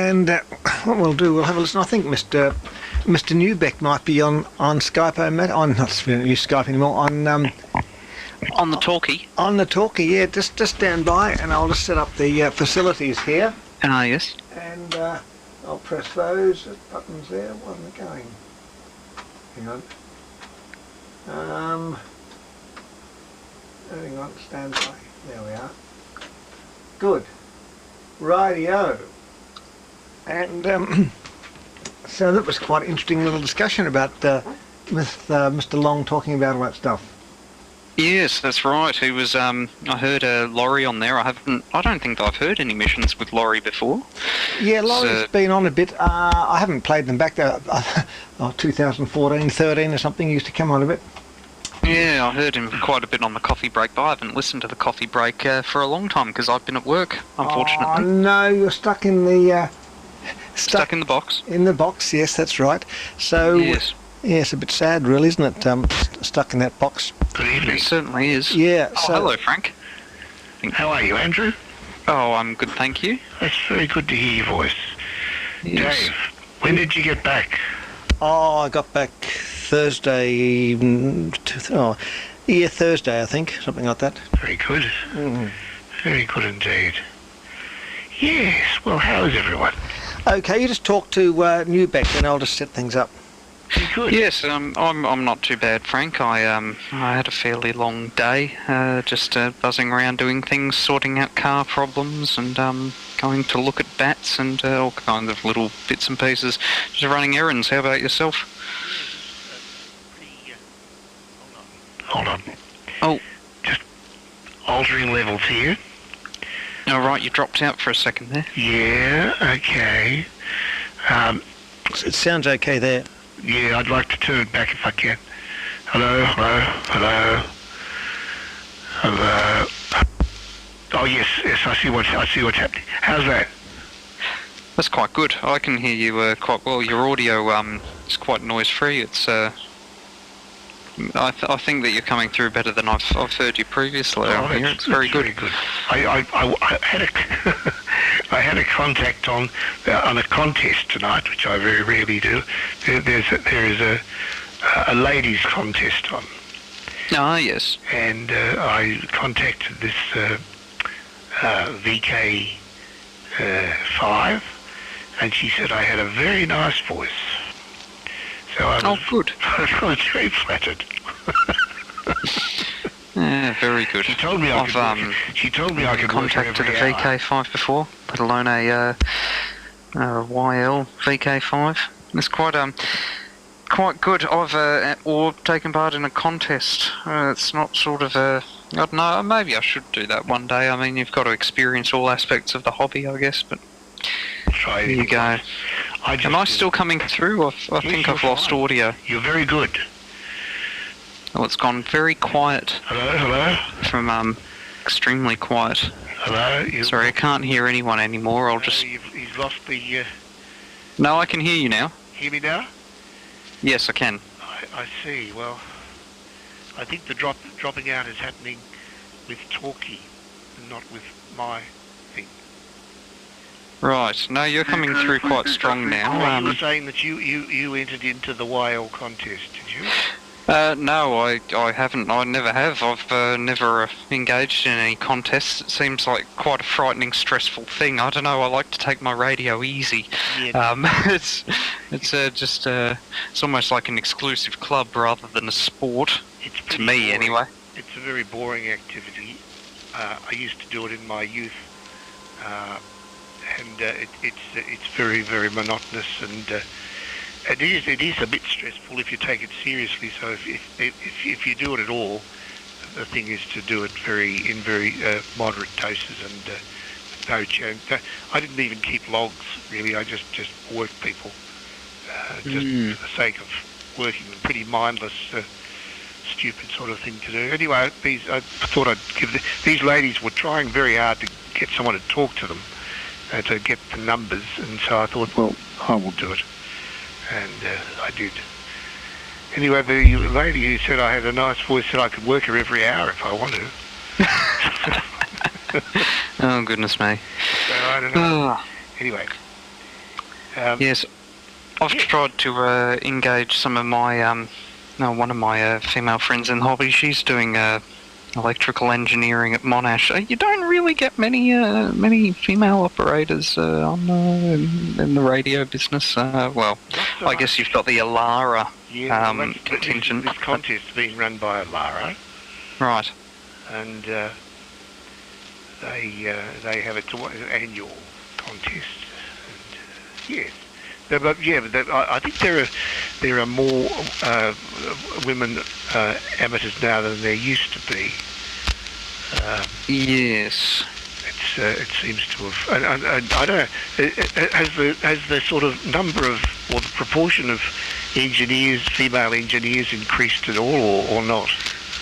And what we'll do, we'll have a listen. I think Mr. Newbeck might be on Skype. On not use Skype anymore. On the talkie. On the talkie, yeah. Just stand by, and I'll just set up the facilities here. Ah, yes. And I'll press those buttons there. Wasn't it going? Hang on. Hang on. Stand by. There we are. Good. Rightio. And so that was quite an interesting little discussion about with Mr. Long talking about all that stuff. Yes, that's right. He was. I heard Laurie on there. I don't think I've heard any missions with Laurie before. Yeah, Laurie's been on a bit. I haven't played them back there. 2014, 13 or something. He used to come on a bit. Yeah, I heard him quite a bit on the coffee break, but I haven't listened to the coffee break for a long time because I've been at work, unfortunately. Oh no, you're stuck in the. Stuck in the box. In the box, yes, that's right. So. Yes. Yeah, it's a bit sad, really, isn't it? Stuck in that box. Good evening. It certainly is. Yeah. Oh, hello, Frank. How are you, Andrew? Oh, I'm good, thank you. That's very good to hear your voice. Yes. Dave, when did you get back? Oh, I got back Thursday. Thursday, I think, something like that. Very good. Very good indeed. Yes. Well, how is everyone? Okay, you just talk to Newbeck, and I'll just set things up. Good. Yes, I'm not too bad, Frank. I had a fairly long day, just buzzing around doing things, sorting out car problems, and going to look at bats and all kinds of little bits and pieces, just running errands. How about yourself? Hold on. Oh. Just altering levels here. All right, you dropped out for a second there. Yeah. Okay. It sounds okay there. Yeah, I'd like to turn it back if I can. Hello, hello, hello, hello. Oh yes, I see what's happening. How's that? That's quite good. I can hear you quite well. Your audio is quite noise-free. It's I think that you're coming through better than I've heard you previously. It's very good. Very good. I had a I had a contact on a contest tonight, which I very rarely do. There is a ladies' contest on. Ah, yes. And I contacted this VK3ASE, and she said I had a very nice voice. So I was, good. I was very flattered. Yeah, very good. She told me I could contacted a VK5 before, let alone a YL VK5. It's quite good. I've taken part in a contest. It's not sort of I don't know. Maybe I should do that one day. I mean, you've got to experience all aspects of the hobby, I guess. But there you go. Am I still coming through? I think I've lost audio. You're very good. Oh, it's gone very quiet. Hello? From extremely quiet. Hello? Sorry, I can't hear anyone anymore. I'll just... You've lost the... No, I can hear you now. Hear me now? Yes, I can. I see. Well, I think the dropping out is happening with talkie and not with my thing. Right. No, you're coming through quite strong now. You were saying that you entered into the YL contest, did you? No, I haven't. I never have. I've never engaged in any contests. It seems like quite a frightening, stressful thing. I don't know. I like to take my radio easy. Yeah. It's almost like an exclusive club rather than a sport. To me, boring. Anyway. It's a very boring activity. I used to do it in my youth, and it's very, very monotonous and. It is a bit stressful if you take it seriously. So if you do it at all, the thing is to do it in very moderate doses and with no change. I didn't even keep logs really. I just worked people just for the sake of working them. Pretty mindless, stupid sort of thing to do. Anyway, I thought I'd give these ladies were trying very hard to get someone to talk to them to get the numbers, and so I thought, well, I will do it. And I did. Anyway, the lady who said I had a nice voice said I could work her every hour if I wanted to. Oh, goodness me. So I don't know. Anyway, Yes, I've tried to engage some of my one of my female friends in the hobby. She's doing electrical engineering at Monash. You don't really get many female operators in the radio business. Well, I guess you've got the Alara contingent. This contest being run by Alara, right? And they have an annual contest. And, yes. But I think there are more women amateurs now than there used to be. Yes. It seems to have. And I don't know. Has the sort of number of or the proportion of female engineers, increased at all, or not?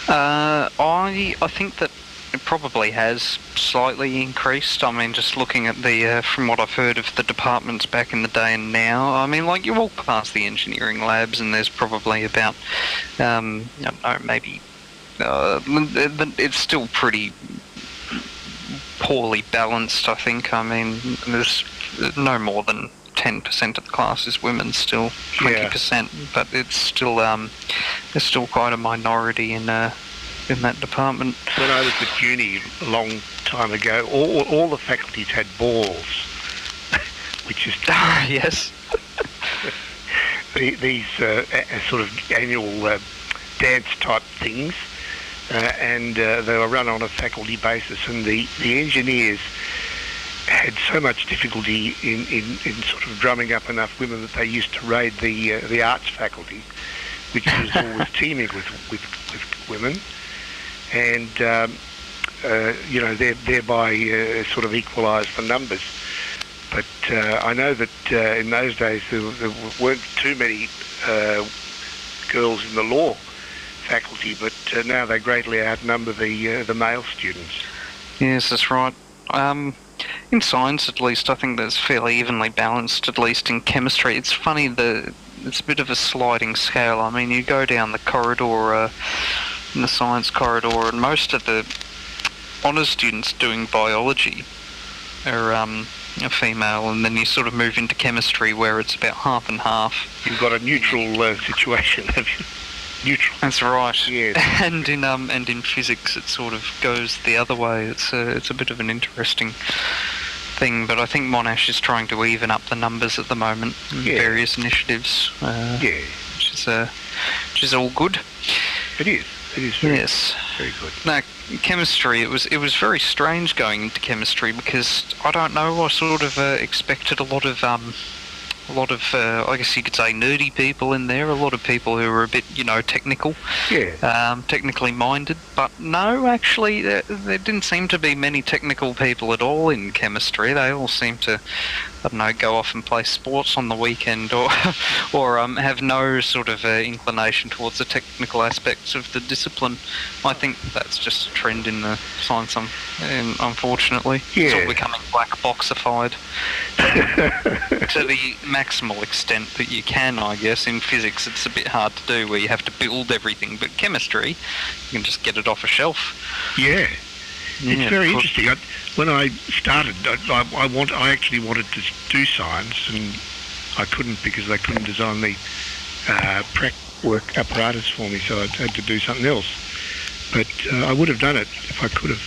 I think that it probably has slightly increased. I mean, just looking at the, from what I've heard of the departments back in the day and now, I mean, like, you walk past the engineering labs and there's probably about, I don't know, maybe, it's still pretty poorly balanced, I think. I mean, there's no more than 10% of the class is women still, 20%, but it's still, there's still quite a minority in that department. When I was at uni a long time ago, all the faculties had balls, which is yes. These sort of annual dance type things, and they were run on a faculty basis, and the engineers had so much difficulty in sort of drumming up enough women that they used to raid the arts faculty, which was always teeming with women. And thereby sort of equalise the numbers. But I know that in those days there weren't too many girls in the law faculty, but now they greatly outnumber the male students. Yes, that's right. In science, at least, I think that's fairly evenly balanced. At least in chemistry, it's funny it's a bit of a sliding scale. I mean, you go down the corridor. In the science corridor, and most of the honours students doing biology are female, and then you sort of move into chemistry where it's about half and half. You've got a neutral situation, have you? Neutral. That's right. Yes. And in physics, it sort of goes the other way. It's a bit of an interesting thing, but I think Monash is trying to even up the numbers at the moment in various initiatives. Which is all good. It is. It is very good. Now, chemistry, it was very strange going into chemistry because, I don't know, I sort of expected a lot of I guess you could say nerdy people in there, a lot of people who were a bit, technical, technically minded, but no, actually, there didn't seem to be many technical people at all in chemistry. They all seemed to, I don't know, go off and play sports on the weekend or have no sort of inclination towards the technical aspects of the discipline. I think that's just a trend in the science, unfortunately. It's all becoming black boxified to the maximal extent that you can, I guess. In physics, it's a bit hard to do where you have to build everything, but chemistry, you can just get it off a shelf. Yeah. It's very interesting. When I started, I actually wanted to do science, and I couldn't because they couldn't design the prac work apparatus for me, so I had to do something else. But I would have done it if I could have.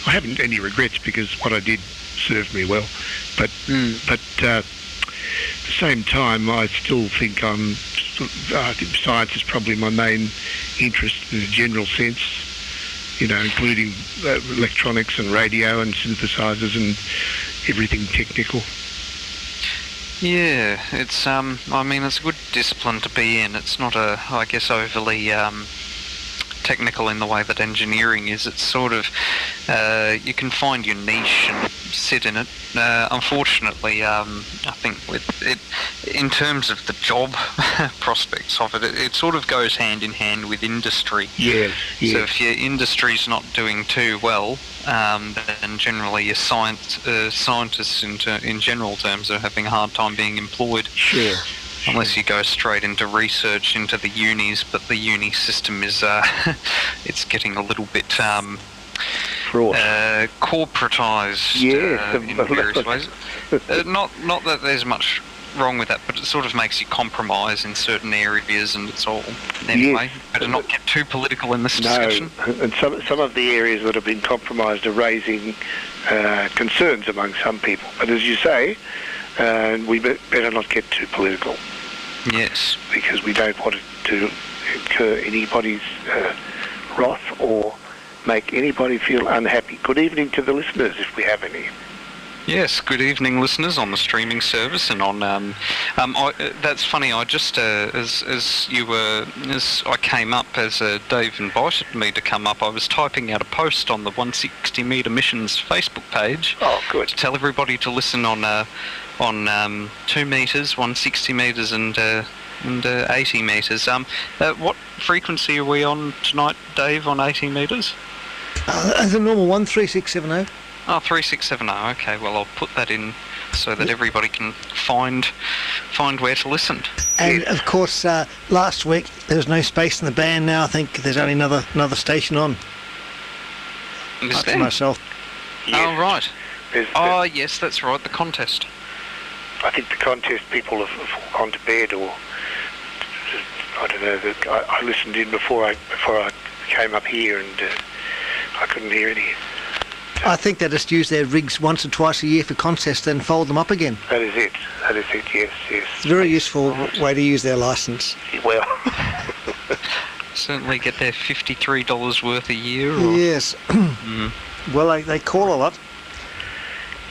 I haven't any regrets because what I did served me well. But at the same time, I still think I think science is probably my main interest in a general sense. Including electronics and radio and synthesizers and everything technical. Yeah, it's I mean, it's a good discipline to be in. It's not I guess, overly technical in the way that engineering is. It's sort of you can find your niche and sit in it. Unfortunately, I think with it, in terms of the job prospects of it, it sort of goes hand in hand with industry. Yes. So if your industry's not doing too well, then generally your scientists in general terms are having a hard time being employed. Sure. Unless you go straight into research into the unis, but the uni system is it's getting a little bit Fraud. Corporatised Yes, in various ways. Not that there's much wrong with that, but it sort of makes you compromise in certain areas, and it's all anyway. Yes. Better not get too political in this discussion. No, and some of the areas that have been compromised are raising concerns among some people. But as you say, we better not get too political. Yes. Because we don't want it to incur anybody's wrath or make anybody feel unhappy. Good evening to the listeners, if we have any. Yes, good evening, listeners, on the streaming service and on. That's funny. I just, as I came up, as Dave invited me to come up, I was typing out a post on the 160 metre missions Facebook page. Oh, good. To tell everybody to listen on 2 metres, 160 metres, and 80 metres. What frequency are we on tonight, Dave? On 80 metres? The normal one, 3670. Oh, 3670. Okay, well, I'll put that in so that everybody can find where to listen. And of course, last week there was no space in the band. Now I think there's only another station on. Is Up there? to myself. Yes. Oh, right. There's- Yes, that's right. The contest. I think the contest people have gone to bed, or I don't know. I listened in before I came up here, and I couldn't hear any. I think they just use their rigs once or twice a year for contests, then fold them up again. That is it. Yes. It's a very useful way to use their licence. Well, Certainly get their $53 worth a year. Or... Yes. Well, they call a lot.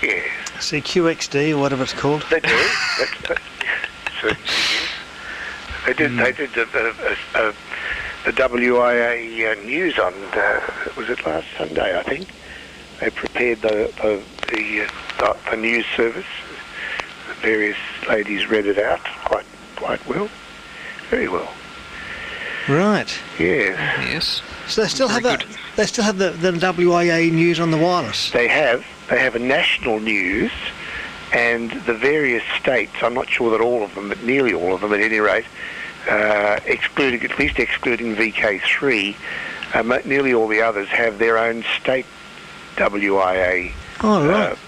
yeah, See, QXD or whatever it's called. they do. Certainly, yes. They did the WIA news on was it last Sunday? I think they prepared the news service. The various ladies read it out quite well, very well. Right. Yeah. Yes. So they still have Very that. good. They still have the WIA news on the wireless. They have a national news, and the various states, I'm not sure that all of them, but nearly all of them at any rate, excluding VK3, nearly all the others have their own state WIA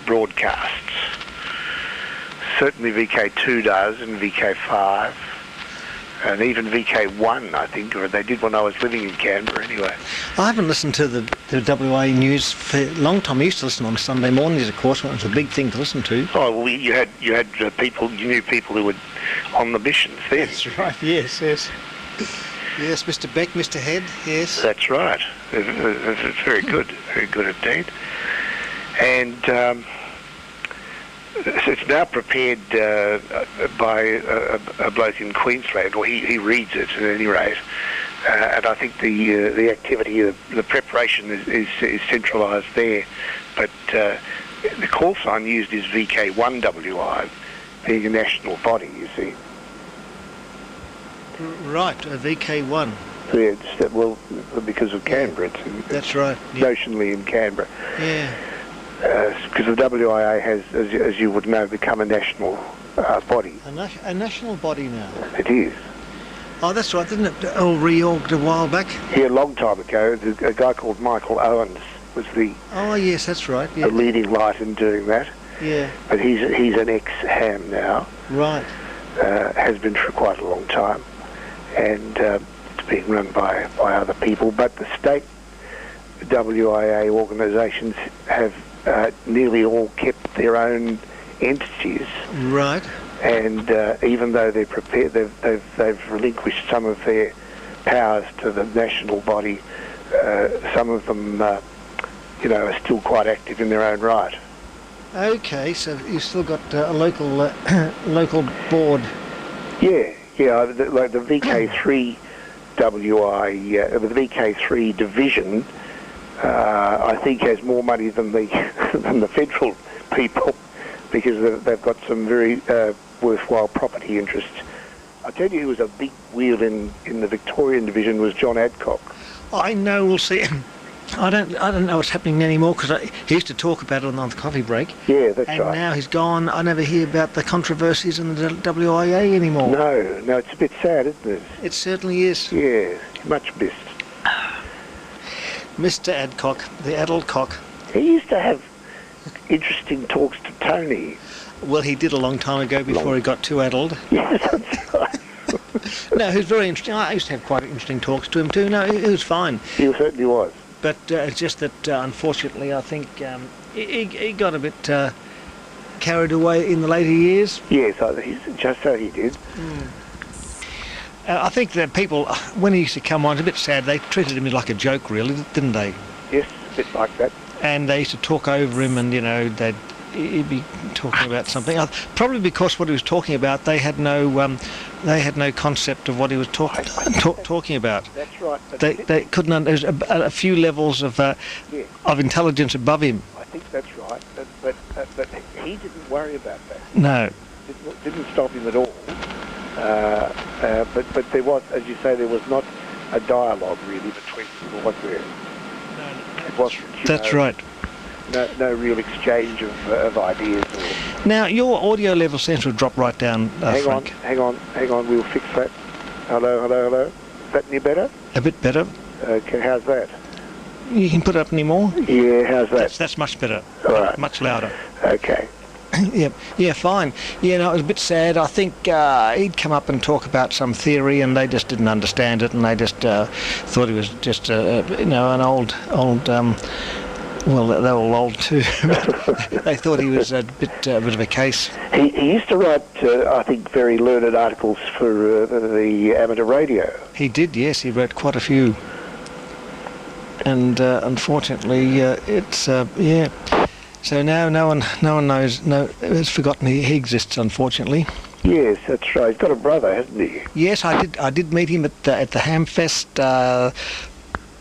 broadcasts. Certainly VK2 does, and VK5, and even VK1, I think, or they did when I was living in Canberra anyway. I haven't listened to the WIA news for a long time. I used to listen on Sunday mornings, of course, when it was a big thing to listen to. Oh, well, you had people, you knew people who were on the missions then. That's right, yes. Yes, Mr. Beck, Mr. Head, yes. That's right. It's very good indeed. And it's now prepared by a bloke in Queensland, or he reads it at any rate. And I think the activity, the preparation is centralised there. But the call sign used is VK1WI, being a national body, you see. Right, a VK1. Yeah, well, because of Canberra. That's right. Yeah. Notionally in Canberra. Yeah. Because the WIA has, as you would know, become a national body. A national body now. It is. Oh, that's right, didn't it? All reorged a while back. Yeah, a long time ago, a guy called Michael Owens was the yes, that's right. Yeah. leading light in doing that. Yeah. But he's an ex-ham now. Right. Has been for quite a long time, and it's being run by other people. But the state WIA organisations have nearly all kept their own entities. Right. And even though they're prepared, they've relinquished some of their powers to the national body. Some of them, are still quite active in their own right. Okay, so you've still got a local board. Yeah, like the VK3 WI, the VK3 division, I think has more money than the federal people, because they've got some very worthwhile property interests. I tell you, who was a big wheel in the Victorian division was John Adcock. I know. We'll see. I don't know what's happening anymore, because he used to talk about it on the coffee break. Yeah, that's and right. And now he's gone. I never hear about the controversies in the WIA anymore. No, it's a bit sad, isn't it? It certainly is. Yeah, much missed. Mr. Adcock, the adult cock. He used to have interesting talks to Tony. Well, he did a long time ago before he got too addled. Yes, that's right. No, he was very interesting. I used to have quite interesting talks to him too. No, he was fine. He certainly was. But it's just that, unfortunately, I think he got a bit carried away in the later years. Yes, just so he did. I think that people, when he used to come on, it's a bit sad. They treated him like a joke, really, didn't they? Yes, a bit like that. And they used to talk over him, and he'd be talking about something. Probably because what he was talking about, they had no concept of what he was talking about. That's right. They couldn't. There's a few levels of intelligence above him. I think that's right. But he didn't worry about that. No. Didn't stop him at all. But there was, as you say, there was not a dialogue really between people, was there? No, it wasn't. That's right. No real exchange of ideas. Now your audio level seems to have dropped right down. Frank. Hang on. We'll fix that. Hello. Is that any better? A bit better. Okay, how's that? You can put it up any more. Yeah, how's that? That's much better. All right. Much louder. Okay. Yeah, fine. Yeah, no, it was a bit sad. I think he'd come up and talk about some theory, and they just didn't understand it, and they just thought he was just an old. Well, they were all old too. They thought he was a bit of a case. He used to write, I think, very learned articles for the amateur radio. He did, yes. He wrote quite a few. And unfortunately, it's yeah. So now no one knows. Has forgotten he exists. Unfortunately. Yes, that's right. He's got a brother, hasn't he? Yes, I did meet him at the Hamfest.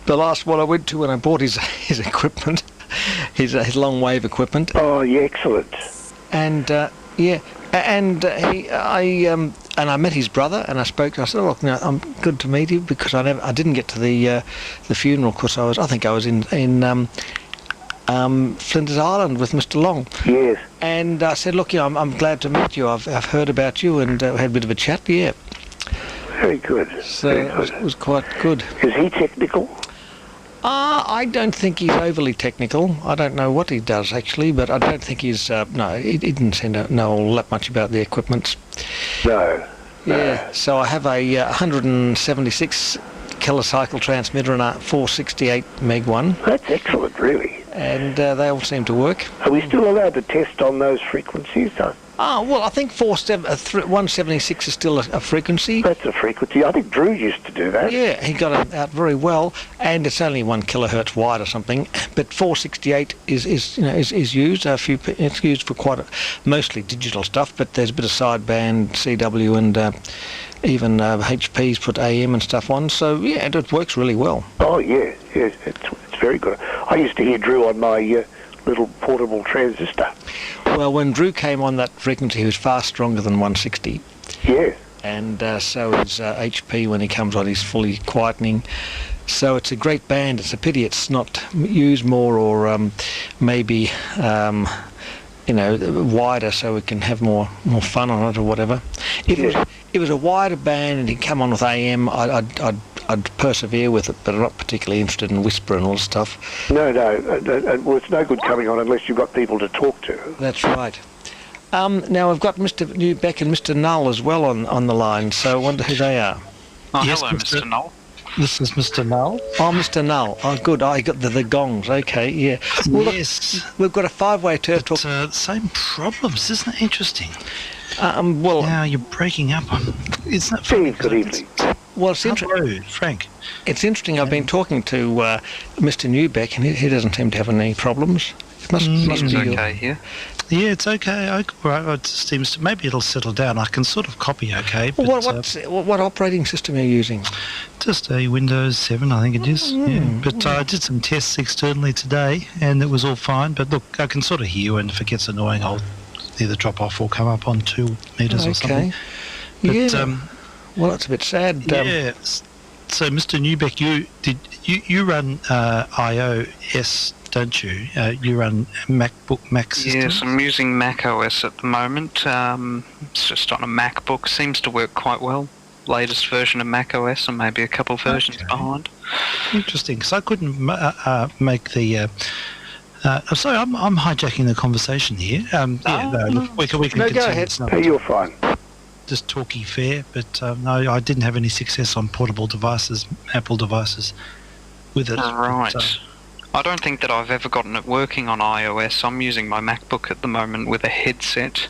The last one I went to when I bought his equipment, his long wave equipment. Oh, yeah, excellent. And I met his brother, and I spoke to him. I said, "Oh, look, I'm good to meet you," because I didn't get to the funeral because I think I was in Flinders Island with Mr. Long. Yes. And I said, "Look, I'm glad to meet you. I've heard about you," and had a bit of a chat. Yeah. Very good. So it was quite good. Is he technical? I don't think he's overly technical. I don't know what he does actually, but I don't think he's. No, he didn't seem to know all that much about the equipment. No. Yeah. So I have a 176 kilocycle transmitter and a 468 meg one. That's excellent, really. And they all seem to work. Are we still allowed to test on those frequencies? Well, I think 176 is still a frequency. That's a frequency. I think Drew used to do that. Yeah, he got it out very well, and it's only 1 kilohertz wide or something. But 468 is used. It's used for mostly digital stuff, but there's a bit of sideband, CW, and even HP's put AM and stuff on. So yeah, it works really well. Oh yeah, it's very good. I used to hear Drew on my little portable transistor. Well, when Drew came on that frequency, he was far stronger than 160. Yeah. And so is HP when he comes on. He's fully quietening. So it's a great band. It's a pity it's not used more, or maybe wider, so we can have more fun on it or whatever. If it was a wider band and he'd come on with AM, I'd persevere with it, but I'm not particularly interested in whisper and all stuff. No. Well, it's no good coming on unless you've got people to talk to. That's right. Now I've got Mr. Newbeck and Mr. Null as well on the line, so I wonder who they are. Oh, yes, hello, Mr. Null. This is Mr. Null. Oh, Mr. Null. Oh, good. I got the gongs. Okay, yeah. Well, yes. Look, we've got a five-way turf talk. Same problems, isn't it interesting? Well, now you're breaking up. Isn't that funny? Good evening. Well, it's interesting. Frank. It's interesting. I've been talking to Mr. Newbeck, and he doesn't seem to have any problems. It must be okay here. Yeah, it's okay. It seems to, maybe it'll settle down. I can sort of copy okay. But, what operating system are you using? Just a Windows 7, I think it is. Yeah. But I did some tests externally today, and it was all fine. But look, I can sort of hear you, and if it gets annoying, I'll either drop off or come up on 2 meters or something. But, yeah. Well, that's a bit sad. Yeah. So, Mr. Newbeck, you run iOS, don't you? You run Mac system? Yes, I'm using Mac OS at the moment. It's just on a MacBook. Seems to work quite well. Latest version of Mac OS, and maybe a couple versions behind. Interesting, because I couldn't make the I'm sorry, I'm hijacking the conversation here. Look, we can No, continue. go ahead. It's not Hey, you're fine. just talky fare, but no, I didn't have any success on portable devices, Apple devices, with it. Right. But, I don't think that I've ever gotten it working on iOS. I'm using my MacBook at the moment with a headset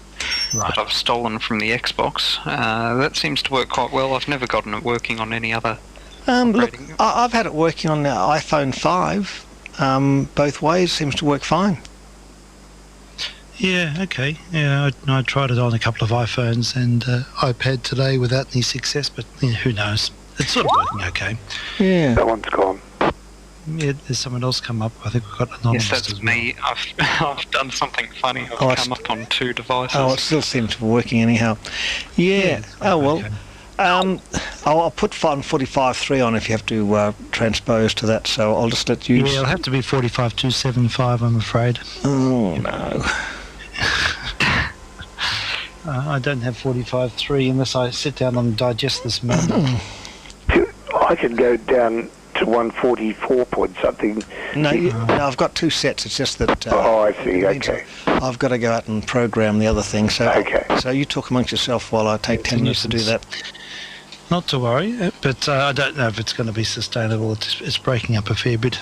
that I've stolen from the Xbox. That seems to work quite well. I've never gotten it working on any other Look, operating. I've had it working on the iPhone 5. Both ways seems to work fine. yeah, okay. Yeah, I tried it on a couple of iPhones and iPad today without any success, but who knows? It's sort of working okay. Yeah. That one's gone. Yeah, there's someone else come up. I think we've got anonymous Yes, that's as well. me. I've done something funny. I've Oh, come up on 2 devices. Oh, it still seems to be working anyhow. Yeah. Oh well. Okay. I'll put 45.3 on if you have to transpose to that. So I'll just let you. Yeah, it'll have to be 45.275, I'm afraid. Oh no. I don't have 45.3 unless I sit down and digest this moment. I can go down to 144 point something. No, I've got 2 sets. It's just that. Oh, I see. it means Okay. I've got to go out and program the other thing. So. Okay. So you talk amongst yourself while I take 10 minutes to do that. Not to worry, but I don't know if it's going to be sustainable. It's breaking up a fair bit,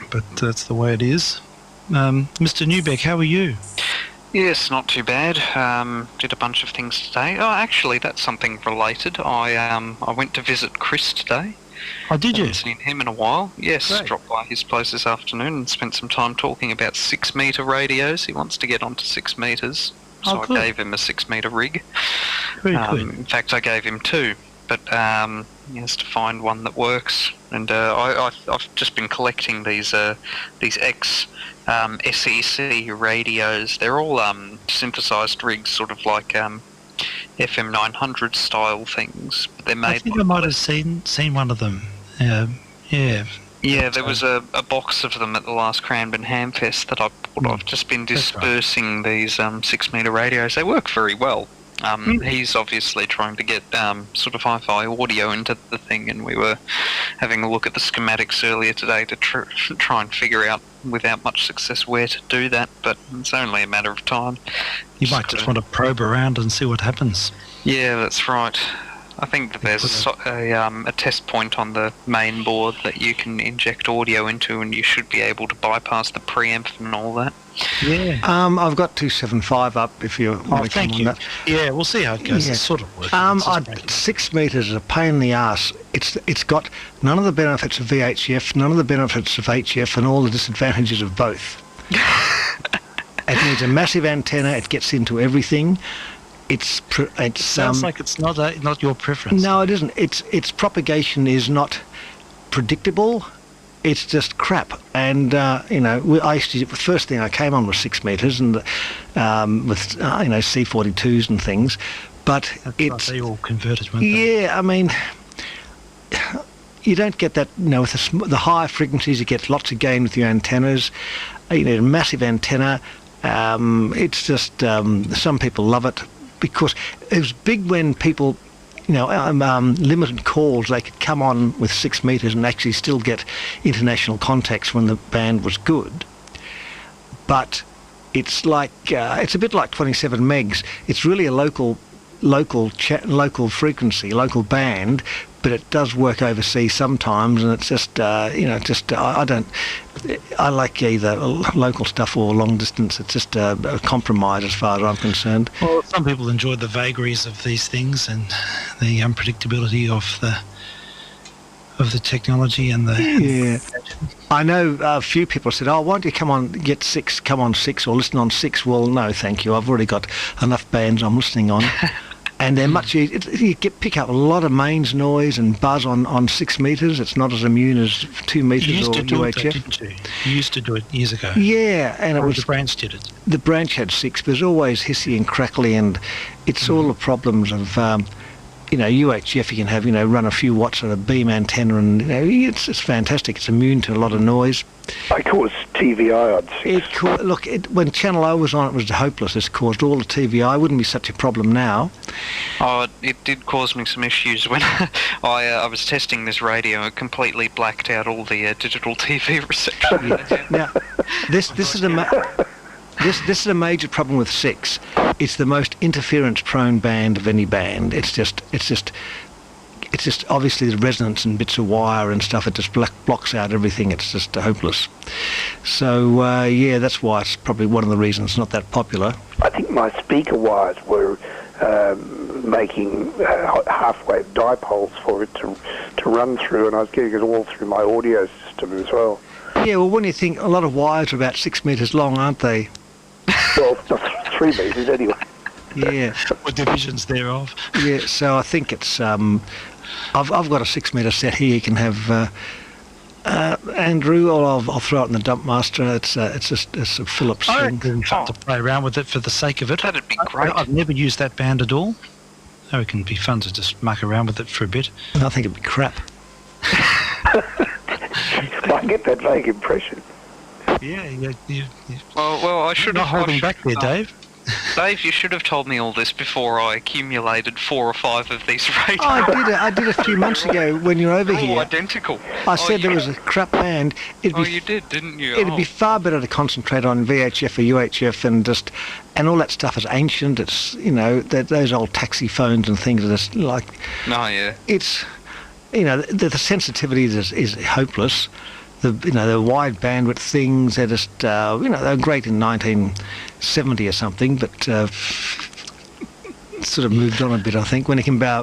but that's the way it is. Mr. Newbeck, how are you? Yes, not too bad. Did a bunch of things today. Oh, actually, that's something related. I went to visit Chris today. Oh, did you? Haven't seen him in a while. Yes, Great. dropped by his place this afternoon and spent some time talking about 6-metre radios. He wants to get onto 6 metres, so Oh, good. I gave him a 6-metre rig. Very good. In fact, I gave him 2, but he has to find one that works. And I've just been collecting these SEC radios. They're all synthesized rigs, sort of like FM 900 style things. But they're made. I think I might have seen one of them. Yeah. Yeah, there was a box of them at the last Cranbourne Hamfest that I bought. I've just been That's right. dispersing these 6-metre radios. They work very well. He's obviously trying to get sort of hi-fi audio into the thing, and we were having a look at the schematics earlier today to try and figure out, without much success, where to do that, but it's only a matter of time. You might just want to probe around and see what happens. Yeah, that's right. I think that there's a test point on the main board that you can inject audio into, and you should be able to bypass the preamp and all that. Yeah. I've got 275 up if you want to come Thank on you. that. Yeah, we'll see how it goes. Yeah. It's sort of working. It's just breaking. 6 metres is a pain in the arse. It's got none of the benefits of VHF, none of the benefits of HF, and all the disadvantages of both. It needs a massive antenna. It gets into everything. Sounds like it's not your preference. No, it isn't. Its propagation is not predictable. It's just crap. And I used to. The first thing I came on was 6 metres, and with C42s and things. But That's it's right, they all converted, weren't they? yeah. I mean, you don't get that. With the higher frequencies, you get lots of gain with your antennas. You need a massive antenna. It's just some people love it because it was big when people, limited calls. They could come on with 6 metres and actually still get international contacts when the band was good. But it's like it's a bit like 27 megs. It's really a local frequency, local band, but it does work overseas sometimes, and it's just I like either local stuff or long distance. It's just a compromise as far as I'm concerned. Well, some people enjoy the vagaries of these things and the unpredictability of the technology and the. Yeah, I know a few people said, "Oh, why don't you come on 6 or listen on 6?" Well, no, thank you. I've already got enough bands I'm listening on. And they're much easier. You pick up a lot of mains noise and buzz on 6 metres. It's not as immune as 2 You metres used or to do it, though, UHF. didn't you? You used to do it years ago. Yeah, and it Or was the branch did it. the branch had 6, but it was always hissy and crackly, and it's all the problems of UHF you can have, run a few watts on a beam antenna, and it's fantastic. It's immune to a lot of noise. I caused TVI on 6. When Channel O was on, it was hopeless. It's caused all the TVI. Wouldn't be such a problem now. Oh, it did cause me some issues when I was testing this radio. It completely blacked out all the digital TV reception. Now, this is this is a major problem with 6. It's the most interference-prone band of any band. It's just obviously the resonance and bits of wire and stuff. It just blocks out everything. It's just hopeless. So that's why it's probably one of the reasons it's not that popular. I think my speaker wires were making half-wave dipoles for it to run through, and I was getting it all through my audio system as well. Yeah, well, when you think a lot of wires are about 6 metres long, aren't they? Well, 3 metres anyway. Yeah. What divisions thereof? Yeah, so I think it's... I've got a 6 metre set here. You can have Andrew, or I'll throw it in the dump master. It's a Phillips thing. Fun to play around with it for the sake of it. That'd be great. I've never used that band at all. Oh, it can be fun to just muck around with it for a bit. I think it'd be crap. I get that vague impression. Yeah. Well, I should Not have... holding back there, Dave. Dave, you should have told me all this before I accumulated 4 or 5 of these radios. Oh, I did a few months ago when you were over They're all here. identical. I said there was a crap band. You did, didn't you? It'd be far better to concentrate on VHF or UHF and all that stuff is ancient. It's those old taxi phones and things are just like. No, yeah. It's the sensitivity is hopeless. The wide bandwidth things, they're just, they were great in 1970 or something, but sort of moved on a bit, I think. When you can buy a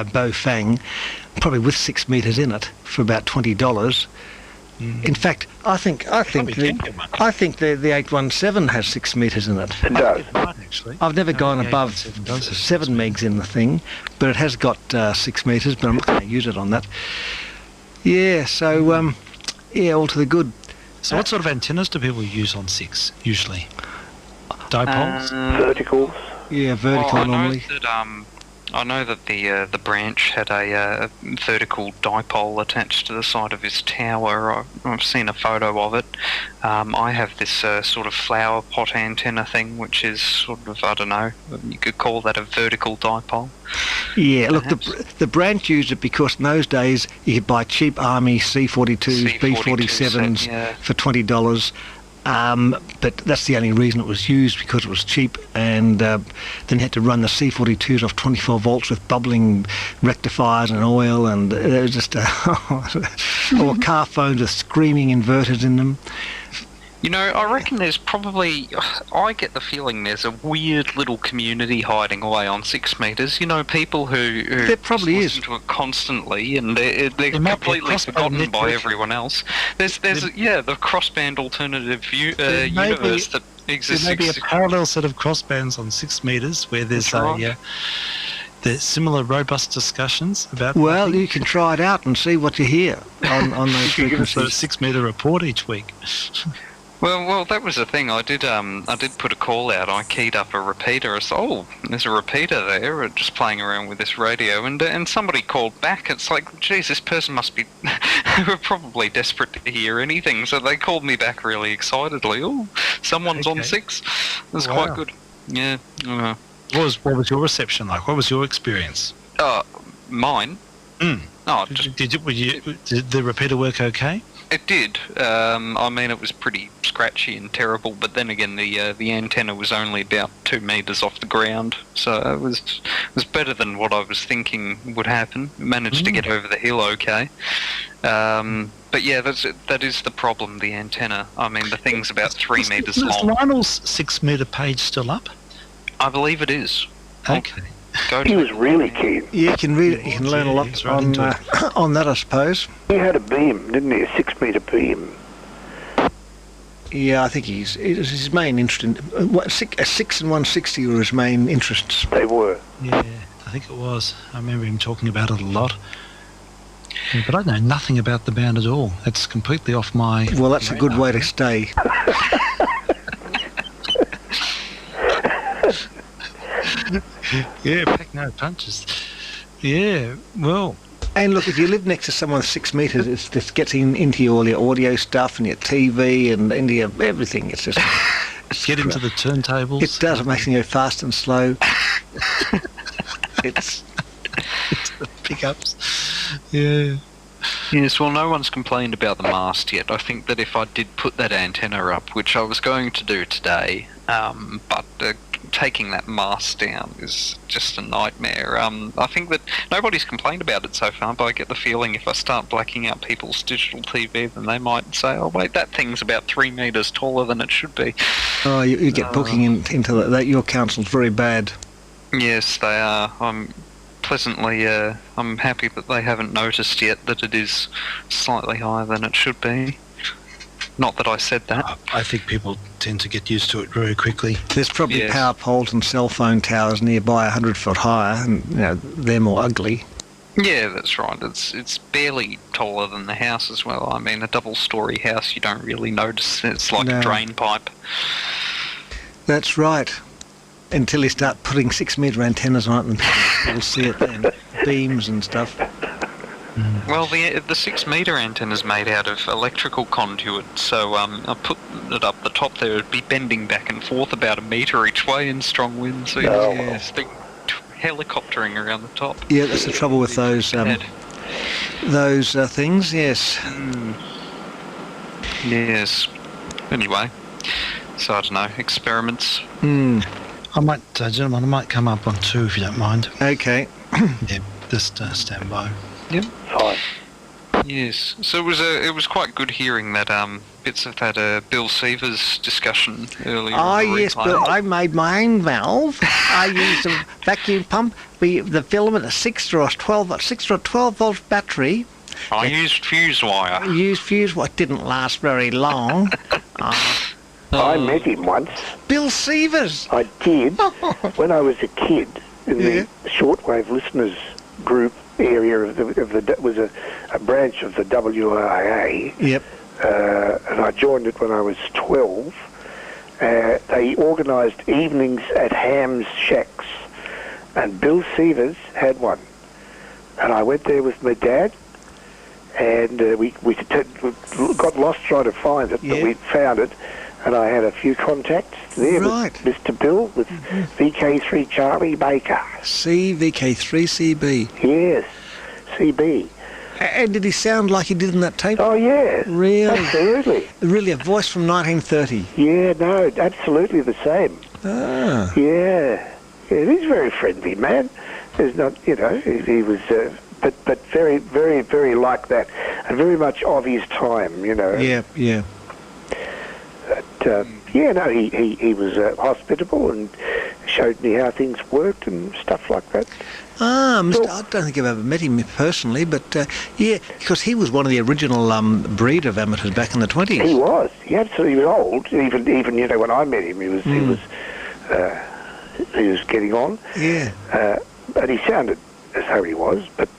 Baofeng, probably with 6 metres in it, for about $20. In fact, I think the 817 has 6 metres in it. It does. Actually. I've never gone above 817 does have 7 megs in the thing, but it has got 6 metres, but I'm not going to use it on that. Yeah, so... all to the good. So what sort of antennas do people use on 6, usually? Dipoles? Verticals. Yeah, vertical normally. I know that the branch had a vertical dipole attached to the side of his tower. I've seen a photo of it. I have this sort of flower pot antenna thing, which is sort of, I don't know, you could call that a vertical dipole. Yeah, look, the branch used it because in those days you could buy cheap Army C-42s, B-47s for $20. But that's the only reason it was used, because it was cheap, and then you had to run the C-42s off 24 volts with bubbling rectifiers and oil, and it was just or car phones with screaming inverters in them. I reckon there's probably... I get the feeling there's a weird little community hiding away on 6 metres. People who there probably listen to it constantly, and they're completely forgotten by everyone else. There's the crossband alternative universe that exists. There may be a parallel set of crossbands on 6 metres where there's there's similar robust discussions about... Well, you can try it out and see what you hear on those You give us a frequencies. 6 metre report each week. Well, that was the thing. I did put a call out. I keyed up a repeater. I said, there's a repeater there, just playing around with this radio, and somebody called back. It's like, geez, this person must be probably desperate to hear anything. So they called me back really excitedly. Oh, someone's on 6. It was quite good. Yeah. What was your reception like? What was your experience? Mine? Did the repeater work okay? It did. It was pretty scratchy and terrible, but then again, the antenna was only about 2 metres off the ground, so it was better than what I was thinking would happen. Managed to get over the hill okay. But yeah, that is the problem, the antenna. The thing's about 3 metres long. Is Lionel's 6 metre page still up? I believe it is. Okay. He was really keen. Yeah, you can read it. You can learn a lot on that, I suppose. He had a beam, didn't he? A 6 metre beam. Yeah, I think it was his main interest in... a 6 and 160 were his main interests. They were. Yeah, I think it was. I remember him talking about it a lot. Yeah, but I know nothing about the band at all. It's completely off my... Well, that's a good way to stay. Yeah, pack no punches. Yeah, well, And look, if you live next to someone 6 metres, it's just getting into all your audio stuff and your TV and into your everything. It's just... get into the turntables. It does. It makes you go fast and slow. It's the pickups. Yeah. Yes, well, no one's complained about the mast yet. I think that if I did put that antenna up, which I was going to do today, but taking that mast down is just a nightmare. I think that nobody's complained about it so far, but I get the feeling if I start blacking out people's digital TV, then they might say, oh, wait, that thing's about 3 metres taller than it should be. Oh, you get booking into that. Your council's very bad. Yes, they are. I'm pleasantly, I'm happy that they haven't noticed yet that it is slightly higher than it should be. Not that I said that. I think people tend to get used to it very quickly. There's probably Yes. power poles and cell phone towers nearby 100 foot higher, and they're more ugly. Yeah, that's right. It's barely taller than the house as well. I mean, a double-storey house, you don't really notice. It's like No. a drain pipe. That's right. Until you start putting 6 metre antennas on it, and people will see it then. Beams and stuff. Well, the 6 metre antenna's made out of electrical conduit, so I put it up the top there. It'd be bending back and forth about a metre each way in strong winds. So Oh. yeah, it's big helicoptering around the top. Yeah, that's the trouble with those things. Yes. Yes. Anyway, so I don't know, experiments. I might, gentlemen, I might come up on 2 if you don't mind. Okay. Yeah, just stand by. Yep. Fine. Yes. So it was quite good hearing that bits of that Bill Seavers discussion earlier. Oh, in the yes, replay. but I made my own valve. I used a vacuum pump. The filament, a 6 or 12 volt battery. I used fuse wire. Used fuse, what didn't last very long. I met him once. Bill Seavers. I did when I was a kid in Yeah. the shortwave listeners group area of the was a branch of the WIA. Yep. And I joined it when I was 12. They organised evenings at Ham's Shacks, and Bill Seavers had one. And I went there with my dad, and we got lost trying to find it, Yeah. but we found it, and I had a few contacts there Right. with Mr. Bill, with VK3 Charlie Baker. VK3CB. Yes, CB. And did he sound like he did in that tape? Oh, yeah. Really? Absolutely. Really, a voice from 1930. Yeah, no, absolutely the same. Ah. Yeah. Yeah, he's a very friendly man. There's not, he was, but very, very, very like that, and very much of his time, Yeah, yeah. But, he was hospitable and showed me how things worked and stuff like that. Ah, So- I don't think I've ever met him personally, but yeah, because he was one of the original breed of amateurs back in the 20s. He was. He absolutely was old. Even when I met him, he was getting on. Yeah. But he sounded as though he was. But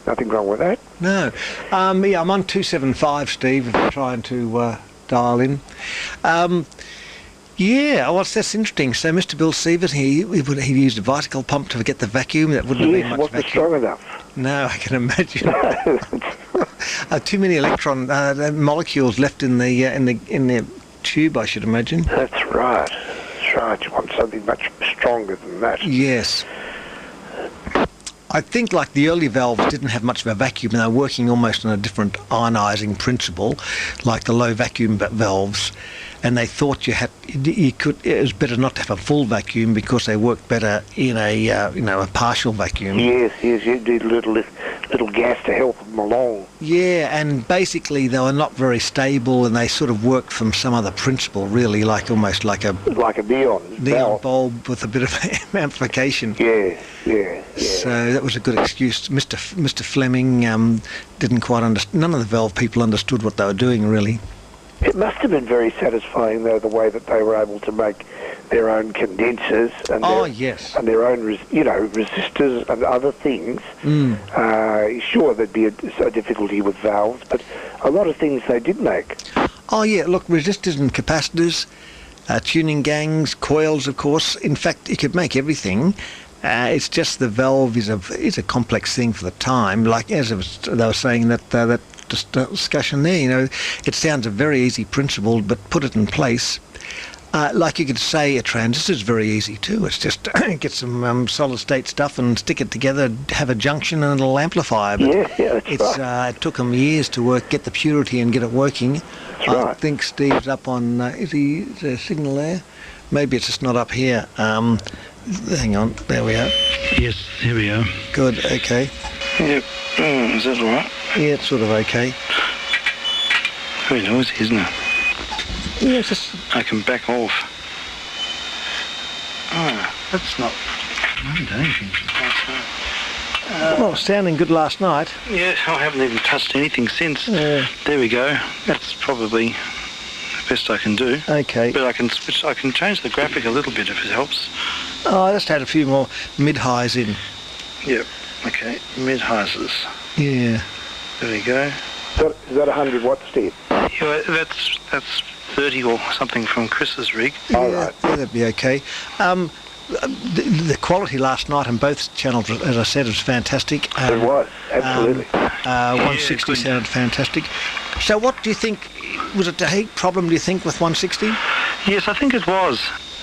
nothing wrong with that. No. Yeah, I'm on 275, Steve, if you're trying to dial in. Yeah, well, that's interesting. So Mr. Bill Seavers, he used a vertical pump to get the vacuum. That wouldn't have been Yes, much wasn't vacuum. strong enough. No, I can imagine. Too many electron molecules left in the tube, I should imagine. That's right. That's right. You want something much stronger than that. Yes. I think like the early valves didn't have much of a vacuum, and they were working almost on a different ionising principle, like the low vacuum valves. And they thought it was better not to have a full vacuum because they worked better in a partial vacuum. Yes, you need a little gas to help them along. Yeah, and basically they were not very stable, and they sort of worked from some other principle, really, almost like a Like a neon valve. bulb with a bit of amplification. Yeah. So that was a good excuse. Mr. Fleming didn't quite understand. None of the valve people understood what they were doing, really. It must have been very satisfying, though, the way that they were able to make their own condensers and Yes. and their own, resistors and other things. Sure, there'd be a difficulty with valves, but a lot of things they did make. Oh, yeah, look, resistors and capacitors, tuning gangs, coils, of course. In fact, you could make everything. It's just the valve is a complex thing for the time. Like as they were saying that discussion there, you know, it sounds a very easy principle, but put it in place. Like you could say a transistor is very easy too. It's just get some solid state stuff and stick it together, have a junction and it'll amplify. But Yeah, that's right. It took them years to get the purity and get it working. That's I right. think Steve's up on, is there a signal there? Maybe it's just not up here. Hang on, there we are. Yes, here we are. Good, okay. Yep. Is that all right? Yeah, it's sort of okay. Very noisy, isn't it? Yeah, it's just... I can back off. Oh, that's not... I haven't done anything since last night. Well, sounding good last night. Yeah, I haven't even touched anything since. Yeah. There we go. That's probably the best I can do. Okay. But I can change the graphic a little bit if it helps. Oh, I just had a few more mid-highs in. Yep. Okay. Mid-highs. Yeah. There we go. Is that 100 watts, Steve? Yeah, that's 30 or something from Chris's rig. All Yeah, right. yeah, that'd be okay. The quality last night on both channels, as I said, was fantastic. It was, absolutely. 160 good. sounded fantastic. So what do you think, was it a heat problem, do you think, with 160? Yes, I think it was.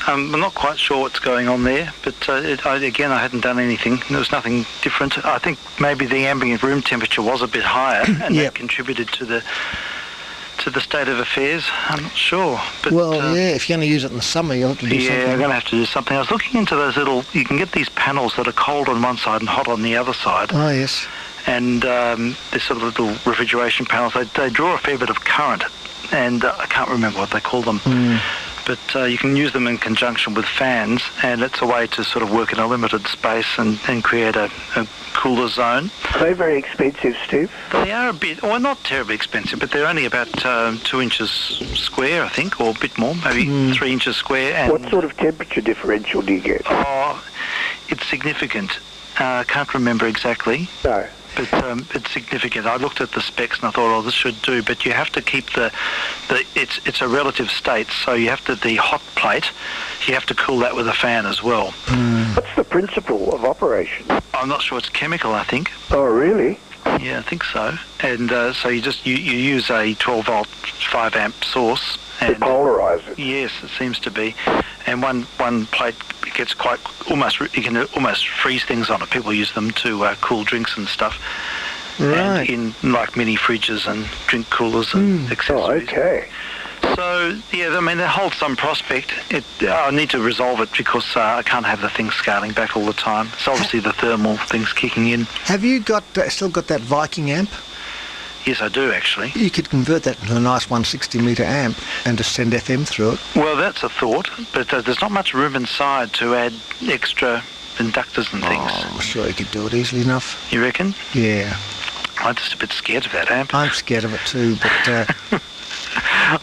I'm not quite sure what's going on there, but again, I hadn't done anything. There was nothing different. I think maybe the ambient room temperature was a bit higher, and Yep. that contributed to the state of affairs. I'm not sure. But, Well, yeah, if you're going to use it in the summer, you'll have to do yeah, something. I'm going to have to do something. I was looking into those little... You can get these panels that are cold on one side and hot on the other side. Oh, yes. And these sort of little refrigeration panels, they draw a fair bit of current. And I can't remember what they call them. But you can use them in conjunction with fans, and it's a way to sort of work in a limited space and create a cooler zone. Are they very expensive, Steve? They are a bit, well, not terribly expensive, but they're only about 2 inches square, I think, or a bit more, maybe 3 inches square. And What sort of temperature differential do you get? Oh, it's significant. I can't remember exactly. No. But it's significant. I looked at the specs and I thought, oh, this should do. But you have to keep it's a relative state, so you have the hot plate, you have to cool that with a fan as well. What's the principle of operation? I'm not sure, it's chemical, I think. Oh, really? Yeah, I think so. And so you use a 12-volt 5-amp source. To polarise it? Yes, it seems to be. And one plate gets you can almost freeze things on it. People use them to cool drinks and stuff. Right. And in like mini fridges and drink coolers and accessories. Oh, okay. So, yeah, I mean, they hold some prospect. I need to resolve it because I can't have the thing scaling back all the time. So obviously the thermal thing's kicking in. Have you still got that Viking amp? Yes, I do, actually. You could convert that into a nice 160 metre amp and just send FM through it. Well, that's a thought, but there's not much room inside to add extra inductors and things. Oh, I'm sure you could do it easily enough. You reckon? Yeah. I'm just a bit scared of that amp. I'm scared of it too, but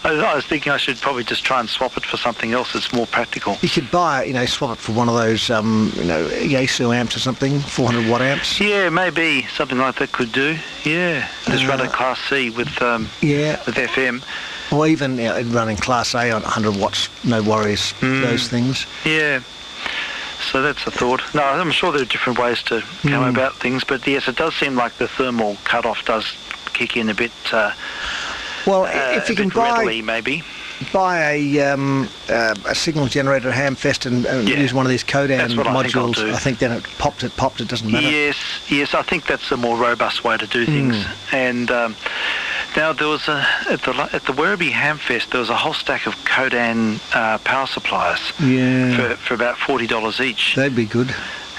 I was thinking I should probably just try and swap it for something else that's more practical. you could buy, swap it for one of those, Yaesu amps or something, 400 watt amps. Yeah, maybe something like that could do. Yeah, just run a Class C with Yeah. with FM. Or even running Class A on 100 watts, no worries, those things. Yeah. So that's a thought. No, I'm sure there are different ways to come about things, but yes, it does seem like the thermal cutoff does kick in a bit. Well, if you a can bit readily, maybe. buy a signal generator at Hamfest and Yeah. use one of these Codan That's what I think I'll modules, do. I think then it popped, it doesn't matter. Yes, I think that's a more robust way to do things. And now there was at the Werribee Hamfest there was a whole stack of Codan power supplies Yeah, for about $40 each. that'd be good.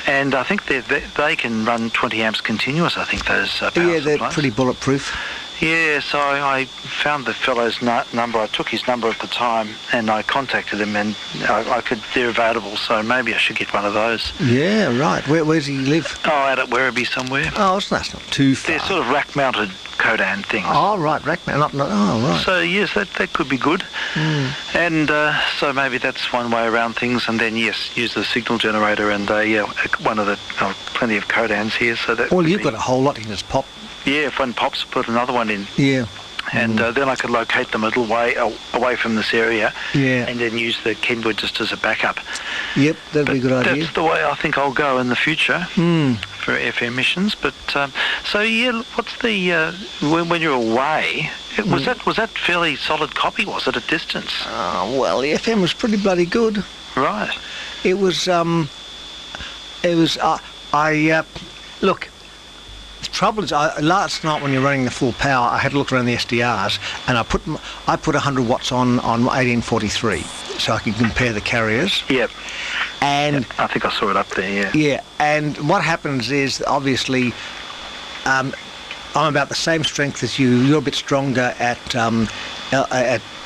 And I think they can run 20 amps continuous, I think, those power Yeah, they're supplies. pretty bulletproof. Yeah, so I found the fellow's number. I took his number at the time and I contacted him, and they're available, so maybe I should get one of those. Yeah, right. Where's he live? Oh, out at Werribee somewhere. Oh, that's not too far. They're sort of rack-mounted Codan things. Oh, right, Rackman. Oh, right. So, yes, that could be good. And so maybe that's one way around things. And then, yes, use the signal generator and one of the plenty of Codans here. So that Well, would you've be- got a whole lot you can just pop. Yeah, if one pops, put another one in. Yeah. And then I could locate them a little way away from this area, and then use the Kenwood just as a backup. Yep, that'd be a good idea. That's the way I think I'll go in the future for FM missions. But so yeah, what's the when you're away? Was that fairly solid copy? Was it at distance? Well, the FM was pretty bloody good. Right. It was. Look. The trouble is, last night when you're running the full power, I had to look around the SDRs, and I put 100 watts on 1843, so I could compare the carriers. Yep. And I think I saw it up there. Yeah. Yeah. And what happens is, obviously, I'm about the same strength as you. You're a bit stronger at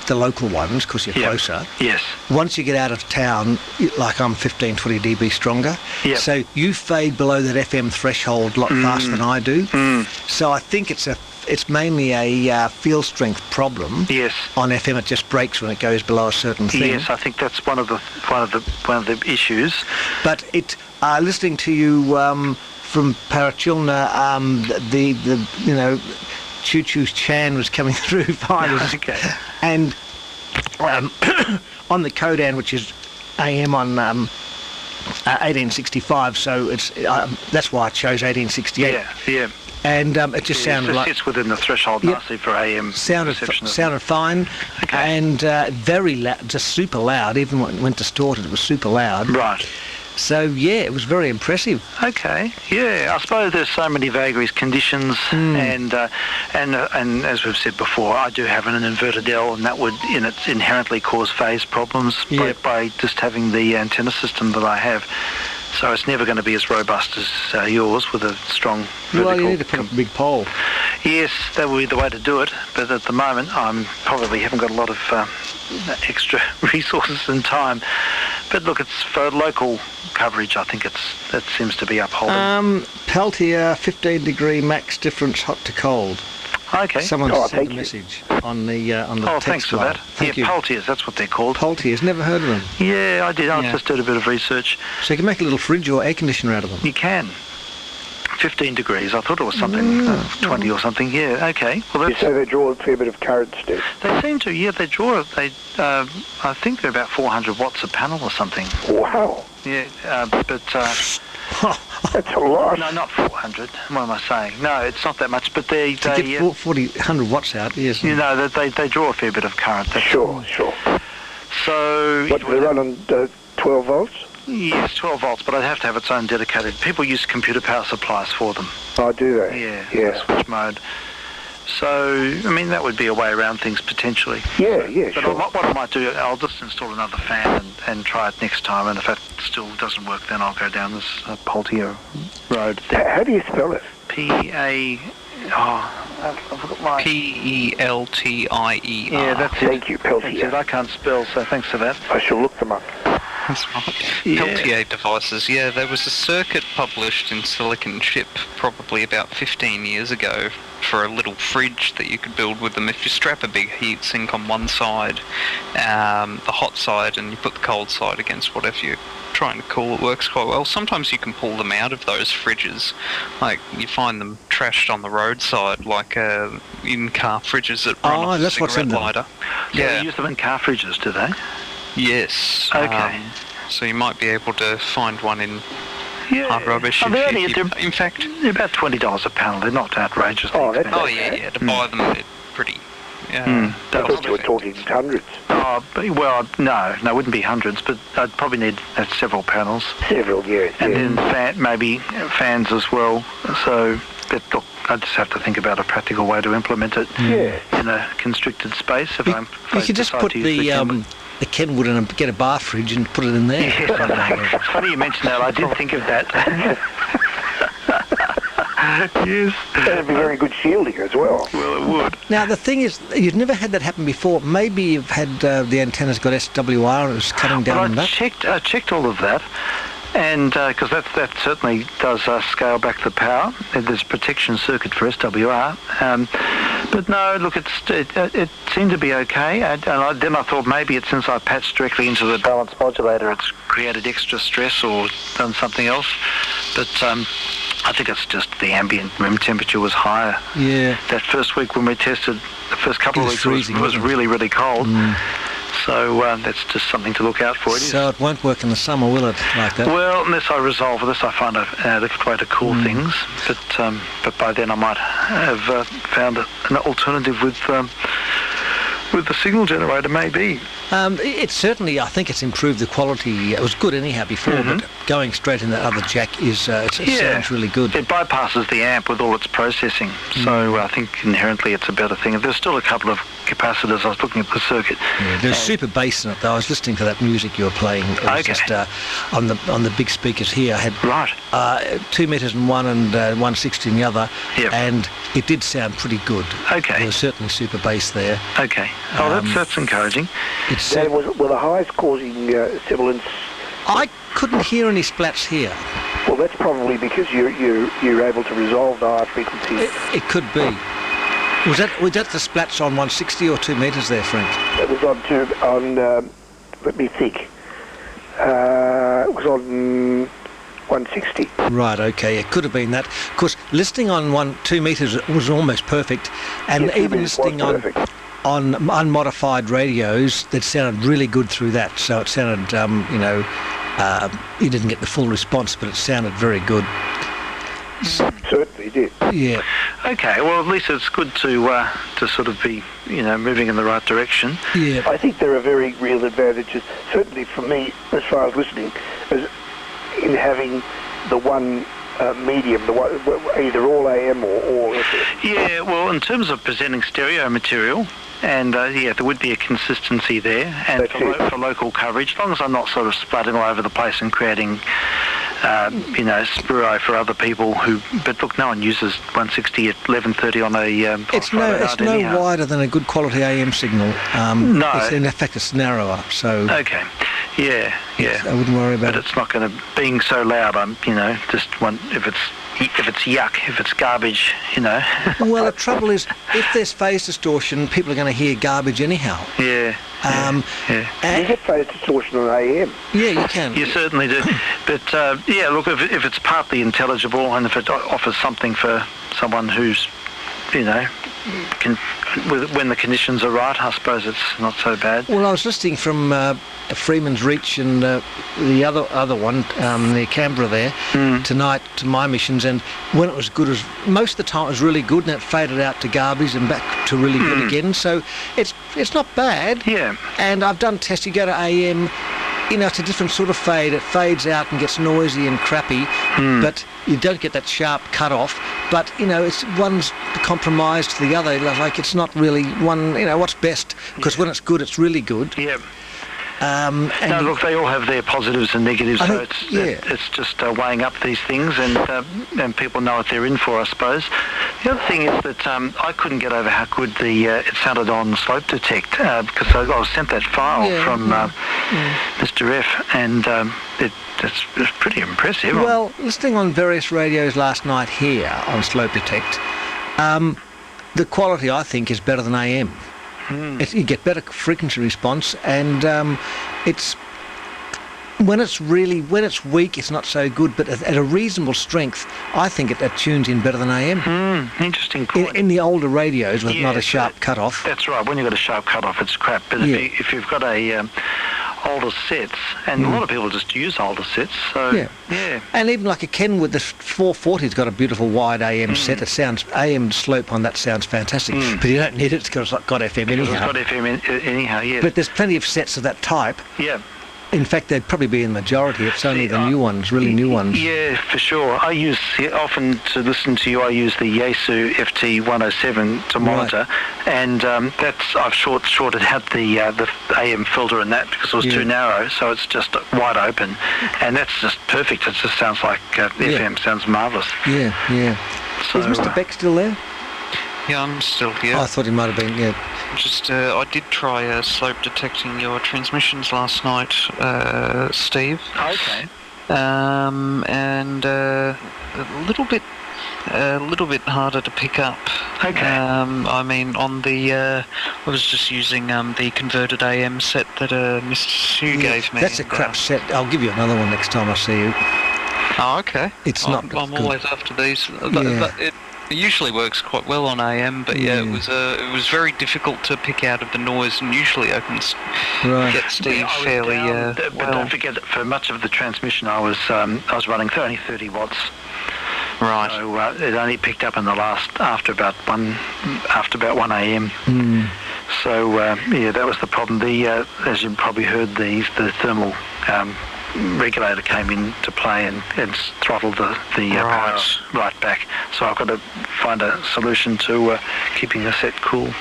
the local ones because you're closer. Yes. Once you get out of town, like I'm 15, 20 dB stronger. Yep. So you fade below that FM threshold a lot faster than I do. So I think it's mainly a field strength problem. Yes. On FM, it just breaks when it goes below a certain thing. Yes, I think that's one of the issues. But listening to you from Parachilna, the Choo Choo Chan was coming through fine. Okay. And on the Codan, which is AM on 1865, so that's why I chose 1868. Yeah. And it just sounded like... It sits within the threshold nicely for AM. Sounded fine. Okay. And very loud, just super loud. Even when distorted, it was super loud. Right. So yeah, it was very impressive. Okay, yeah. I suppose there's so many vagaries, conditions, and as we've said before, I do have an inverted L, and that would inherently cause phase problems by just having the antenna system that I have. So it's never going to be as robust as yours with a strong vertical. Well, you need to put up a big pole. Yes, that would be the way to do it. But at the moment, I'm probably haven't got a lot of extra resources and time. But look, it's for local coverage. I think that seems to be upholding. Peltier, 15 degree max difference, hot to cold. Okay. Someone sent a message on the text thanks for line. that. Thank you. Peltiers, that's what they're called. Peltiers, never heard of them. Yeah, I did. I just did a bit of research. So you can make a little fridge or air conditioner out of them. You can. 15 degrees. I thought it was something 20 or something. Yeah. Okay. Well, You say they draw a fair bit of current, Steve? They seem to. Yeah, they draw. I think they're about 400 watts a panel or something. Wow. Yeah, but. That's a lot. No, not 400. What am I saying? No, it's not that much. But they get 100 watts out, yes. You know, they draw a fair bit of current. Sure. So. What, do they run on 12 volts? Yes, 12 volts, but I'd have to have its own dedicated. People use computer power supplies for them. Oh, do they? Yeah. Switch mode. So, I mean, that would be a way around things potentially. Yeah, but sure. What I might do, I'll just install another fan and try it next time, and if that still doesn't work, then I'll go down this Peltier road. How do you spell it? Peltier. Yeah, that's it. Thank you, Peltier. That's it. I can't spell, so thanks for that. I shall look them up. That's right. Peltier devices, there was a circuit published in Silicon Chip probably about 15 years ago for a little fridge that you could build with them. If you strap a big heat sink on one side, the hot side, and you put the cold side against whatever you're trying to cool, it works quite well. Sometimes you can pull them out of those fridges. Like, you find them trashed on the roadside, like in-car fridges that run off a that's what's in cigarette them. lighter. Yeah, they use them in car fridges, do they? Yes. Okay. So you might be able to find one in hard rubbish. In fact, they're about $20 a panel. They're not outrageous. Oh, that's yeah. To buy them, they're pretty. I thought you were talking hundreds. Oh, well, no, it wouldn't be hundreds, but I'd probably need several panels. Several, yeah. And then maybe fans as well. So, but look, I just have to think about a practical way to implement it in a constricted space. You could just put the Kenwood and get a bar fridge and put it in there. Yeah. It's funny you mentioned that. I did think of that. Yes. That'd be very good shielding as well. Well, it would. Now, the thing is, you've never had that happen before. Maybe you've had the antenna's got SWR and it's cutting down on that. I checked all of that. And because that certainly does scale back the power. There's a protection circuit for SWR. But no, look, it seemed to be okay. And then I thought maybe it's since I patched directly into the balance modulator, it's created extra stress or done something else. But I think it's just the ambient room temperature was higher. Yeah. That first week when we tested, the first couple It of was weeks freezing, was wasn't it? really, really cold. So that's just something to look out for. It is. So it won't work in the summer, will it, like that? Well, unless I resolve this, I find a different way to cool things. But by then I might have found an alternative with the signal generator, maybe. It certainly, I think it's improved the quality. It was good anyhow before, but going straight in that other jack it sounds really good. It bypasses the amp with all its processing, so I think inherently it's a better thing. There's still a couple of capacitors. I was looking at the circuit. Yeah, there's super bass in it, though. I was listening to that music you were playing. It was just on the big speakers here. I had 2 meters in one and 160 in the other, and it did sound pretty good. Okay. There was certainly super bass there. Okay. Oh, that's encouraging. Were the highs causing sibilance? I couldn't hear any splats here. Well, that's probably because you're able to resolve the high frequencies. It could be. Was that the splats on 160 or 2 meters there, Frank? It was on let me think. It was on 160. Right, okay, it could have been that. Of course, listening on 2 meters was almost perfect, and Yes, even 2 meters listening was perfect. on unmodified radios, that sounded really good through that. So it sounded, you didn't get the full response, but it sounded very good. Certainly did. Yeah. Okay, well, at least it's good to sort of be, moving in the right direction. Yeah. I think there are very real advantages, certainly for me, as far as listening, as in having the one medium, the one, either all AM or all FM. Yeah, well, in terms of presenting stereo material, and there would be a consistency there, and for local coverage, as long as I'm not sort of splattering all over the place and creating, spiro for other people who. But look, no one uses 160 at 11:30 on a. It's no wider than a good quality AM signal. No. In fact, it's narrower. So. Okay. Yeah. I wouldn't worry about it. But it's not going to being so loud. I'm, just one if it's yuck, if it's garbage, Well, the trouble is, if there's phase distortion, people are going to hear garbage anyhow. Yeah. You get phase distortion on AM. Yeah, you can. You certainly do. But, look, if it's partly intelligible and if it offers something for someone who's, when the conditions are right, I suppose it's not so bad. Well, I was listening from Freeman's Reach and the other one near Canberra there tonight to my missions, and when it was good, most of the time it was really good, and it faded out to garbage and back to really good again. So it's not bad. Yeah. And I've done tests. You go to AM. It's a different sort of fade. It fades out and gets noisy and crappy, but you don't get that sharp cut off. But, it's one's compromised to the other. Like, it's not really one, what's best. Because when it's good, it's really good. Yeah. Look, they all have their positives and negatives, so it's just weighing up these things, and people know what they're in for, I suppose. The other thing is that I couldn't get over how good it sounded on Slope Detect, because I was sent that file from Mr. F, and it's pretty impressive. Well, listening on various radios last night here on Slope Detect, the quality, I think, is better than AM. You get better frequency response, and it's when it's weak, it's not so good. But at a reasonable strength, I think it tunes in better than AM. Interesting point. In the older radios with not a sharp cut-off. That's right. When you've got a sharp cut-off, it's crap. But if you've got a older sets, and a lot of people just use older sets, so yeah. And even like a Kenwood, the 440's got a beautiful wide AM set. It sounds, AM slope on that sounds fantastic, but you don't need it because it's got FM anyhow. It's got FM anyhow, yeah. But there's plenty of sets of that type. Yeah. In fact, they'd probably be in the majority. It's only the new ones, really new ones. Yeah, for sure. I use, often to listen to you, I use the Yaesu FT107 to monitor, and I've shorted out the AM filter in that because it was too narrow, so it's just wide open, and that's just perfect. It just sounds like FM, sounds marvellous. Yeah. So, is Mr. Beck still there? Yeah, I'm still here. I thought he might have been, I did try slope detecting your transmissions last night, Steve. Okay. And a little bit harder to pick up. Okay. I mean, on the I was just using the converted AM set that Mr. Sue gave me. That's a crap set. I'll give you another one next time I see you. Oh, okay. It's not. I'm good. always after these. It usually works quite well on AM, but yeah, it was very difficult to pick out of the noise, and usually I can get Steve fairly but don't forget that for much of the transmission I was running only 30 watts. Right. So it only picked up in the after about 1 AM. So that was the problem. As you probably heard, the thermal regulator came into play and throttled the power right back. So I've got to find a solution to keeping the set cool.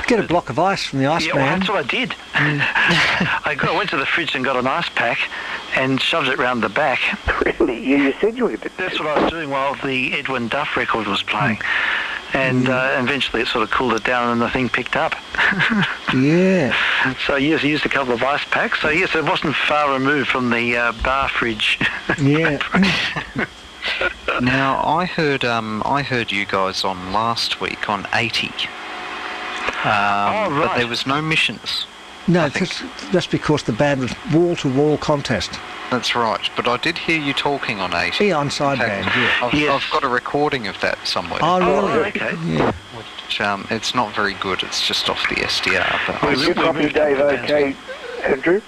Get a block of ice from the ice man. Well, that's what I did. I went to the fridge and got an ice pack and shoved it round the back. Really? You said you were going to do That's what I was doing while the Edwin Duff record was playing. And eventually it sort of cooled it down and the thing picked up. Yeah. So yes, I used a couple of ice packs. So yes, it wasn't far removed from the bar fridge. Yeah. Now I heard you guys on last week on 80. Right. But there was no missions. No, that's because the band was wall-to-wall contest. That's right, but I did hear you talking on 80. Yeah, on sideband, yeah. I've got a recording of that somewhere. Oh, really? Okay. Yeah. Which, it's not very good, it's just off the SDR. But Did you copy Dave okay, Andrew?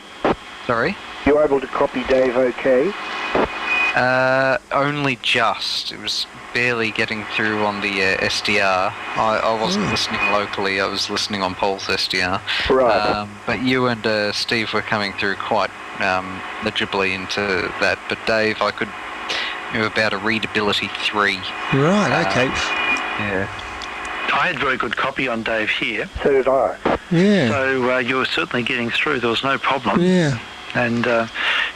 Sorry? You were able to copy Dave okay? Only just. It was barely getting through on the SDR. I wasn't listening locally, I was listening on Paul's SDR. Right. But you and Steve were coming through quite legibly into that. But Dave, you were about a readability 3. Right, okay. Yeah. I had very good copy on Dave here. So did I. Yeah. So you were certainly getting through. There was no problem. Yeah. And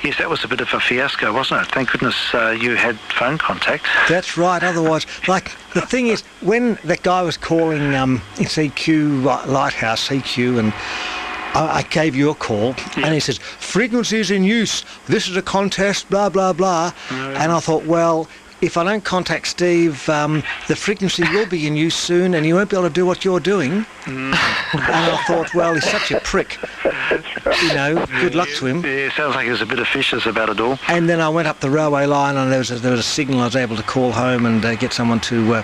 yes, that was a bit of a fiasco, wasn't it? Thank goodness you had phone contact. That's right. Otherwise, like, the thing is, when that guy was calling CQ Lighthouse, CQ, and I gave you a call, and he says, frequencies in use, this is a contest, blah, blah, blah. And I thought, well, if I don't contact Steve, the frequency will be in use soon, and you won't be able to do what you're doing. And I thought, well, he's such a prick. You know, good luck to him. Yeah, sounds like he was a bit officious about it all. And then I went up the railway line, and there was a signal. I was able to call home and get someone to,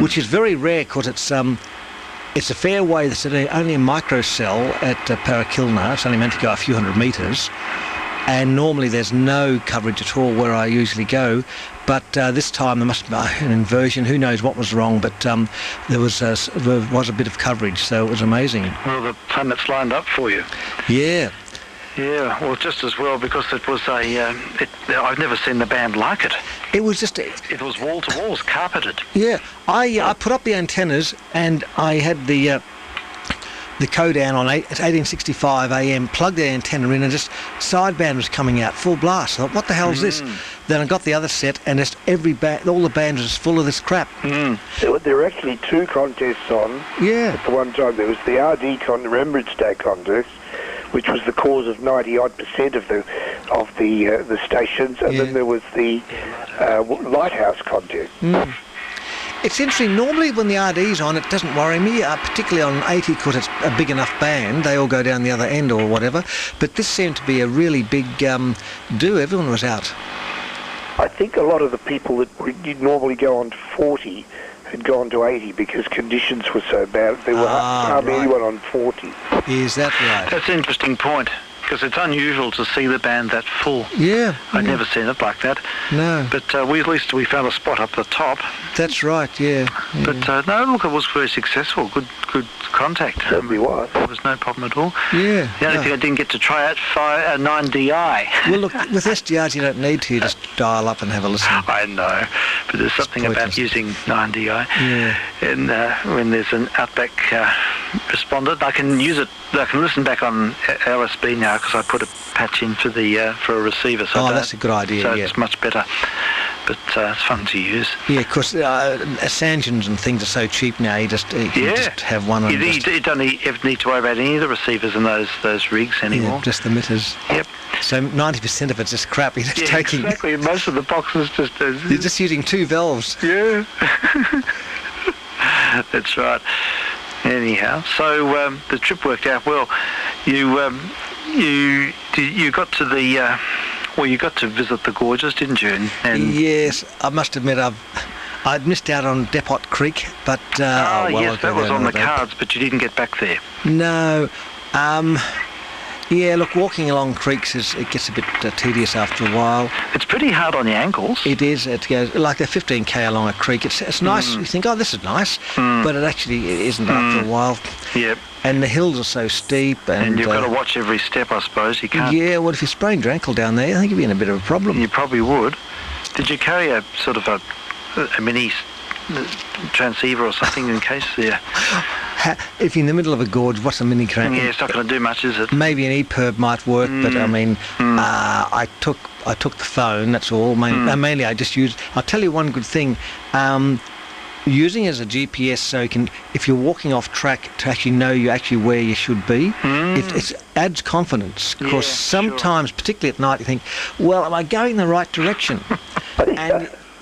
which is very rare because it's a fairway that's only a microcell at Parakilna. It's only meant to go a few hundred metres. And normally there's no coverage at all where I usually go. But this time there must be an inversion. Who knows what was wrong? But there was a bit of coverage, so it was amazing. Well, the planets lined up for you. Yeah. Yeah, well, just as well, because it was I've never seen the band like it. It was just... It was wall-to-walls, carpeted. Yeah. I put up the antennas, and I had the code down on 1865 AM, plugged the antenna in, and just sideband was coming out full blast. I thought, what the hell is this? Then I got the other set, and just all the bands was full of this crap. There were actually 2 contests on at the one time. There was the RD Remembrance Day contest, which was the cause of 90-odd% of the stations, and then there was the Lighthouse contest. It's interesting, normally when the RD's on, it doesn't worry me, particularly on 80 because it's a big enough band, they all go down the other end or whatever, but this seemed to be a really big do, everyone was out. I think a lot of the people that would normally go on to 40 had gone to 80 because conditions were so bad, there were hardly anyone on 40. Is that right? That's an interesting point, because it's unusual to see the band that full. Yeah. I'd never seen it like that. No. But at least we found a spot up the top. That's right, yeah. But no, look, it was very successful. Good contact. Certainly was. There was no problem at all. Yeah. The only thing I didn't get to try out, 9DI. Well, look, with SDRs you don't need to, you just dial up and have a listen. I know, but there's something about using 9DI. Yeah. And when there's an Outback respondent, I can use it. I can listen back on LSB now because I put a patch in for a receiver. So that's a good idea. So it's much better. But it's fun to use. Yeah, because Sangens and things are so cheap now. You can just have one. You don't ever need to worry about any of the receivers in those rigs anymore. Yeah, just the emitters. Yep. So 90% of it's just crap. You're just taking. Exactly. Most of the boxes just. You're just using 2 valves. Yeah. That's right. Anyhow, so the trip worked out well. You got to the you got to visit the gorges, didn't you? And yes, I must admit I'd missed out on Depot Creek, but yes, that was on the day. cards, but you didn't get back there. No. Yeah, look, walking along creeks it gets a bit tedious after a while. It's pretty hard on your ankles. It is. It goes like a 15k along a creek. It's nice. You think, oh, this is nice, but it actually isn't after a while. Yep. And the hills are so steep, and you've got to watch every step, I suppose. You can't. Yeah. Well, if you sprained your ankle down there, I think you'd be in a bit of a problem. You probably would. Did you carry a sort of a mini transceiver or something in case there? If you're in the middle of a gorge, what's a mini crank? Yeah, it's not going to do much, is it? Maybe an EPIRB might work, but I mean, I took the phone. That's all. Mainly, I just used. I'll tell you one good thing. Using it as a GPS, so you can, if you're walking off track, to actually know you actually where you should be. It adds confidence. Because sometimes, particularly at night, you think, well, am I going the right direction?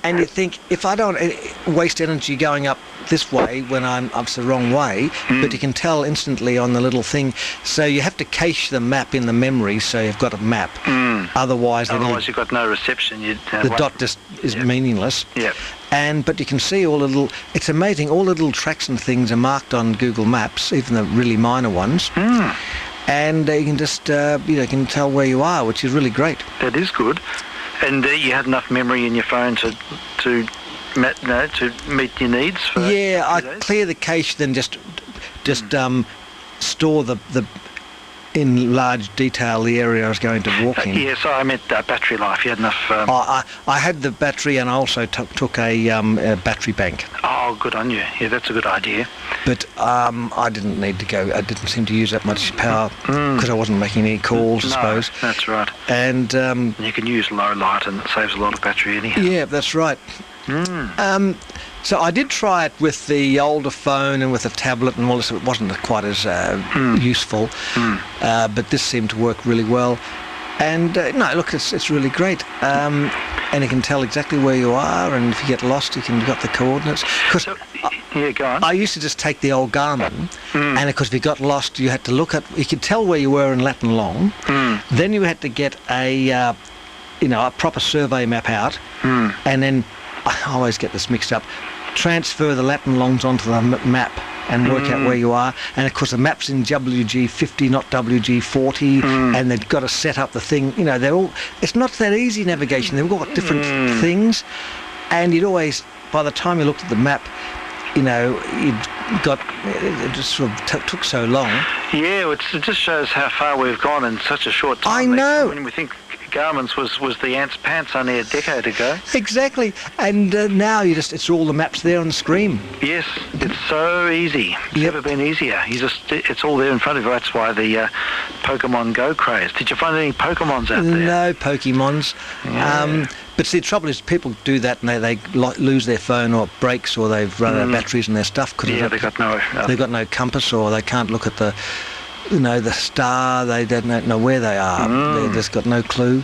And you think, if I don't waste energy going up this way when I'm up the wrong way, but you can tell instantly on the little thing. So you have to cache the map in the memory, so you've got a map. Otherwise you've got no reception. The dot just is meaningless. Yep. But you can see all the little. It's amazing. All the little tracks and things are marked on Google Maps, even the really minor ones. And you can just you can tell where you are, which is really great. That is good. And you had enough memory in your phone to meet your needs for I clear the cache, then just store the in large detail the area I was going to walk in. So I meant battery life. You had enough. I had the battery, and I also took a battery bank. Oh, good on you. Yeah, that's a good idea. But I didn't need to go. I didn't seem to use that much power because I wasn't making any calls, I suppose. That's right. And you can use low light, and it saves a lot of battery anyhow. Yeah, that's right. So I did try it with the older phone and with a tablet and all this. It wasn't quite as useful, but this seemed to work really well. And no, look, it's really great. And you can tell exactly where you are, and if you get lost, you've got the coordinates. Go on. I used to just take the old Garmin, and of course, if you got lost, you had to look at. You could tell where you were in lat and long. Then you had to get a proper survey map out, and then I always get this mixed up. Transfer the lat and longs onto the map and work out where you are. And of course, the map's in WG50, not WG40, and they've got to set up the thing. They're all. It's not that easy navigation. They've all got different things, and you'd always, by the time you looked at the map, it just sort of took so long. Yeah, it just shows how far we've gone in such a short time. I know. When we think Garmin's was the ant's pants only a decade ago. Exactly, and now it's all the maps there on the screen. Yes, it's so easy. It's never been easier. It's all there in front of you. That's why the Pokemon Go craze. Did you find any Pokemons out there? No Pokemons. Yeah. But see, the trouble is people do that and they lose their phone, or it breaks, or they've run out of batteries in their stuff. They've got no compass, or they can't look at the star. They don't know where they are. They've just got no clue.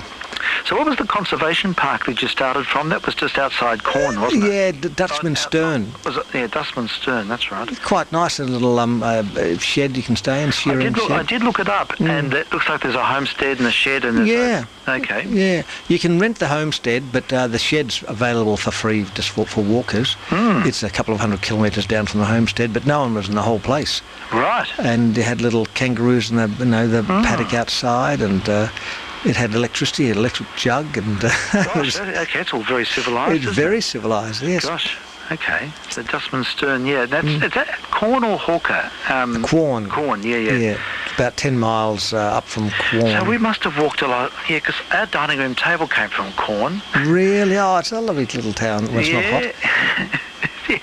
So what was the conservation park that you started from? That was just outside Corn, wasn't it? Yeah, Dutchman Stern. Was it? Yeah, Dutchman Stern, that's right. It's quite nice, a little shed you can stay in, shearing shed. I did look it up, and it looks like there's a homestead and a shed. And okay. Yeah, you can rent the homestead, but the shed's available for free just for walkers. It's a couple of 100 kilometres down from the homestead, but no one was in the whole place. Right. And they had little kangaroos in the paddock outside, and it had electricity, an electric jug, and Gosh, okay, it's all very civilised. It's very civilised, yes. Gosh, okay. So Dustman Stern, is that Corn or Hawker? Quorn. Quorn, yeah. Yeah, it's about 10 miles up from Quorn. So we must have walked a lot, because our dining room table came from Quorn. Really? Oh, it's a lovely little town. Well, it's not hot. Yes,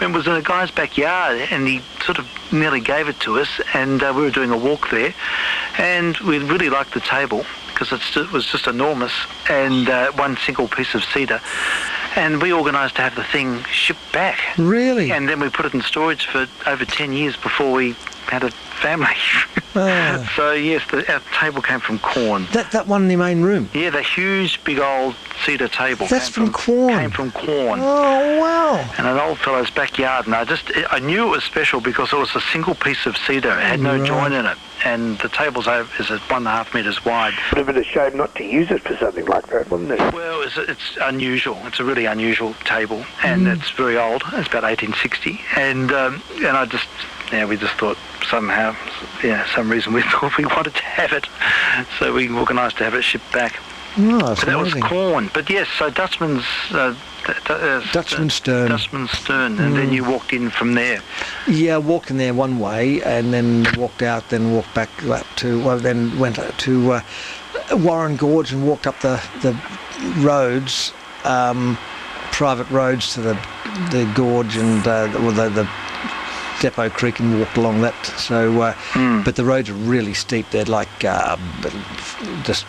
it was in a guy's backyard, and he sort of nearly gave it to us, and we were doing a walk there, and we really liked the table because it was just enormous, and one single piece of cedar, and we organised to have the thing shipped back. Really? And then we put it in storage for over 10 years before we had a family. So yes, our table came from Corn. That one in the main room? Yeah, the huge big old cedar table. That's from Corn? Came from Corn. Oh, wow. And an old fellow's backyard, and I knew it was special because it was a single piece of cedar. It had no joint in it. and the table's is at 1.5 metres wide. Would have been a shame not to use it for something like that, wouldn't it? Well, it's unusual. It's a really unusual table, and it's very old. It's about 1860, and we just thought somehow, some reason we thought we wanted to have it, so we organised to have it shipped back. Oh, that's But that was amazing. Corn. But yes, so Dutchman's Dutchman Stern. and then you walked in from there. Yeah, walked in there one way and then walked out, then walked back up to, then went to Warren Gorge and walked up the roads, private roads to the gorge and the Depot Creek, and walked along that. So, but the roads are really steep. They're like just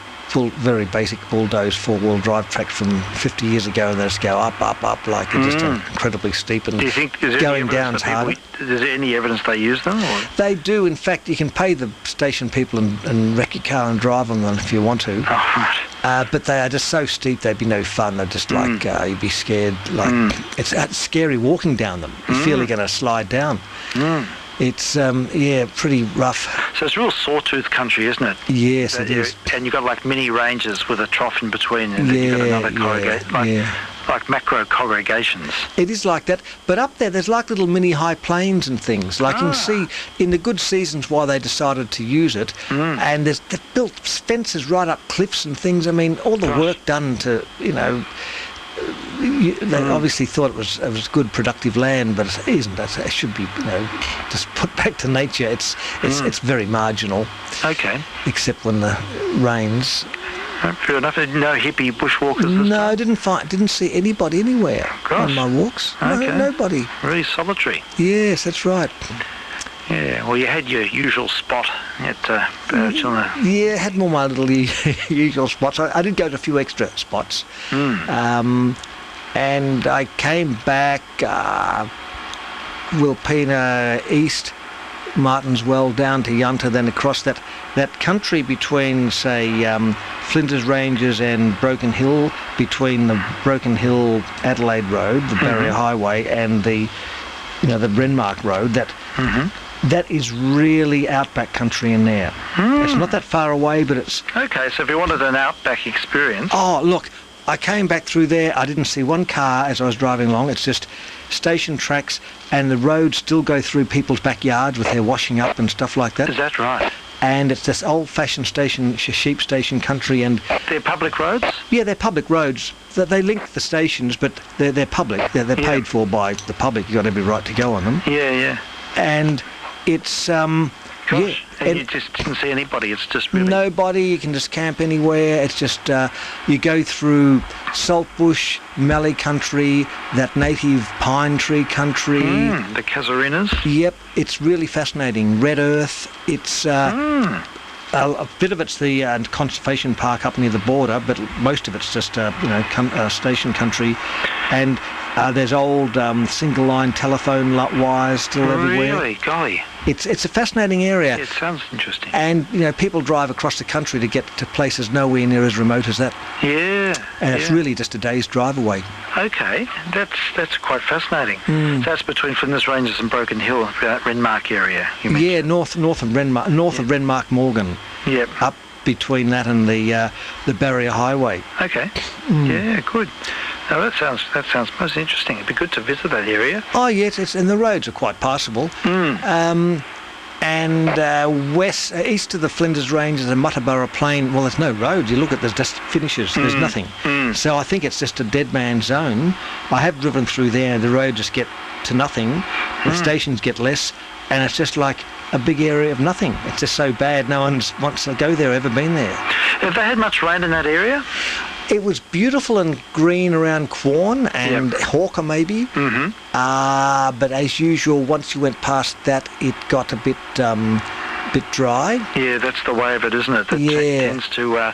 very basic bulldoze 4-wheel drive tracks from 50 years ago, and they just go up, like it's just incredibly steep. And Do you think is there going any down's harder. Is there any evidence they use them? Or? They do. In fact, you can pay the station people and wreck your car and drive on them if you want to. Oh, right. But they are just so steep, they'd be no fun. They're just like, you'd be scared. Like it's scary walking down them. You feel you're going to slide down. It's, pretty rough. So it's real sawtooth country, isn't it? Yes, it is. And you've got like mini ranges with a trough in between, and then you've got another corrugate, like macro corrugations. It is like that, but up there's like little mini high plains and things. Like you can see in the good seasons why they decided to use it, and they've built fences right up cliffs and things. I mean, all the work done to, they obviously thought it was good productive land, but it isn't. It should be, just put back to nature. It's very marginal. Okay. Except when the rains. Fair enough. No hippie bushwalkers. No, I didn't see anybody anywhere on my walks. Okay. No, nobody. Really solitary. Yes, that's right. Yeah, well, you had your usual spot at Chilna. Yeah, had more my little usual spots. I did go to a few extra spots. And I came back Wilpena East, Martin's Well, down to Yunta, then across that country between, say, Flinders Ranges and Broken Hill, between the Broken Hill Adelaide Road, the Barrier Highway, and the Renmark Road, that is really outback country in there. It's not that far away, but it's... Okay, so if you wanted an outback experience... Oh, look, I came back through there. I didn't see one car as I was driving along. It's just station tracks, and the roads still go through people's backyards with their washing up and stuff like that. Is that right? And it's this old-fashioned sheep station country, and... They're public roads? Yeah, they're public roads. They link the stations, but they're public. They're paid for by the public. You've got every right to go on them. Yeah. And it's... Gosh, and you just didn't see anybody. It's just really... Nobody. You can just camp anywhere. It's just you go through saltbush, mallee country, that native pine tree country. The casuarinas. Yep, it's really fascinating. Red earth. It's a bit of it's the conservation park up near the border, but most of it's just station country, and there's old single line telephone wires still everywhere. Really, golly. It's a fascinating area. It sounds interesting. And people drive across the country to get to places nowhere near as remote as that. Yeah. And it's really just a day's drive away. Okay, that's quite fascinating. So that's between Flinders Ranges and Broken Hill, that Renmark area. Yeah, north of Renmark Morgan. Yep. Up between that and the Barrier Highway. Okay. Yeah, good. No, that sounds most interesting. It'd be good to visit that area. Oh yes, and the roads are quite passable. And east of the Flinders Range is a Muttaburra Plain. Well, there's no roads. You look at there's just finishes. There's nothing. So I think it's just a dead man's zone. I have driven through there. The roads just get to nothing. The stations get less, and it's just like a big area of nothing. It's just so bad. No one wants to go there. Ever been there? Have they had much rain in that area? It was beautiful and green around Quorn and Hawker maybe. But as usual, once you went past that, it got a bit dry. Yeah, that's the way of it, isn't it? That tends to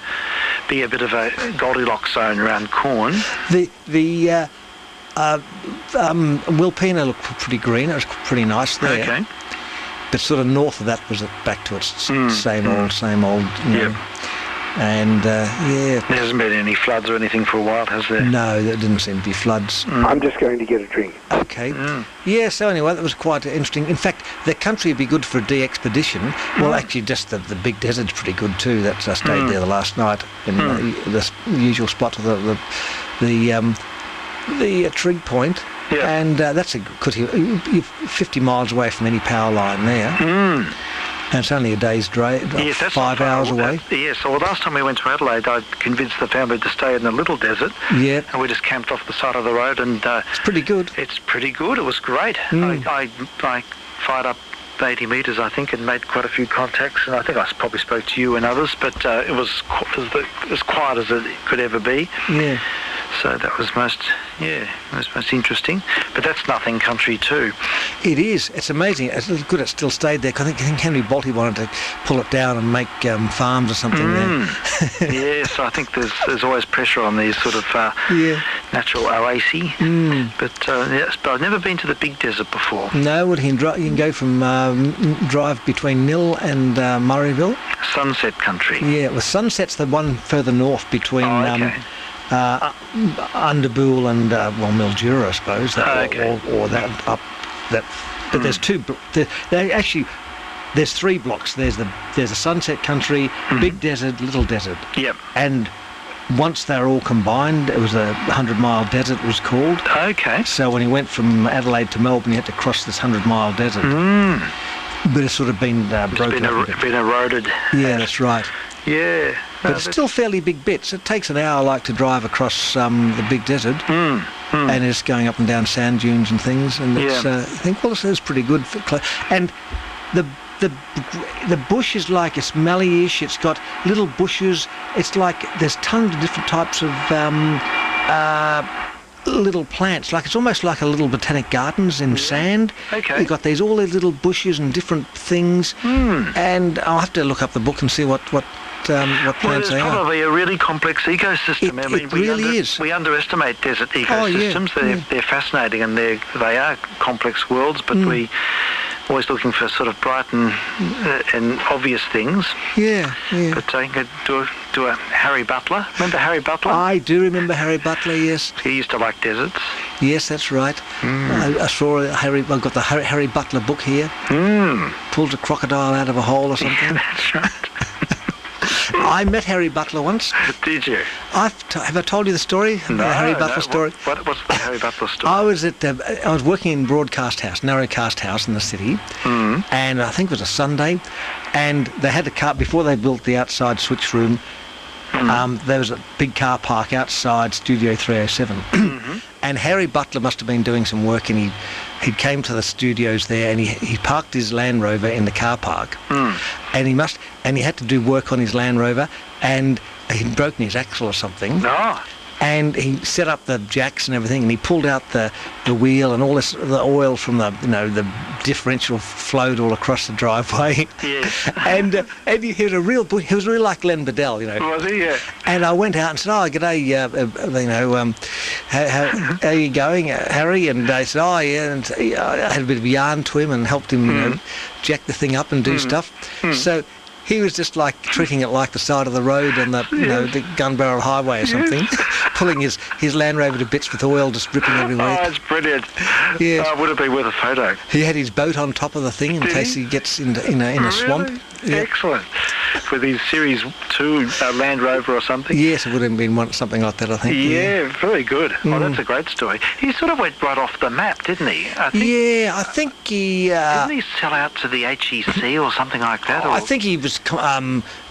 be a bit of a Goldilocks zone around Quorn. The Wilpena looked pretty green. It was pretty nice there. Okay. But sort of north of that was back to its same old. You know. And There hasn't been any floods or anything for a while, has there? no, there didn't seem to be floods. I'm just going to get a drink. Okay. Yeah, so anyway, that was quite interesting. In fact, the country would be good for a de-expedition. Well, actually, just the big desert's pretty good too. That's I stayed there the last night in the usual spot, the trig point. Yeah. And that's a good. You're 50 miles away from any power line there. And it's only a day's drive, Yes, that's 5 hours away. Yes, so last time we went to Adelaide, I convinced the family to stay in the little desert. Yeah, And we just camped off the side of the road, and it's pretty good. it's pretty good. It was great. I fired up 80 metres, I think, and made quite a few contacts, and I think I probably spoke to you and others, but it was as quiet as it could ever be. Yeah. So that was most interesting. But that's nothing country too. It is. It's amazing. It's good it still stayed there. 'Cause I think Henry Bolte wanted to pull it down and make farms or something there. Yes, I think there's always pressure on these sort of natural oases. But yes, but I've never been to the big desert before. No, well, you can go from drive between Mill and Murrayville. Sunset country. Yeah, well, Sunset's the one further north between Underbool and Mildura, I suppose. Or that up that. But there's two. There's three blocks. There's a Sunset country, big desert, little desert. Yep. And once they're all combined, it was a 100-mile desert. It was called. Okay. So when he went from Adelaide to Melbourne, he had to cross this 100-mile desert. But it's sort of been broken up. It's been eroded. Yeah, that's right. Yeah. But it's still fairly big bits. It takes an hour, to drive across the big desert, and it's going up and down sand dunes and things. And it's, I think, well, it's pretty good. And the bush is it's mallee-ish. It's got little bushes. It's like there's tons of different types of little plants. It's almost like a little botanic gardens in sand. Okay. You've got all these little bushes and different things. And I'll have to look up the book and see what plants they it's are. probably a really complex ecosystem. It really is. We underestimate desert ecosystems. They're fascinating, and they are complex worlds, but we always looking for sort of bright and obvious things. Yeah. But I could do a Harry Butler. Remember Harry Butler? I do remember Harry Butler, yes. He used to like deserts. Yes, that's right. I saw I've got the Harry Butler book here. Pulls a crocodile out of a hole or something. That's right. I met Harry Butler once. Did you? Have I told you the story? The Harry Butler story? What's the Harry Butler story? I was working in Broadcast House, Narrowcast House in the city, and I think it was a Sunday, and they had a car before they built the outside switch room. There was a big car park outside Studio 307, and Harry Butler must have been doing some work, and he came to the studios there, and he parked his Land Rover in the car park, and he had to do work on his Land Rover, and he'd broken his axle or something. Oh. And he set up the jacks and everything, and he pulled out the wheel, and all the oil from the differential flowed all across the driveway. Yes. and he was really like Len Bedell, Was he? Yeah. And I went out and said, "Oh, g'day, how are you going, Harry?" And they said, "Oh, yeah." And I had a bit of yarn to him and helped him, jack the thing up and do stuff. So he was just treating it like the side of the road on the Gun Barrel Highway or something, pulling his Land Rover to bits with oil just dripping everywhere. Oh, that's brilliant. Yeah. Would have been worth a photo. He had his boat on top of the thing in case he gets in a swamp. Yeah. Excellent. With his Series 2 Land Rover or something. Yes, it would have been something like that, I think. Yeah, very good. Oh, that's a great story. He sort of went right off the map, didn't he? I think he... didn't he sell out to the HEC or something like that? I think he was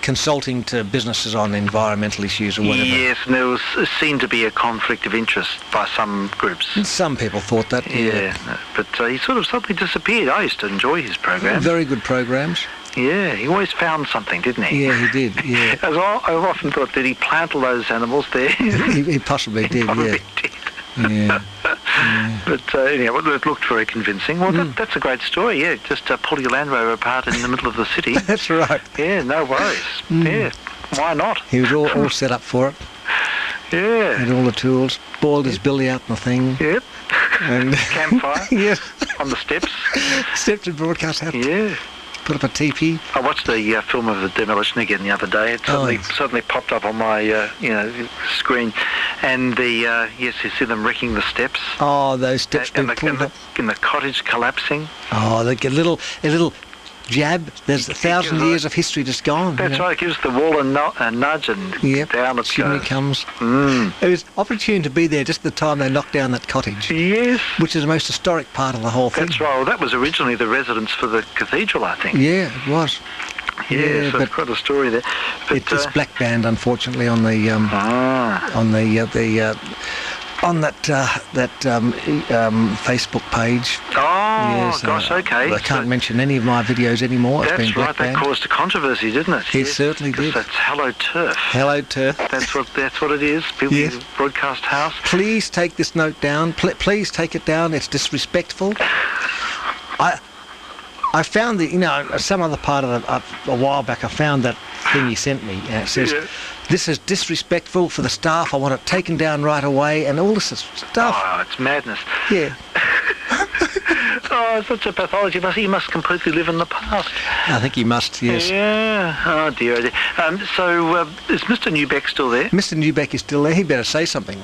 consulting to businesses on environmental issues or whatever. Yes, and there seemed to be a conflict of interest by some groups. Some people thought that. Yeah, but he sort of suddenly disappeared. I used to enjoy his programs. Very good programs. Yeah, he always found something, didn't he? Yeah, he did, yeah. As I've often thought, did he plant all those animals there? he possibly did, Probably did. Yeah. But anyhow, it looked very convincing. Well, that's a great story, yeah. Just pull your Land Rover apart in the middle of the city. That's right. Yeah, no worries. Yeah, why not? He was all set up for it. Yeah. Had all the tools. Boiled his billy out in the thing. Yep. And campfire. Yes. On the steps. Steps at Broadcast House. Yeah. put up a teepee. I watched the film of the demolition again the other day. It suddenly popped up on my screen, and you see them wrecking the steps. Oh, those steps being pulled up. And the cottage collapsing. Oh, they get a little jab. There's 1,000 years of history just gone. That's right. It gives the wall a nudge, and down it chimney goes. comes. It was opportune to be there just the time they knocked down that cottage. Yes. Which is the most historic part of the whole thing. That's right. Well, that was originally the residence for the cathedral, I think. Yeah, it was. Yeah, so but quite a story there. But, it's black band, unfortunately, on the on that Facebook page. Oh, yes, gosh, okay. I can't mention any of my videos anymore. It's been black right. band. That caused a controversy, didn't it? It certainly did. That's Hello Turf. Hello Turf. That's what it is. People broadcast house. Please take this note down. Please take it down. It's disrespectful. I found some other part of a while back. I found that thing he sent me, and it says, "This is disrespectful for the staff. I want it taken down right away," and all this stuff. Oh, it's madness. Yeah. Oh, such a pathology. He must completely live in the past. I think he must. Yes. Yeah. Oh dear. Oh dear. So is Mr. Newbeck still there? Mr. Newbeck is still there. He better say something.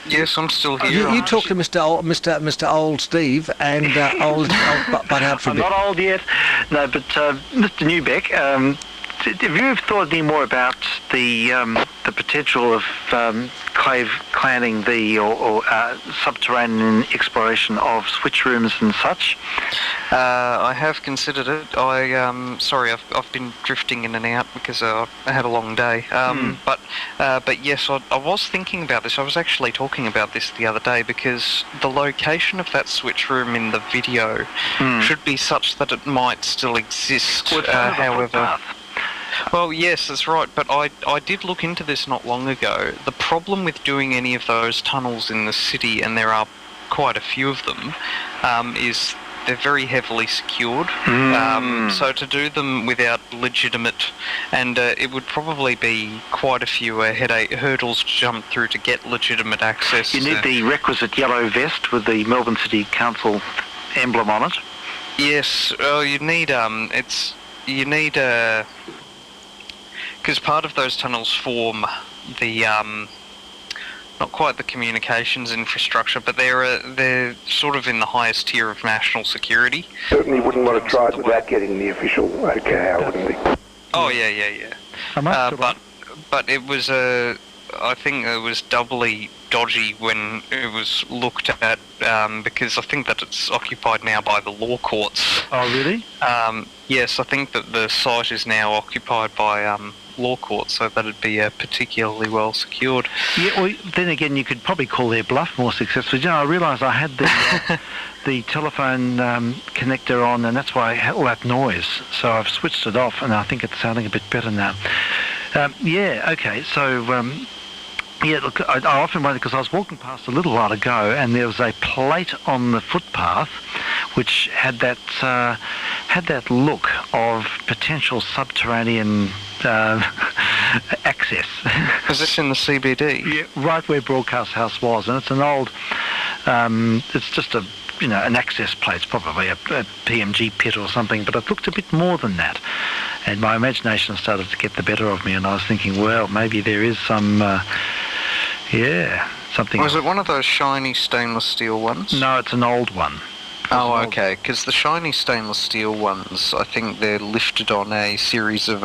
Yes, I'm still here. You talk to Mr. Old Steve and old butt out for a bit. I'm not old yet. No, but Mr. Newbeck, have you thought any more about the potential of planning or subterranean exploration of switch rooms and such? I have considered it. Sorry, I've been drifting in and out because I had a long day. But yes, I was thinking about this. I was actually talking about this the other day because the location of that switch room in the video should be such that it might still exist. However. Well, yes, that's right, but I did look into this not long ago. The problem with doing any of those tunnels in the city, and there are quite a few of them, is they're very heavily secured. So to do them without legitimate, and it would probably be quite a few hurdles to jump through to get legitimate access. You need the requisite yellow vest with the Melbourne City Council emblem on it. Yes, you need because part of those tunnels form the not quite the communications infrastructure, but they're sort of in the highest tier of national security. Certainly wouldn't want to try it without getting the official okay, wouldn't we? Oh yeah. But it was I think it was doubly dodgy when it was looked at because I think that it's occupied now by the law courts. Oh really? Yes, I think that the site is now occupied by law courts, so that'd be particularly well secured. Yeah, well, then again, you could probably call their bluff more successfully. I realised I had the telephone connector on, and that's why I had all that noise. So I've switched it off, and I think it's sounding a bit better now. Okay, so... look, I often wonder, because I was walking past a little while ago, and there was a plate on the footpath which had that look of potential subterranean access. Is this in the CBD? Yeah, right where Broadcast House was, and it's an old. It's just an access plate. It's probably a PMG pit or something, but it looked a bit more than that. And my imagination started to get the better of me, and I was thinking, well, maybe there is some. Something. Was it one of those shiny stainless steel ones? No, it's an old one. Oh, okay, because the shiny stainless steel ones, I think they're lifted on a series of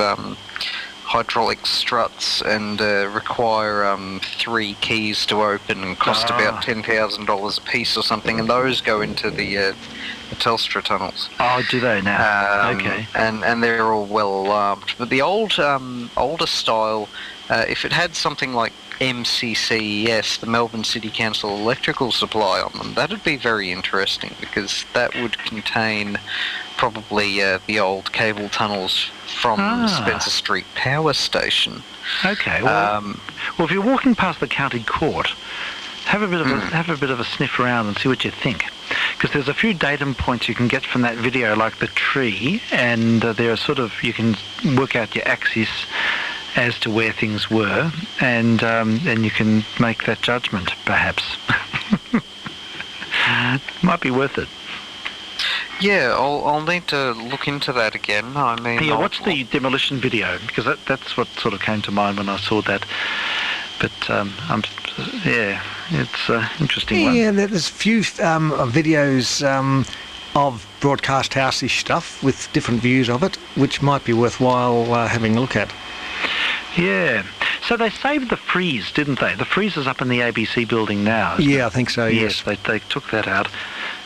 hydraulic struts and require 3 keys to open and cost about $10,000 a piece or something, and those go into the Telstra tunnels. Oh, do they now? Okay. And they're all well alarmed. But the older style, if it had something like MCCES, the Melbourne City Council electrical supply on them, that'd be very interesting because that would contain probably the old cable tunnels from Spencer Street Power Station. Okay. Well, if you're walking past the county court, have a bit of a sniff around and see what you think, because there's a few datum points you can get from that video, like the tree, and there are you can work out your axis as to where things were, and you can make that judgment, perhaps. Might be worth it. Yeah, I'll need to look into that again. I mean, Yeah, watch the demolition video, because that's what sort of came to mind when I saw that. But it's an interesting one. Yeah, there's a few videos of broadcast house-ish stuff with different views of it, which might be worthwhile having a look at. Yeah. So they saved the freeze, didn't they? The freeze is up in the ABC building now. Yeah, I think so, yes. They took that out.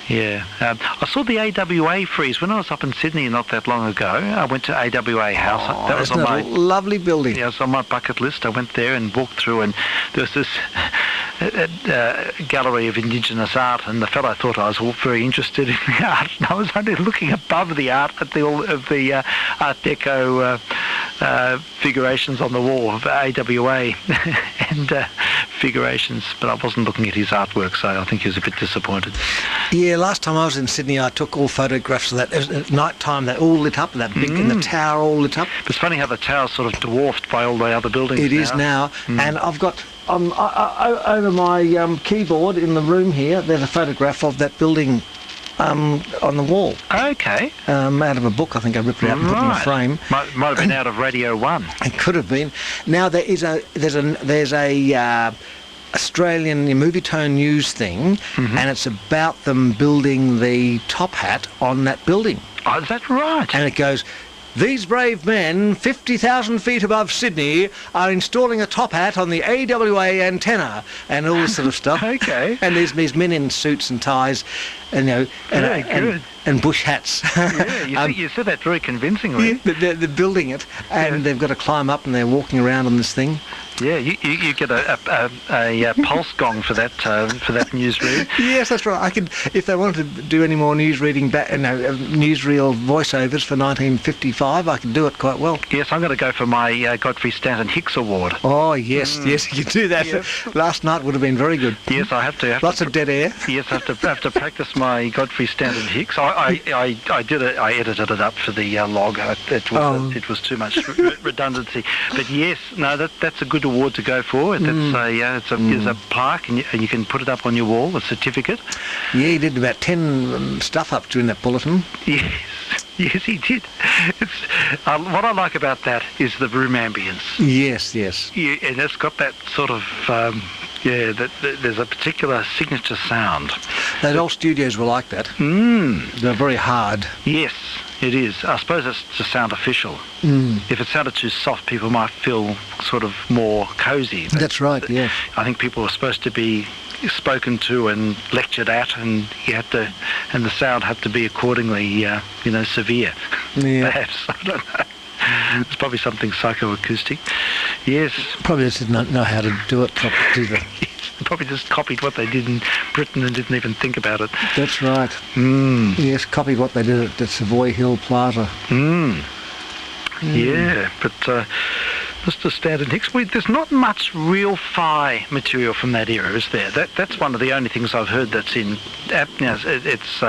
Yeah. I saw the AWA freeze when I was up in Sydney not that long ago. I went to AWA House. That was on my lovely building. Yeah, it was on my bucket list. I went there and walked through, and there was this gallery of Indigenous art, and the fellow thought I was very interested in the art, and I was only looking above the art at all of the Art Deco figurations on the wall of AWA and figurations, but I wasn't looking at his artwork, so I think he was a bit disappointed. Yeah, last time I was in Sydney, I took all photographs of that. It was at night time, they all lit up, that big, and the tower all lit up. It's funny how the tower's sort of dwarfed by all the other buildings. It is now, and I've got over my keyboard in the room here, there's a photograph of that building on the wall. Okay. Out of a book, I think I ripped it out and put it in a frame. Might have been out of Radio 1. It could have been. Now there's a Australian movie tone news thing, and it's about them building the top hat on that building. Oh, is that right? And it goes, "These brave men, 50,000 feet above Sydney, are installing a top hat on the AWA antenna," and all this sort of stuff. Okay. And there's these men in suits and ties, and and bush hats. Yeah, you said that very convincingly. Yeah, they're building it, and they've got to climb up, and they're walking around on this thing. Yeah, you get a pulse gong for that newsread. Yes, that's right. I could, if they wanted to do any more newsreel voiceovers for 1955, I could do it quite well. Yes, I'm going to go for my Godfrey Stanton Hicks Award. Oh yes, yes, you can do that. Yes. Last night would have been very good. Yes, I have to. Lots of dead air. Yes, I have to practice my Godfrey Stanton Hicks. I did it. I edited it up for the log. It was too much redundancy. But yes, no, that's a good award to go for. That's it's a plaque, and you can put it up on your wall, a certificate. Yeah, he did about 10 stuff up during that bulletin. Yes, he did. What I like about that is the room ambience. Yes, yes. Yeah, and it's got that sort of there's a particular signature sound. Those old studios were like that. They're very hard. Yes, it is. I suppose it's to sound official. If it sounded too soft, people might feel sort of more cosy. That's right, yeah. I think people were supposed to be spoken to and lectured at, and and the sound had to be accordingly, severe. Yeah. Perhaps, I don't know. It's probably something psychoacoustic. Yes. Probably just didn't know how to do it properly. They probably just copied what they did in Britain and didn't even think about it. That's right. Yes, copied what they did at the Savoy Hill Plaza. Yeah, but Mr. Stanton Hicks, there's not much real Phi material from that era, is there? That's one of the only things I've heard that's in. It's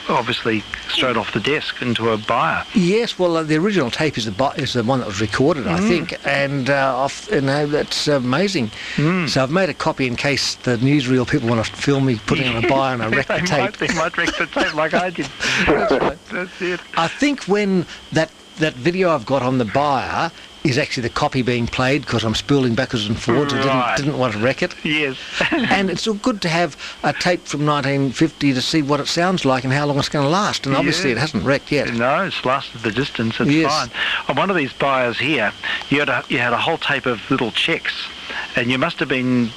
obviously straight off the desk into a buyer. Yes, well, the original tape is the one that was recorded, I think, and that's amazing. So I've made a copy in case the newsreel people want to film me putting on a buyer and I wreck the tape. They might wreck the tape like I did. That's right. That's it. I think when that video I've got on the buyer is actually the copy being played because I'm spooling backwards and forwards. Right. I didn't want to wreck it. Yes. And it's all good to have a tape from 1950 to see what it sounds like and how long it's going to last. And obviously it hasn't wrecked yet. No, it's lasted the distance. It's fine. On one of these buyers here, you had a whole tape of little checks, and you must have been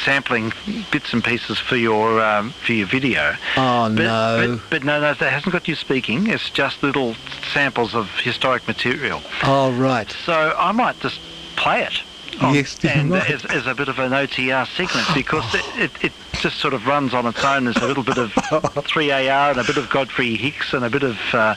sampling bits and pieces for your video. Oh, no. But no, that hasn't got you speaking. It's just little samples of historic material. Oh, right. So I might just play it. Yes, and as a bit of an OTR segment, because it just sort of runs on its own. There's a little bit of 3AR and a bit of Godfrey Hicks and a bit of a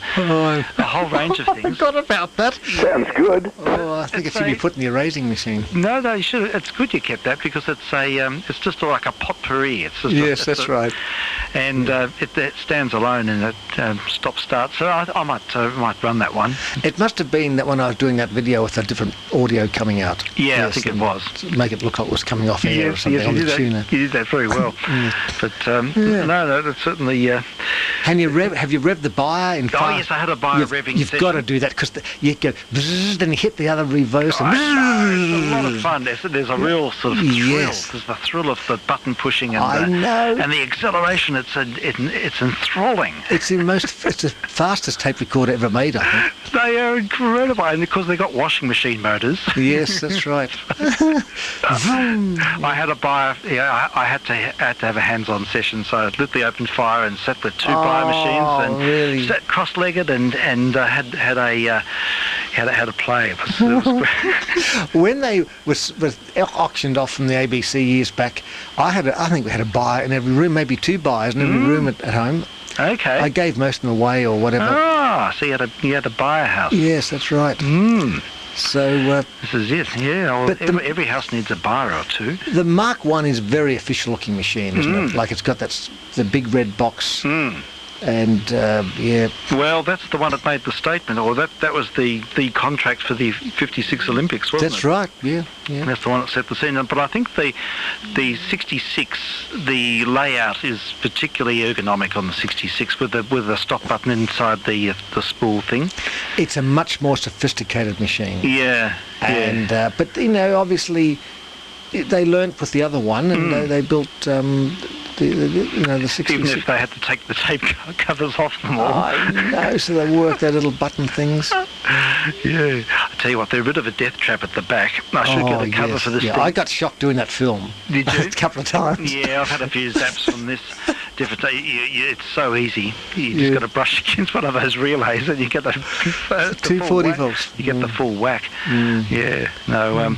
whole range of things. I forgot about that. Sounds good. Oh, I think it should be put in the erasing machine. No, you should. It's good you kept that because it's it's just like a potpourri. That's right. And it stands alone in it stop-start. So I might run that one. It must have been that when I was doing that video with a different audio coming out. Yeah, I think it was. Make it look like it was coming off air or something on the tuner. You did that very well. But no, that's certainly Have you revved the Bayer in fast? Oh, yes, I had a Bayer revving You've got to do that because you go bzzz, then you hit the other reverse. And it's a lot of fun. There's a real sort of thrill. Yes. There's the thrill of the button pushing and I know. and the acceleration. It's enthralling. It's the fastest tape recorder ever made, I think. They are incredible, and because they got washing machine motors. Yes, that's right. I had a Bayer. Yeah, I had to have a hands-on session, so I lit the open fire and sat with two Bayer machines and really? sat cross-legged and had a play. It was great. When they was auctioned off from the ABC years back, I think we had a Bayer in every room, maybe two Bayers in every room at home. Okay. I gave most of them away or whatever. Ah, so you had a Bayer house. Yes, that's right. So this is it. Yeah. Well, but every house needs a Bayer or two. the Mark 1 is a very official-looking machine, isn't it? Like it's got the big red box. And yeah. Well, that's the one that made the statement, or that was the contract for the 56 Olympics, wasn't That's it? right. Yeah. That's the one that set the scene. But I think the 66, the layout is particularly ergonomic on the 66 with the stop button inside the spool thing. It's a much more sophisticated machine. Yeah. And but obviously they learnt with the other one, and they built the 66. Even if they had to take the tape covers off them all. I know, so they work their little button things. Yeah. I tell you what, they're a bit of a death trap at the back. I should get a cover for this thing. I got shocked doing that film. Did you? A couple of times. Yeah, I've had a few zaps from this. It's so easy. You just got to brush against one of those relays and you get the 240 volts. You get the full whack. Yeah. No,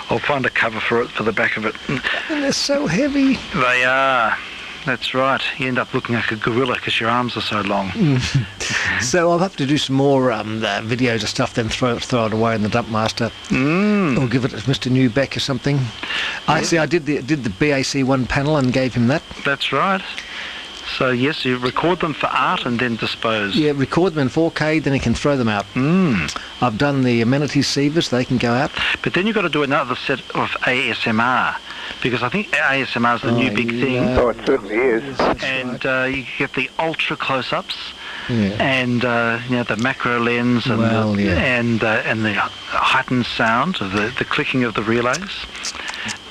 I'll find a cover for the back of it. And they're so heavy. They are. That's right. You end up looking like a gorilla because your arms are so long. So I'll have to do some more videos of stuff, then throw it away in the dump master, or give it to Mr. Newbeck or something. I did the BAC 1 panel and gave him that. That's right. So yes, you record them for art and then dispose. Yeah, record them in 4K, then you can throw them out. I've done the amenities sievers; they can go out. But then you've got to do another set of ASMR, because I think ASMR is the new big thing. Oh, it certainly is. Yes, and right. You get the ultra close-ups, and the macro lens, and the heightened sound of the clicking of the relays.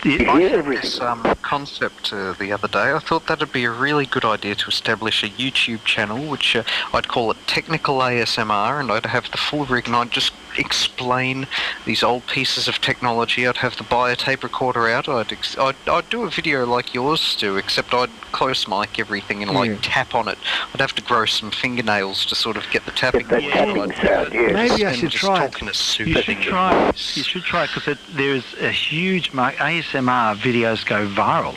I had this concept the other day. I thought that'd be a really good idea to establish a YouTube channel, which I'd call it Technical ASMR, and I'd have the full rig, and I'd just explain these old pieces of technology. I'd have the Bayer tape recorder out. I'd do a video like yours do, except I'd close mic everything and tap on it. I'd have to grow some fingernails to sort of get the tapping. Get that tapping sound, yes. Maybe I should try it. You should try it because there's a huge ASMR videos go viral.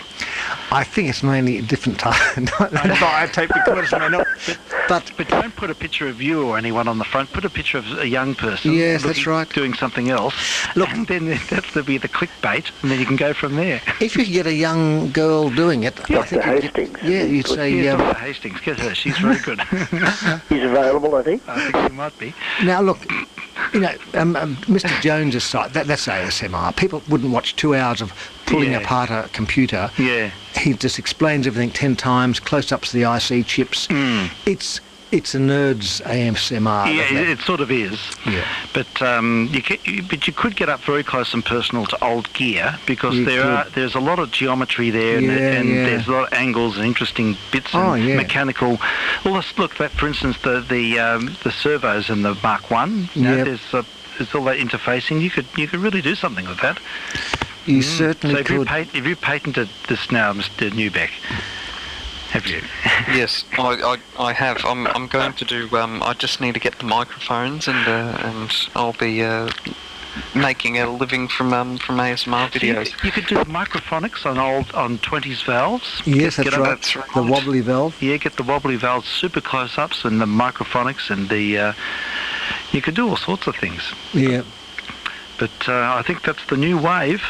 I think it's mainly a different time. Bayer tape recorders may not, but don't put a picture of you or anyone on the front. Put a picture of a young person. Yes, that's right. Doing something else. Look, and then that'll be the clickbait, and then you can go from there. If you get a young girl doing it, I think Hastings. you'd say. Dr. Hastings, get her. She's very good. He's available, I think. I think she might be. Now look, Mr. Jones's site. That's ASMR. People wouldn't watch 2 hours of pulling apart a computer. Yeah. He just explains everything 10 times, close-ups of the IC chips. It's a nerd's ASMR. Yeah, it sort of is. Yeah. But you could get up very close and personal to old gear because there's a lot of geometry there and there's a lot of angles and interesting bits and mechanical. Well, let's look at, for instance, the servos in the Mark 1. There's all that interfacing. You could really do something with that. You certainly could. Have you patented this now, Mr. Newbeck? Have you? Yes, I have. I'm going to do. I just need to get the microphones, and I'll be making a living from ASMR videos. You could do microphonics on 20s valves. Yes, that's right. The wobbly valve. Yeah, get the wobbly valves, super close-ups, and the microphonics, and you could do all sorts of things. Yeah. But I think that's the new wave.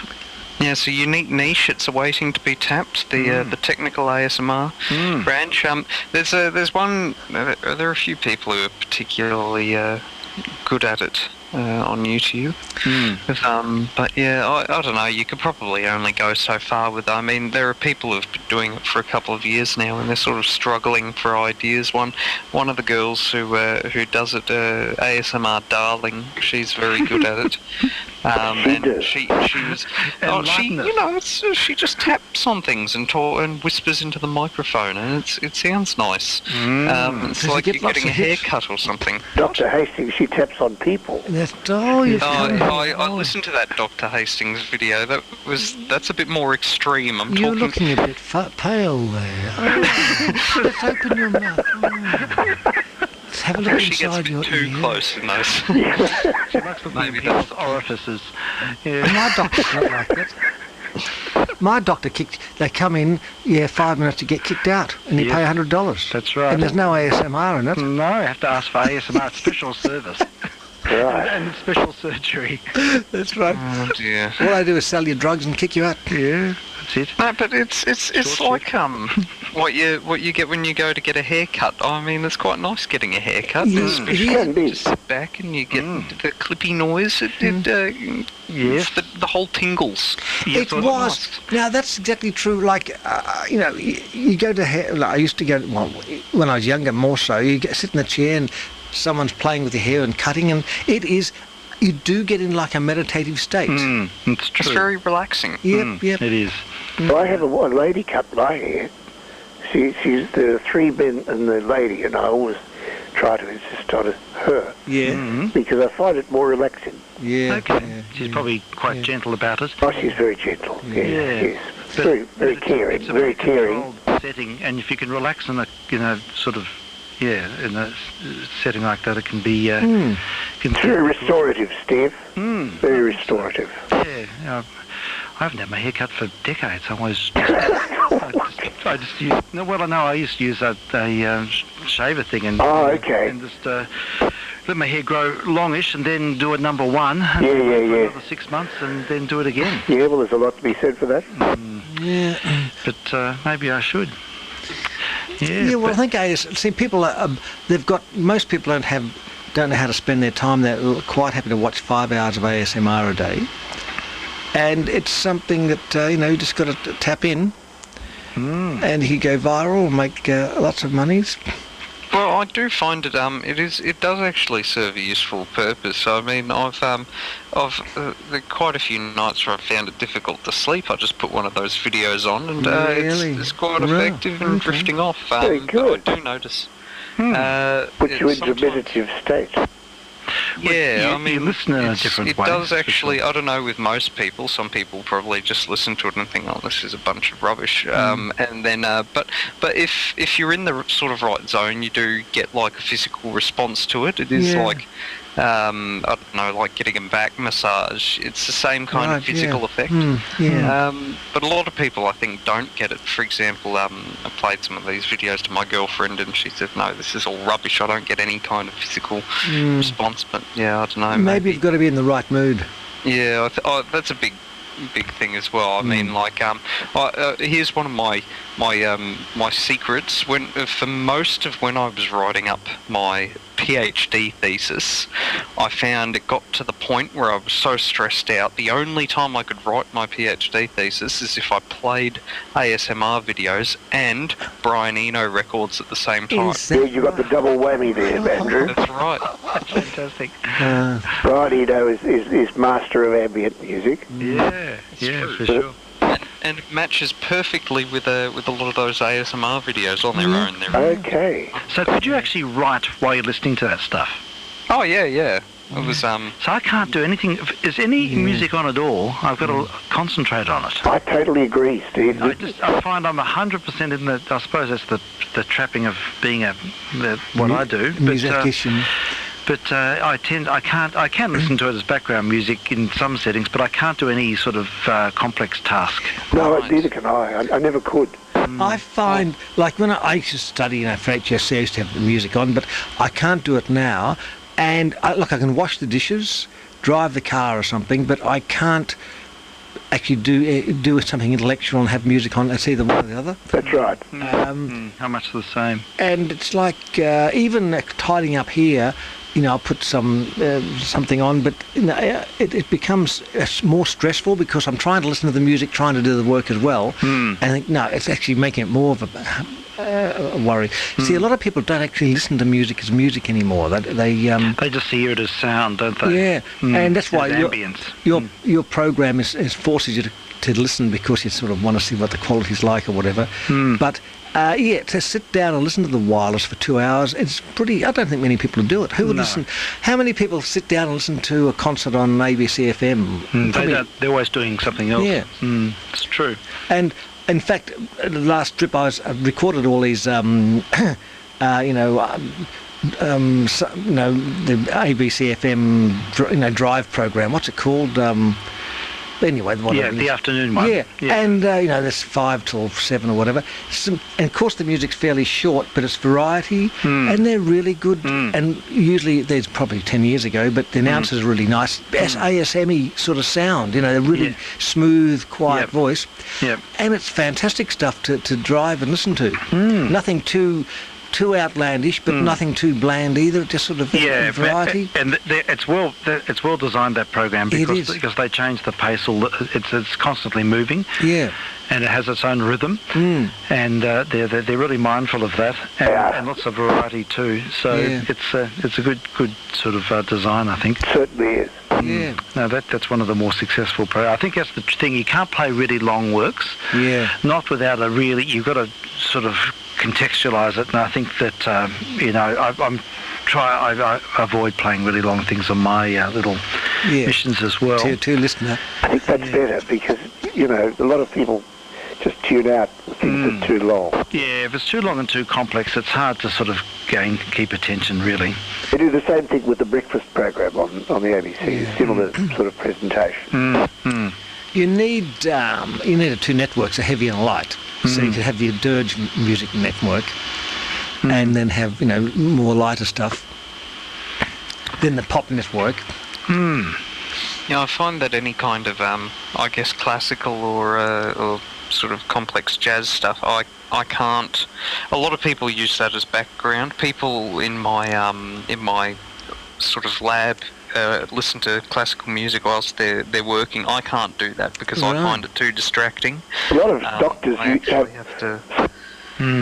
Yeah, it's a unique niche. It's awaiting to be tapped. The technical ASMR branch. There are a few people who are particularly good at it. on YouTube. But yeah, I don't know. You could probably only go so far with. I mean, there are people who've been doing it for a couple of years now, and they're sort of struggling for ideas. One of the girls who does it, ASMR Darling, she's very good at it. And she was, she just taps on things and whispers into the microphone, and it sounds nice. It's like you're getting a haircut or something. Dr. Hastings, she taps on people. I listened to that Dr. Hastings video. That's a bit more extreme. You're looking a bit pale there. Oh, let's open your mouth. Let's have a look inside your ear. She gets too close in those. She likes looking at people's orifices. Yeah. My doctor's not like that. My doctor they come in, 5 minutes to get kicked out, and you pay $100. That's right. And there's no ASMR in it. No, I have to ask for ASMR special service. Right. And special surgery. That's right. Oh dear. All I do is sell you drugs and kick you out. Yeah, that's it. No, but it's like what you get when you go to get a haircut. I mean, it's quite nice getting a haircut. Especially just sit back and you get the clippy noise. Yes. The whole tingles. It was. Nice. Now that's exactly true. Like you go to hair. Like I used to go when I was younger, more so. You sit in the chair and someone's playing with your hair and cutting, and it is. You do get in like a meditative state. It's true. It's very relaxing. Yep. It is. Well, I have a lady cut my hair. She's the 3 men and the lady, and I always try to insist on her. Yeah. Because I find it more relaxing. Yeah. Okay. Yeah, She's probably quite gentle about it. Oh, she's very gentle. Yes. But Very caring. It's a Very caring. controlled setting, and if you can relax in a sort of in a setting like that, it can be. It's very restorative, Steve. Very restorative. Yeah. I haven't had my hair cut for decades. I just use. No, well, I know I used to use a shaver thing and. Oh, okay. And just let my hair grow longish and then do it number 1. Yeah. For another 6 months and then do it again. Yeah, well, there's a lot to be said for that. Yeah. But maybe I should. Yeah, well, I think people most people don't know how to spend their time. They're quite happy to watch 5 hours of ASMR a day, and it's something that you just got to tap in, and you go viral and make lots of monies. Well, I do find it it does actually serve a useful purpose. I mean, I've there quite a few nights where I've found it difficult to sleep. I just put one of those videos on, and it's quite effective in drifting off. Very good. I do notice. Puts you into a meditative state. Yeah, I mean, you listen in a different way. It does actually. I don't know with most people. Some people probably just listen to it and think, "Oh, this is a bunch of rubbish." And then, but if you're in the sort of right zone, you do get like a physical response to it. It is like. I don't know, like getting a back massage. It's the same kind of physical effect. But a lot of people, I think, don't get it. For example, I played some of these videos to my girlfriend, and she said, "No, this is all rubbish. I don't get any kind of physical response." But I don't know. Maybe you've got to be in the right mood. Yeah, that's a big thing as well. I mean, like, here's one of my secrets. For most of when I was writing up my PhD thesis, I found it got to the point where I was so stressed out. The only time I could write my PhD thesis is if I played ASMR videos and Brian Eno records at the same time. Yeah, you got the double whammy there, Andrew. That's right. Fantastic. Brian Eno is master of ambient music. Yeah, for sure. And it matches perfectly with a lot of those ASMR videos on their own. Okay. So could you actually write while you're listening to that stuff? Oh yeah. It was So I can't do anything. If there's any music on at all, I've got to concentrate on it. I totally agree, Steve. I find I'm 100% in the. I suppose that's the trapping of being what I do. Musician. But I can listen to it as background music in some settings, but I can't do any sort of complex task. No, neither can I. I never could. I find, like when I used to study for HSC, I used to have the music on, but I can't do it now. And I can wash the dishes, drive the car or something, but I can't actually do something intellectual and have music on. It's either one or the other. That's right. How much the same? And it's like even tidying up here, I'll put something on, but it becomes more stressful because I'm trying to listen to the music, trying to do the work as well. And I think, no, it's actually making it more of a worry. See, a lot of people don't actually listen to music as music anymore. They just hear it as sound, don't they? Yeah, and that's why your program forces you to listen because you sort of want to see what the quality's like or whatever. But to sit down and listen to the wireless for 2 hours, it's pretty. I don't think many people do it. Who would listen? How many people sit down and listen to a concert on ABC FM? They don't. They're always doing something else. Yeah, it's true. And in fact, the last trip I recorded all these, the ABC FM drive program. What's it called? Anyway, the afternoon one. Yeah. And there's 5 till 7 or whatever. And of course the music's fairly short, but it's variety, and they're really good. And usually, there's probably 10 years ago, but the announcers are really nice, ASME sort of sound. They're really smooth, quiet voice. Yep. And it's fantastic stuff to drive and listen to. Nothing too outlandish, but nothing too bland either. Just sort of variety. And it's well designed, that program, because they change the pace. It's constantly moving. Yeah. And it has its own rhythm. And they're really mindful of that, and lots of variety too. So it's a good sort of design, I think. Certainly is. Yeah. No, that's one of the more successful programs. I think that's the thing. You can't play really long works. Yeah. Not without you've got to sort of contextualise it. And I think that I avoid playing really long things on my little missions as well. To listener. I think that's better because a lot of people just tune out things that are too long. Yeah, if it's too long and too complex, it's hard to sort of keep attention, really. They do the same thing with the breakfast program on the ABC, similar sort of presentation. You need two networks, a heavy and a light. So you could have your dirge music network, and then have more lighter stuff. Then the pop network. Yeah, I find that any kind of classical or sort of complex jazz stuff, I can't. A lot of people use that as background. People in my sort of lab listen to classical music whilst they're working. I can't do that because I find it too distracting. A lot of doctors have to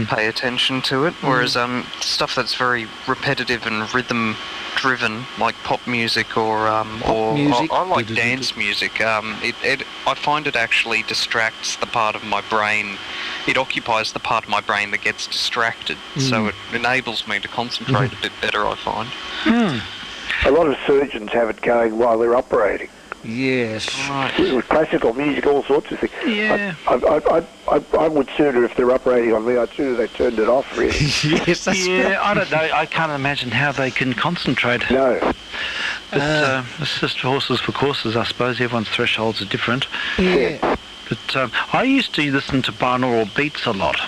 pay attention to it, whereas stuff that's very repetitive and rhythm driven, like pop music or music. I like dance music. I find it actually distracts the part of my brain. It occupies the part of my brain that gets distracted, so it enables me to concentrate a bit better, I find. A lot of surgeons have it going while they're operating. Yes. Right. With classical music, all sorts of things. Yeah. I would sooner, if they're operating on me, I'd sooner they turned it off, really. Yes, that's right. I don't know. I can't imagine how they can concentrate. No. But it's just horses for courses, I suppose. Everyone's thresholds are different. Yeah. But I used to listen to binaural beats a lot.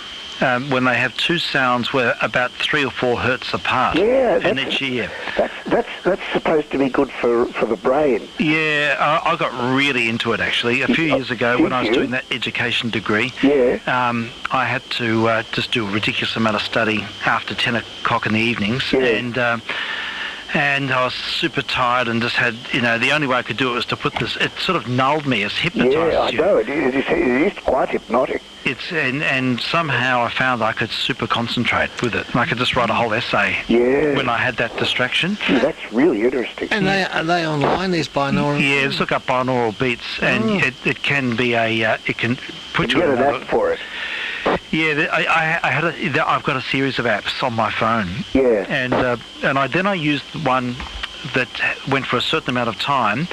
When they have two sounds where about 3 or 4 hertz apart in each ear. That's supposed to be good for the brain. Yeah, I got really into it actually. A few years ago when I was doing that education degree, I had to just do a ridiculous amount of study after 10 o'clock in the evenings, and I was super tired and just had, the only way I could do it was to put this, it sort of nulled me, it's hypnotised you. Yeah, I know, it is quite hypnotic. And somehow I found I could super concentrate with it. I could just write a whole essay when I had that distraction. Gee, that's really interesting. And are they online, these binaural? Yeah, just look up binaural beats, and it can be it can put you in an app for it. Yeah, I've got a series of apps on my phone. Yeah. And I used one that went for a certain amount of time,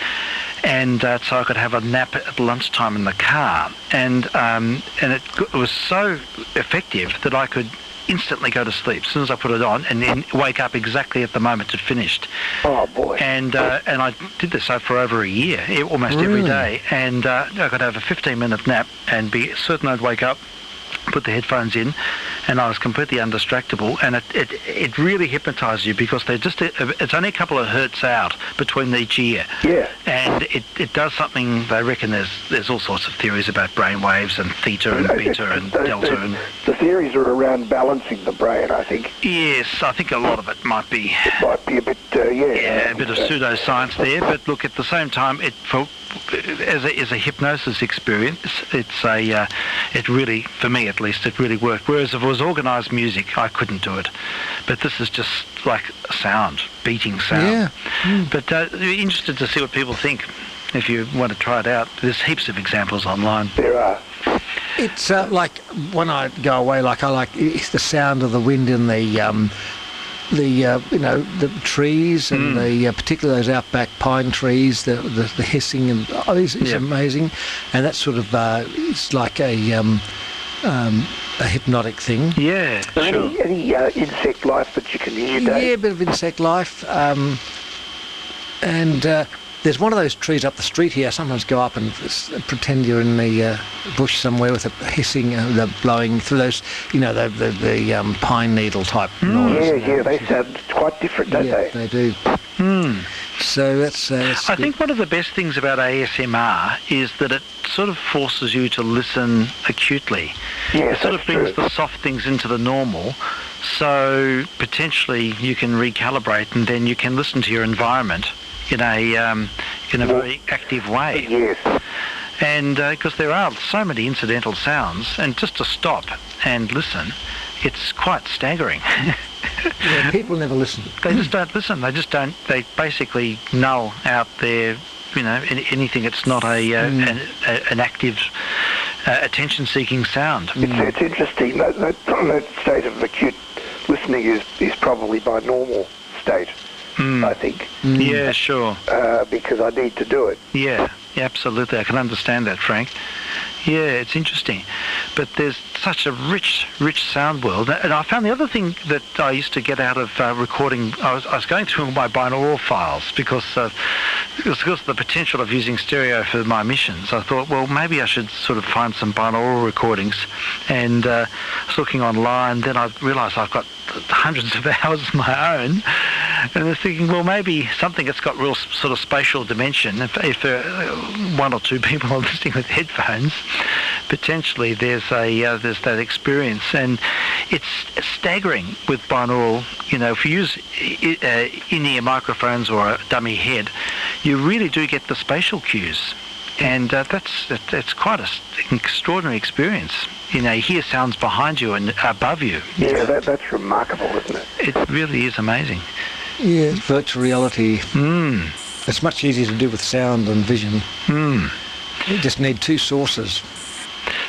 and so I could have a nap at lunchtime in the car, and it was so effective that I could instantly go to sleep as soon as I put it on, and then wake up exactly at the moment it finished. Oh boy! And I did this for over a year, almost every day, and I could have a 15-minute nap and be certain I'd wake up, put the headphones in, and I was completely undistractable, and it really hypnotised you because it's only a couple of hertz out between each ear. Yeah. And it does something. They reckon there's all sorts of theories about brain waves and theta and beta and delta. And the theories are around balancing the brain, I think. yes, I think a lot of it might be. It might be a bit, Yeah, a bit of pseudoscience there, but look, at the same time, as a hypnosis experience, it really, for me at least, it really worked. Whereas if it was organised music, I couldn't do it. But this is just like sound, beating sound. Yeah. But you're interested to see what people think. If you want to try it out, there's heaps of examples online. There are. It's like when I go away, like I like it's the sound of the wind in the trees and particularly those outback pine trees, the hissing and it's amazing, and that sort of it's like a hypnotic thing. Yeah, sure. Any insect life that you can hear, Dave? Yeah, a bit of insect life, and there's one of those trees up the street here. I sometimes go up and pretend you're in the bush somewhere with a hissing, the blowing through those, the pine needle type noise. Yeah, they sound quite different, don't they? They do. So that's I think one of the best things about ASMR is that it sort of forces you to listen acutely. Yes, it sort of brings the soft things into the normal, so potentially you can recalibrate and then you can listen to your environment in a very active way. Yes. And because there are so many incidental sounds, and just to stop and listen, it's quite staggering. Yeah, people never listen. They just don't listen. They just don't. They basically null out their, anything that's not an active, attention-seeking sound. It's interesting. That state of acute listening is probably my normal state, I think. Yeah, sure. Because I need to do it. Yeah, absolutely. I can understand that, Frank. Yeah, it's interesting. But there's such a rich sound world. And I found the other thing that I used to get out of recording, I was going through all my binaural files because of the potential of using stereo for my missions. I thought, well, maybe I should sort of find some binaural recordings. And I was looking online, then I realised I've got hundreds of hours of my own. And I was thinking, well, maybe something that's got real sort of spatial dimension. If one or two people are listening with headphones, potentially there's that experience, and it's staggering with binaural. If you use in-ear microphones or a dummy head, you really do get the spatial cues, and that's quite an extraordinary experience. You hear sounds behind you and above you. Yeah, that's remarkable, isn't it? It really is amazing. Yeah, virtual reality. It's much easier to do with sound and vision. You just need two sources.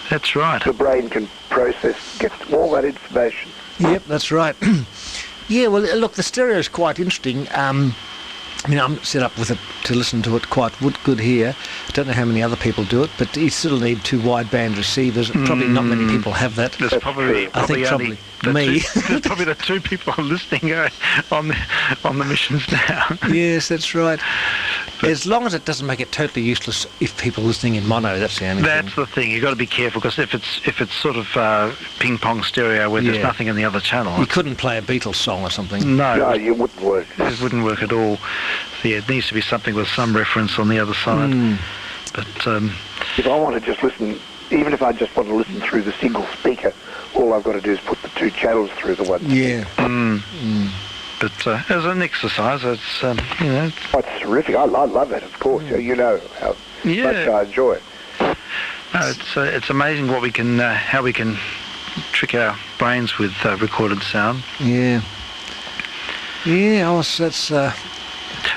That's right. The brain can get all that information. Yep, that's right. Yeah, well, look, the stereo is quite interesting. I'm set up with it to listen to it quite good here. I don't know how many other people do it, but you still need two wideband receivers. Probably not many people have that. There's probably me. There's probably the two people listening on the missions now. Yes, that's right. But as long as it doesn't make it totally useless if people are listening in mono, that's the only thing. That's the thing. You've got to be careful, because if it's sort of ping-pong stereo where there's nothing in the other channel. You couldn't play a Beatles song or something. No, it wouldn't work. It wouldn't work at all. So, yeah, it needs to be something with some reference on the other side. But if I want to just listen, even if I just want to listen through the single speaker, all I've got to do is put the two channels through the one. Yeah. But as an exercise, it's it's terrific. I love it, of course. You know how much I enjoy it. No, it's amazing what we can, how we can trick our brains with recorded sound. Yeah. Yeah. That's.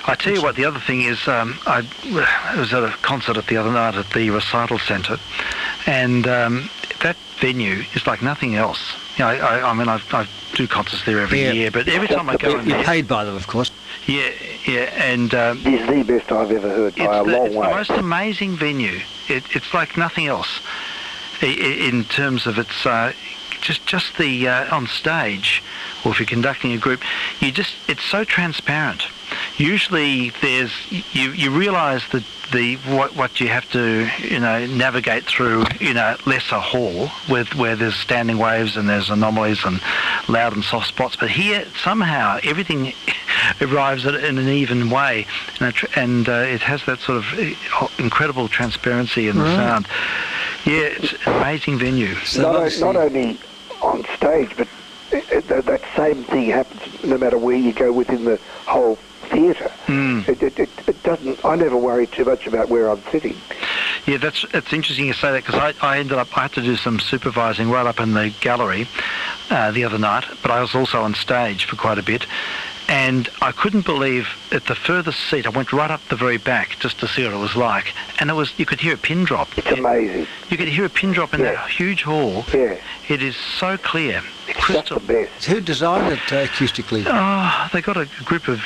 I tell you what, the other thing is, I was at a concert the other night at the Recital Centre, and that venue is like nothing else. I do concerts there every year, but every time I go in there... You're paid by them, of course. Yeah, and... it's the best I've ever heard by a long way. It's the most amazing venue. It's like nothing else in terms of its... just the on stage, or if you're conducting a group, it's so transparent. usually there's you realise that what you have to navigate through lesser hall where there's standing waves and there's anomalies and loud and soft spots, but here somehow everything arrives in an even way, and it has that sort of incredible transparency in the sound. Yeah, it's an amazing venue. So not only on stage, but that same thing happens no matter where you go within the whole theatre. It doesn't. I never worry too much about where I'm sitting. Yeah, it's interesting you say that, because I had to do some supervising right up in the gallery the other night, but I was also on stage for quite a bit. And I couldn't believe at the furthest seat, I went right up the very back just to see what it was like, and you could hear a pin drop. It's amazing. You could hear a pin drop in that huge hall. Yeah. It is so clear. It's just the best. Who designed it acoustically? Oh, they got a group of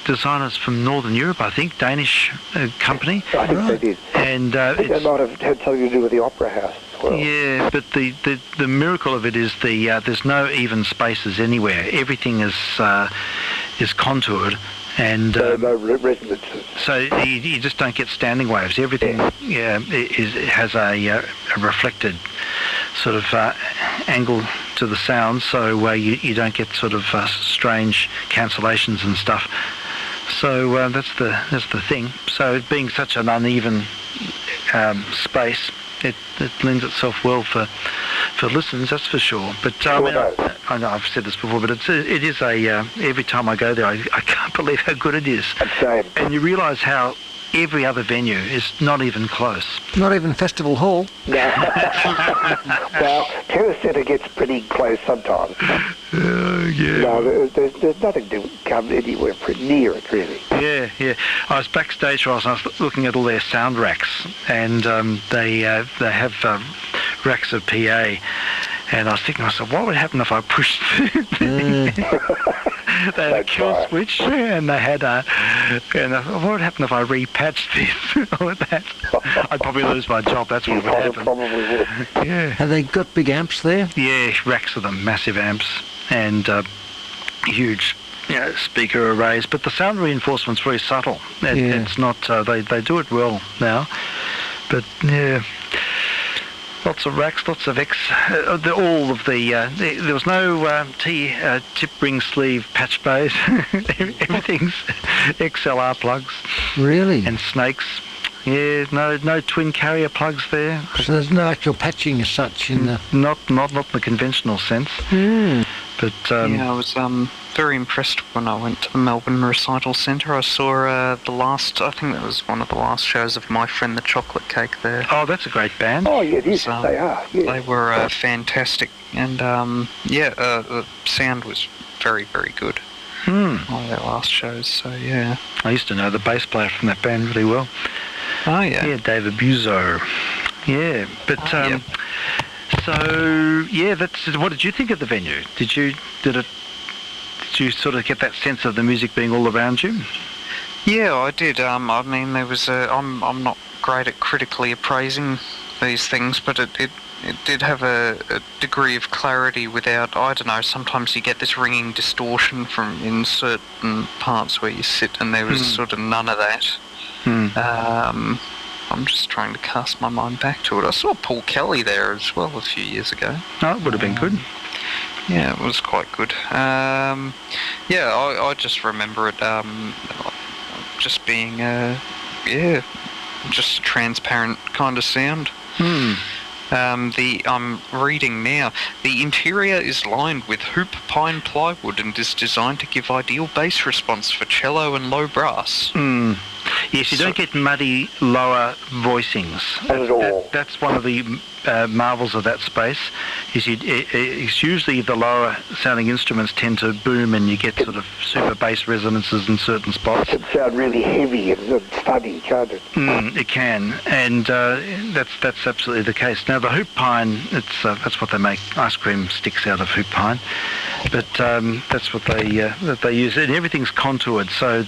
designers from Northern Europe, I think, Danish company. I think they did. And I think they might have had something to do with the Opera House. Well. Yeah, but the miracle of it is there's no even spaces anywhere. Everything is contoured, and no resonances. So you just don't get standing waves. Everything has a reflected sort of angle to the sound, so you don't get sort of strange cancellations and stuff. So that's the thing. So it being such an uneven space, it lends itself well for listens, that's for sure. But I know I've said this before, but it is every time I go there, I can't believe how good it is. Same. And you realise how every other venue is not even close. Not even Festival Hall. No. Well, Terrace Centre gets pretty close sometimes. Yeah. No, there's nothing to come anywhere near it, really. Yeah. I was backstage and I was looking at all their sound racks, and they have racks of PA, and I was thinking to myself, what would happen if I pushed they had a kill switch, and they had what would happen if I repatched this or that? I'd probably lose my job, that's what would happen. Probably would. Yeah. Have they got big amps there? Yeah, racks of them, massive amps, and huge speaker arrays, but the sound reinforcement's very subtle. It's not, they do it well now, but yeah. Lots of racks, lots of all of there was no tip ring sleeve patch bays. Everything's XLR plugs. Really? And snakes. Yeah, no twin carrier plugs there. So there's no actual patching as such in the... Not in the conventional sense. But I was very impressed when I went to the Melbourne Recital Centre. I saw I think that was one of the last shows of My Friend the Chocolate Cake there. Oh, that's a great band. Oh, yeah, it is. They are. Yeah. They were fantastic, and the sound was very, very good on their last shows. So yeah, I used to know the bass player from that band really well. Oh yeah. Yeah, David Buzo. Yeah, but so yeah, that's. What did you think of the venue? Did you sort of get that sense of the music being all around you? Yeah, I did. I mean, there was I'm not great at critically appraising these things, but it did have a degree of clarity without, I don't know, sometimes you get this ringing distortion from in certain parts where you sit, and there was sort of none of that. I'm just trying to cast my mind back to it. I saw Paul Kelly there as well a few years ago. Oh, it would have been good. Yeah, it was quite good. I just remember it just being, just a transparent kind of sound. I'm reading now. The interior is lined with hoop pine plywood and is designed to give ideal bass response for cello and low brass. Yes, you don't get muddy lower voicings. At all. That's one of the marvels of that space. It's usually the lower sounding instruments tend to boom, and you get sort of super bass resonances in certain spots. It can sound really heavy and funny, can't it? It can, and that's absolutely the case. Now the hoop pine, that's what they make ice cream sticks out of, hoop pine, but that's what they use, and everything's contoured. So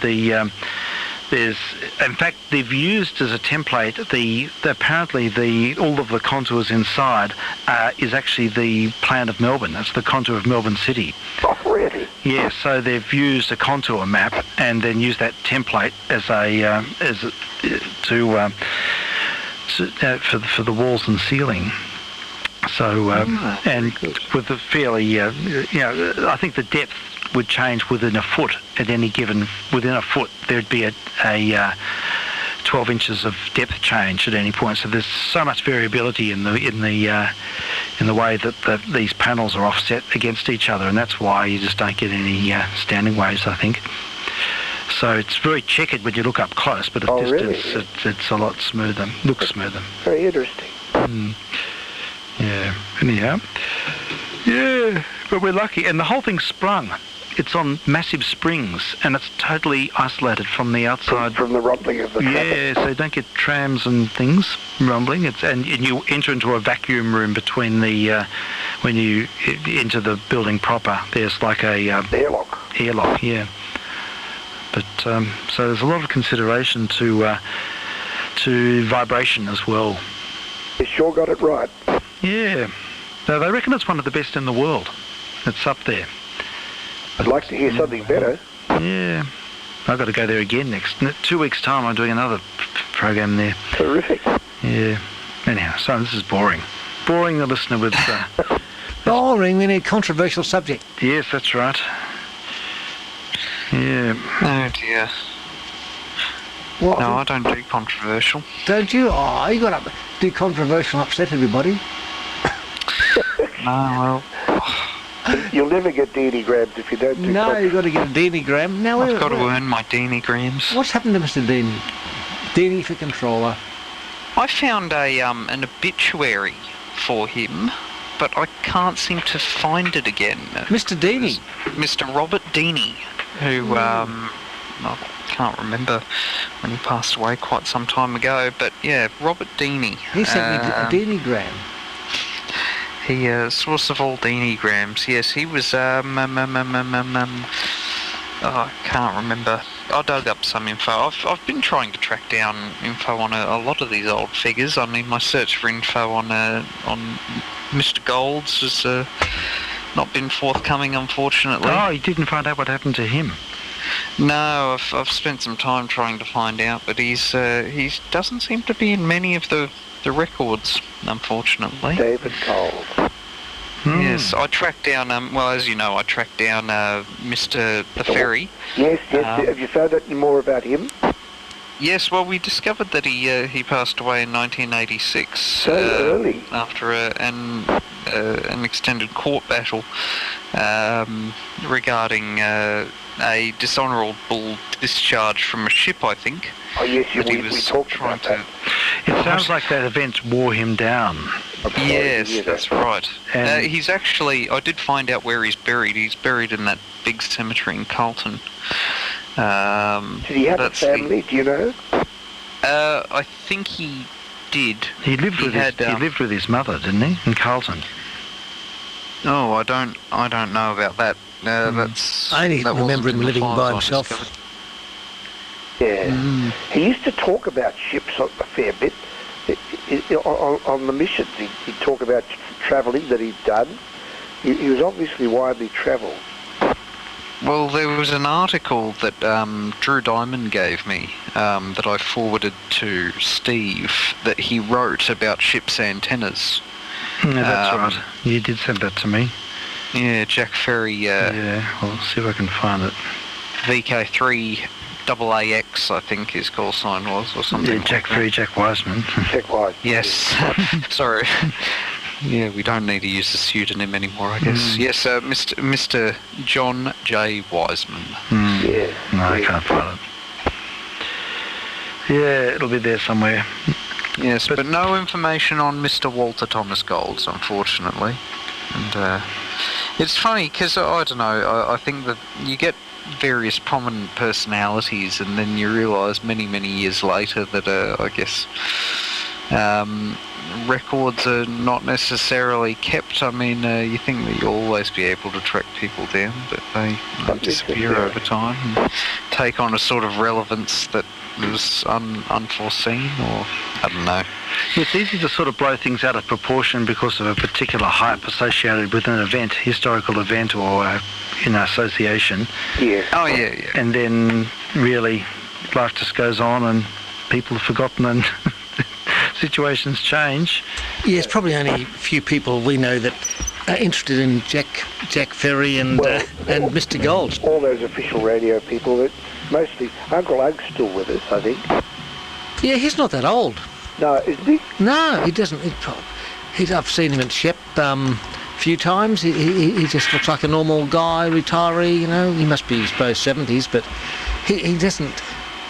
in fact, they've used as a template apparently all of the contours inside is actually the plan of Melbourne. That's the contour of Melbourne City. Really? Yeah, so they've used a contour map and then used that template as a for the walls and ceiling. So and with the fairly, I think the depth would change within a foot at any given. Within a foot, there'd be a 12 inches of depth change at any point. So there's so much variability in the way that these panels are offset against each other, and that's why you just don't get any standing waves, I think. So it's very checkered when you look up close, but at distance it's a lot smoother. Looks smoother. Very interesting. Yeah. Anyhow. Yeah, but we're lucky, and the whole thing's sprung. It's on massive springs, and it's totally isolated from the outside. From the rumbling of the traffic. Yeah, so you don't get trams and things rumbling. And you enter into a vacuum room between the when you enter the building proper. There's like a airlock. Airlock, yeah. But so there's a lot of consideration to vibration as well. You sure got it right. Yeah. Now they reckon it's one of the best in the world. It's up there. I'd like to hear something better. Yeah. I've got to go there again next 2 weeks' time. I'm doing another program there. Terrific. Yeah. Anyhow, so this is boring. Boring the listener with... Boring, we need controversial subject. Yes, that's right. Yeah. Oh dear. What? No, I don't do controversial. Don't you? Oh, you got to do controversial and upset everybody. No, well... You'll never get Deanie-grams if you don't do No, you've got to get a Deanie-gram. Now, I've got to earn my Deanie-grams. What's happened to Mr. Deanie? Deanie for controller. I found an obituary for him, but I can't seem to find it again. Mr. Deanie? Mr. Robert Deanie, who, I can't remember when he passed away quite some time ago, but yeah, Robert Deanie. He sent me a Deanie-gram. He, source of all Deanie-grams, yes, he was, I can't remember. I dug up some info. I've been trying to track down info on a lot of these old figures. I mean, my search for info on Mr. Golds has not been forthcoming, unfortunately. Oh, you didn't find out what happened to him? No, I've spent some time trying to find out, but he doesn't seem to be in many of the records, unfortunately. David Gold. Yes, I tracked down, well, as you know, I tracked down Mr. the Ferry. Yes. Have you found out any more about him? Yes, well, we discovered that he passed away in 1986. So early. After an extended court battle regarding a dishonourable discharge from a ship, I think. Oh, yes, we talked about that. It sounds like that event wore him down. Yes, that's right. He's actually, I did find out where he's buried. He's buried in that big cemetery in Carlton. Did he have a family, do you know? I think he did. He lived with his mother, didn't he, in Carlton? Oh, I don't know about that. I only remember him living by himself. Yeah. He used to talk about ships a fair bit. On the missions, he'd talk about travelling that he'd done. He was obviously widely travelled. Well, there was an article that Drew Diamond gave me that I forwarded to Steve that he wrote about ship's antennas. Yeah, that's right. You did send that to me. Yeah, Jack Ferry. Yeah, I'll see if I can find it. VK3ASE, I think his call sign was, or something. Yeah, Jack Ferry, Jack Wiseman. Jack Wiseman. Yes. Sorry. Yeah, we don't need to use the pseudonym anymore, I guess. Yes, Mr. John J. Wiseman. Yeah. No, I can't find it. Yeah, it'll be there somewhere. Yes, but no information on Mr. Walter Thomas Golds, unfortunately. And it's funny, because, I don't know, I think that you get various prominent personalities and then you realise many, many years later that, I guess, records are not necessarily kept. I mean, you think that you'll always be able to track people down, but they disappear over time and take on a sort of relevance that was unforeseen, or I don't know. It's easy to sort of blow things out of proportion because of a particular hype associated with an event, historical event, or association. Yeah. Oh yeah, yeah. And then really life just goes on and people have forgotten and situations change. Yeah, it's probably only a few people we know that are interested in Jack Ferry and Mr. Gold. All those official radio people, that mostly Uncle Ug's still with us, I think. Yeah, he's not that old. No, isn't he? No, he doesn't. I've seen him at Shep a few times. He just looks like a normal guy, retiree. He must be, I suppose, 70s, but he doesn't.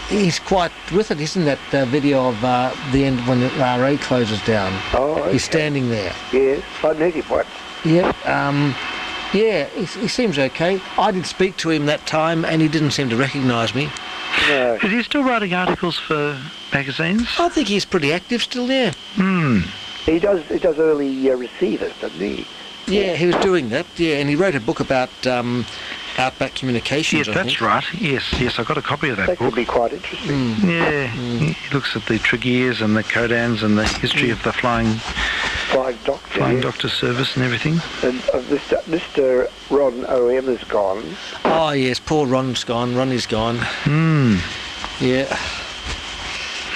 He's quite with it, isn't that video of the end when the RA closes down? Oh, okay. He's standing there. Yes, I met him once. Yeah, he seems okay. I did speak to him that time, and he didn't seem to recognise me. No. Is he still writing articles for magazines? I think he's pretty active still there. He does early receivers, doesn't he? Yeah, he was doing that. Yeah, and he wrote a book about Outback Communications. Yes, that's right. Yes, I got a copy of that That book. could be quite interesting. Yeah, he looks at the Tregears and the Codans and the history of the Flying Doctor service and everything. And Mr. Ron O.M. is gone. Oh yes, poor Ron's gone. Ronnie's gone. Yeah.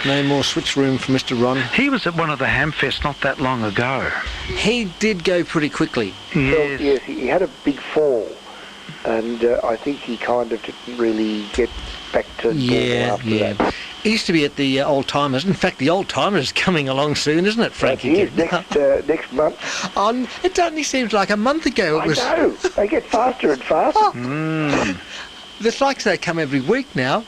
No more switch room for Mr. Ron. He was at one of the Hamfests not that long ago. He did go pretty quickly. Yes. Well, yes, he had a big fall, and I think he kind of didn't really get back to normal after that. He used to be at the Old Timers. In fact, the Old Timers is coming along soon, isn't it, Frankie? It is, next month. It only seems like a month ago. I know. They get faster and faster. It's like they come every week now.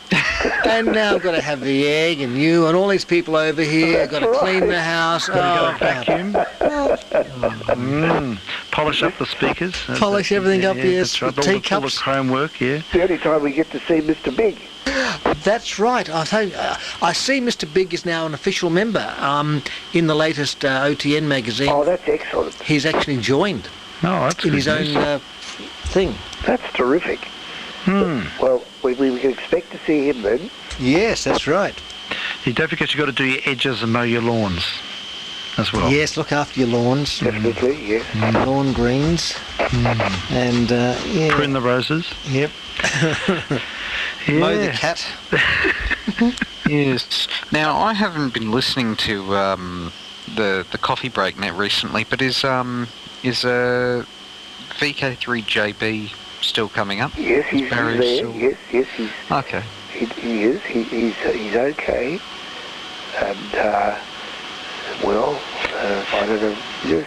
And now I've got to have the egg and you and all these people over here. I've got to clean the house. Vacuum. Polish up the speakers. Polish everything up, yes. Right. The teacups. All the chrome work, yeah. The only time we get to see Mr. Big. That's right. I see Mr. Big is now an official member in the latest OTN magazine. Oh, that's excellent. He's actually joined That's in good his news. own thing. That's terrific. Well, we can expect to see him then. Yes, that's right. You don't forget you've got to do your edges and mow your lawns as well. Yes, look after your lawns. Definitely, yes. Lawn greens. And, yeah. Prune the roses. Yep. Yeah. Mow the cat. Yes. Now, I haven't been listening to the Coffee Break net recently, but is VK3JB still coming up? Yes, he's Barry's there. still- Yes, he's Okay. he is. He's okay. And well, I don't know. Yes,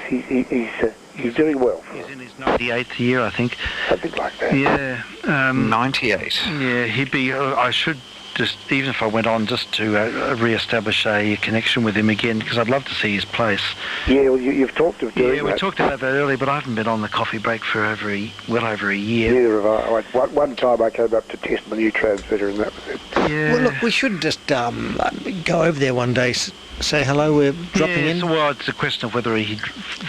he's doing well. He's in his 98th year, I think. Something like that. Yeah. 98. Yeah, he'd be. I should just, even if I went on, just to re-establish a connection with him again, because I'd love to see his place. Yeah, well, you've talked of doing Yeah, we that. talked about that earlier, but I haven't been on the Coffee Break for well over a year. Neither have I. One time I came up to test my new transmitter, and that was it. Yeah. Well, look, we should just go over there one day, say hello, we're dropping in. Well, it's a question of whether he'd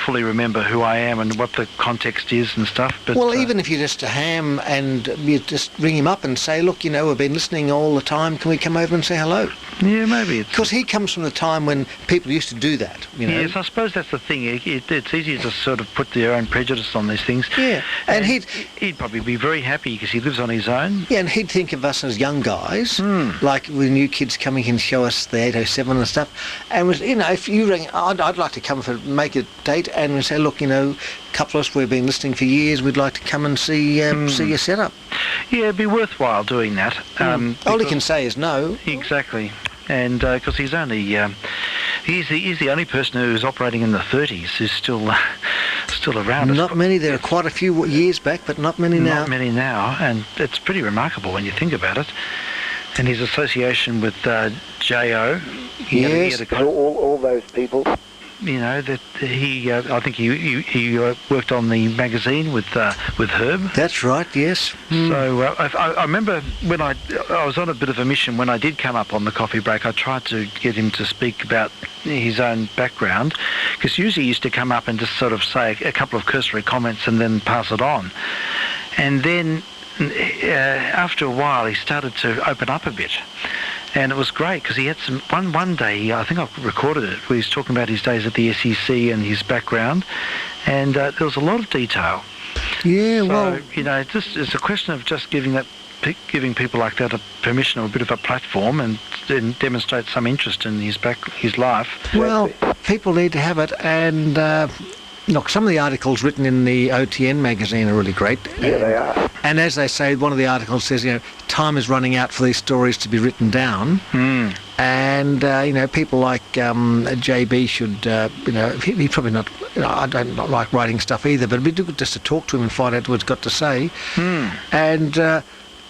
fully remember who I am and what the context is and stuff. But Well, even if you're just a ham and you just ring him up and say, look, we've been listening all the time, can we come over and say hello? yeah, maybe it's. Because he comes from the time when people used to do that, Yes, I suppose that's the thing. It's easy to sort of put their own prejudice on these things. Yeah, and he'd probably be very happy because he lives on his own. Yeah, and he'd think of us as young guys, like with new kids coming in and show us the 807 and stuff. And if you ring, I'd like to come make a date and say, look, a couple of us, we've been listening for years, we'd like to come and see your setup. Yeah, it'd be worthwhile doing that. All he can say is no. Exactly. And because he's only, he's the only person who's operating in the 30s who's still around. Not many. There are quite a few years back, but not many now. Not many now, and it's pretty remarkable when you think about it. And his association with J.O. Yes. All those people. that he, I think he worked on the magazine with Herb. That's right, yes. So I remember when I was on a bit of a mission when I did come up on the coffee break. I tried to get him to speak about his own background, because usually he used to come up and just sort of say a couple of cursory comments and then pass it on. And then after a while he started to open up a bit. And it was great because he had one day, I think I recorded it, where he's talking about his days at the SEC and his background, and there was a lot of detail. Yeah, So, it's a question of just giving people like that a permission or a bit of a platform and then demonstrate some interest in his life. Well, people need to have it, and look, some of the articles written in the OTN magazine are really great. Yeah, they are. And as they say, one of the articles says, time is running out for these stories to be written down. And, people like JB should, he probably not, I don't not like writing stuff either, but it'd be good just to talk to him and find out what he's got to say. And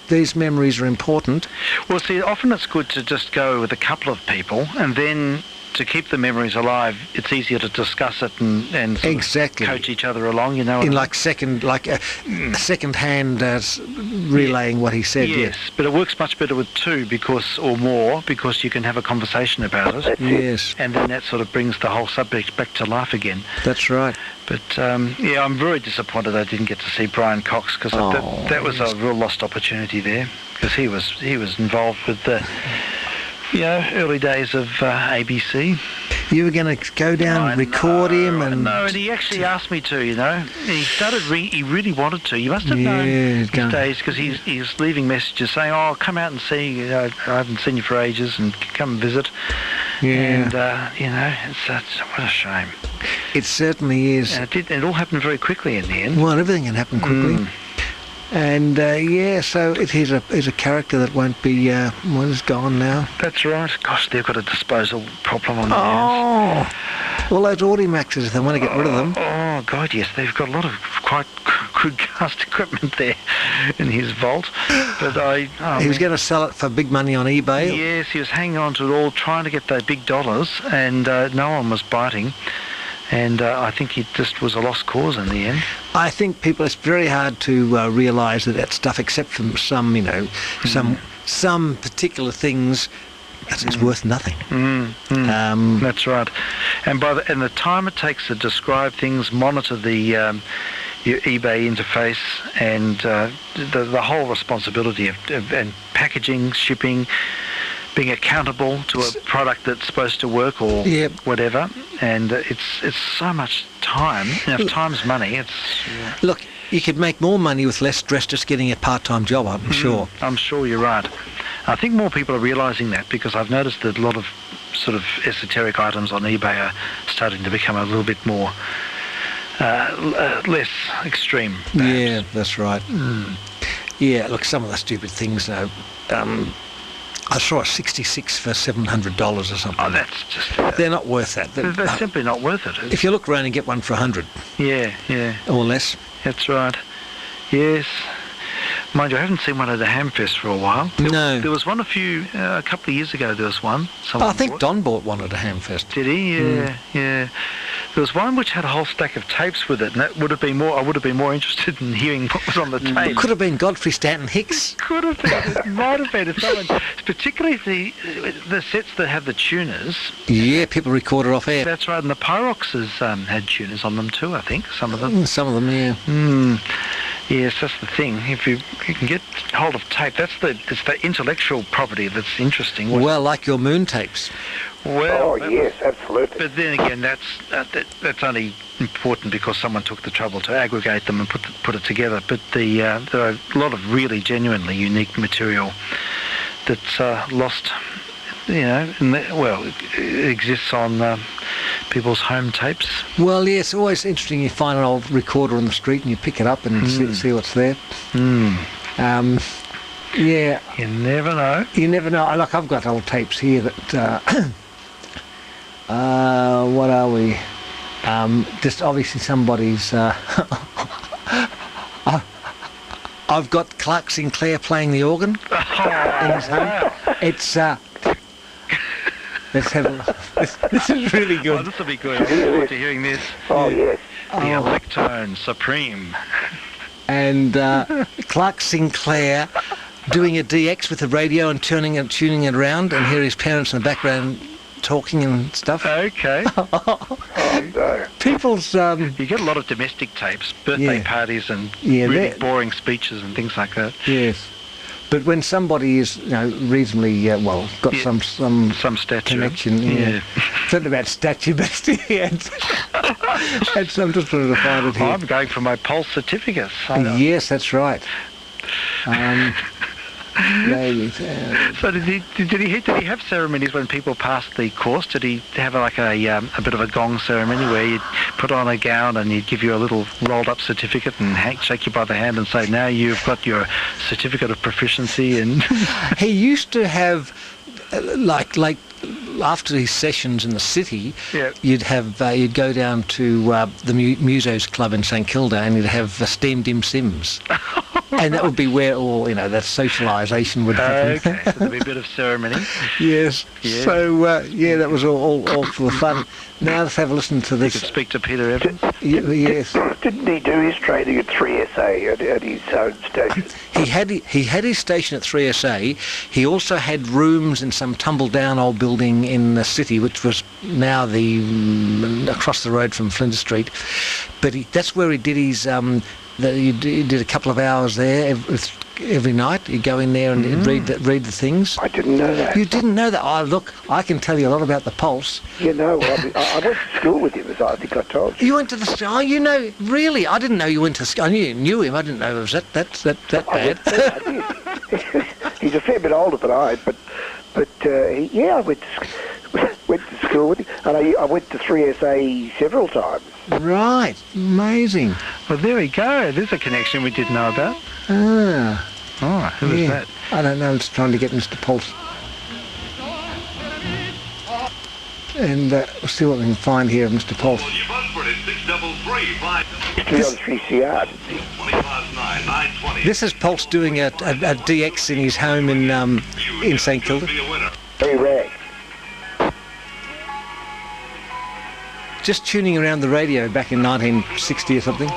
these memories are important. Well, see, often it's good to just go with a couple of people, and then to keep the memories alive, it's easier to discuss it and sort of coach each other along, In like second-hand relaying what he said. Yes, but it works much better with two or more because you can have a conversation about it. Yes. And then that sort of brings the whole subject back to life again. That's right. But I'm very disappointed I didn't get to see Brian Cox, because that was a real lost opportunity there, because he was involved with the early days of ABC. You were going to go down and record him, and no, and he actually asked me to. He started. He really wanted to. You must have known his days, because he's leaving messages saying, "Oh, come out and see. I haven't seen you for ages, and come and visit." Yeah. And what a shame. It certainly is. And it all happened very quickly in the end. Well, everything can happen quickly. And so it is a character that won't be is gone now. That's right. Gosh, they've got a disposal problem on their hands. Well, those Audimaxes, if they want to get rid of them. Oh God, yes, they've got a lot of quite crude cast equipment there in his vault. But he was going to sell it for big money on eBay. Yes, he was hanging on to it all, trying to get those big dollars, and no one was biting. And I think it just was a lost cause in the end. I think it's very hard to realise that stuff, except from some, some particular things, it's worth nothing. That's right. And and the time it takes to describe things, monitor the your eBay interface, and the whole responsibility of and packaging, shipping, being accountable to a product that's supposed to work or whatever, and it's so much time. If time's money, Look, you could make more money with less stress just getting a part-time job, I'm sure. I'm sure you're right. I think more people are realising that, because I've noticed that a lot of sort of esoteric items on eBay are starting to become a little bit more less extreme. Perhaps. Yeah, that's right. Yeah, look, some of the stupid things, though. I saw a 66 for $700 or something. Oh, that's just... they're not worth that. They're simply not worth it. If you look around and get one for 100. Yeah. Or less. That's right. Yes. Mind you, I haven't seen one at a Hamfest for a while. No. There was one a couple of years ago, there was one. I think Don bought one at a Hamfest. Did he? Yeah. There was one which had a whole stack of tapes with it, and that would have been more. I would have been more interested in hearing what was on the tape. It could have been Godfrey Stanton Hicks. Could have been. It might have been. Particularly the sets that have the tuners. Yeah, people recorded off air. That's right, and the Pyroxes had tuners on them too, I think, some of them. Some of them, yeah. Yes, that's the thing. If you can get hold of tape, it's the intellectual property that's interesting. Well, like your moon tapes. Well, yes, absolutely. But then again, that's only important because someone took the trouble to aggregate them and put it together. But there are a lot of really genuinely unique material that's lost. It exists on people's home tapes. Well, yeah, it's always interesting. You find an old recorder on the street and you pick it up and see what's there. Yeah. You never know. You never know. Look, I've got old tapes here that... what are we? Just obviously somebody's... I've got Clark Sinclair playing the organ in his home. It's... Let's have this is really Oh, good. this will be good. I look forward to hearing this. Oh, yes. The Electone Supreme. And Clark Sinclair doing a DX with the radio and tuning it around, and hear his parents in the background talking and stuff. Okay. Oh, no. People's You get a lot of domestic tapes, birthday Yeah. parties, and Yeah, really they're- boring speeches and things like that. yes, but when somebody is reasonably got Yeah. some Stature. connection, yeah. It's not about stature, but he had some. Just trying to find it here. I'm going for my pulse certificate. Yes, that's right. Ladies, So did he have ceremonies when people passed the course? Did he have like a bit of a gong ceremony where you'd put on a gown and he'd give you a little rolled up certificate and shake you by the hand and say, now you've got your certificate of proficiency? And he used to have like after his sessions in the city, Yeah. you'd go down to the Musos Club in St Kilda, and you'd have steamed dim sims. And that would be where all that socialisation would happen. okay, so there'd be a bit of ceremony. Yes. Yeah. So that was all for fun. Now let's have a listen to You this. could speak to Peter Evans. Yes. Didn't he do his training at 3SA at his own station? He had his station at 3SA. He also had rooms in some tumble down old building in the city, which was now across the road from Flinders Street. But that's where he did his. He did a couple of hours there every night. He'd go in there and read the things. I didn't know that. You didn't know that? Oh, look, I can tell you a lot about the Pulse. I went to school with him, as I think I told you. You went to the... Oh, really? I didn't know you went to school. I knew him. I didn't know it was that bad. I did. He's a fair bit older than I, but I went to school with him, and I went to 3SA several times. Right. Amazing. Well, there we go. There's a connection we didn't know about. Ah. Oh, who was Yeah. that? I don't know. I'm just trying to get Mr. Pulse. And we'll see what we can find here of Mr. Pulse. Used to be on 3CR. This is Pulse doing a DX in his home in St Kilda. Very rare. Just tuning around the radio back in 1960 or something.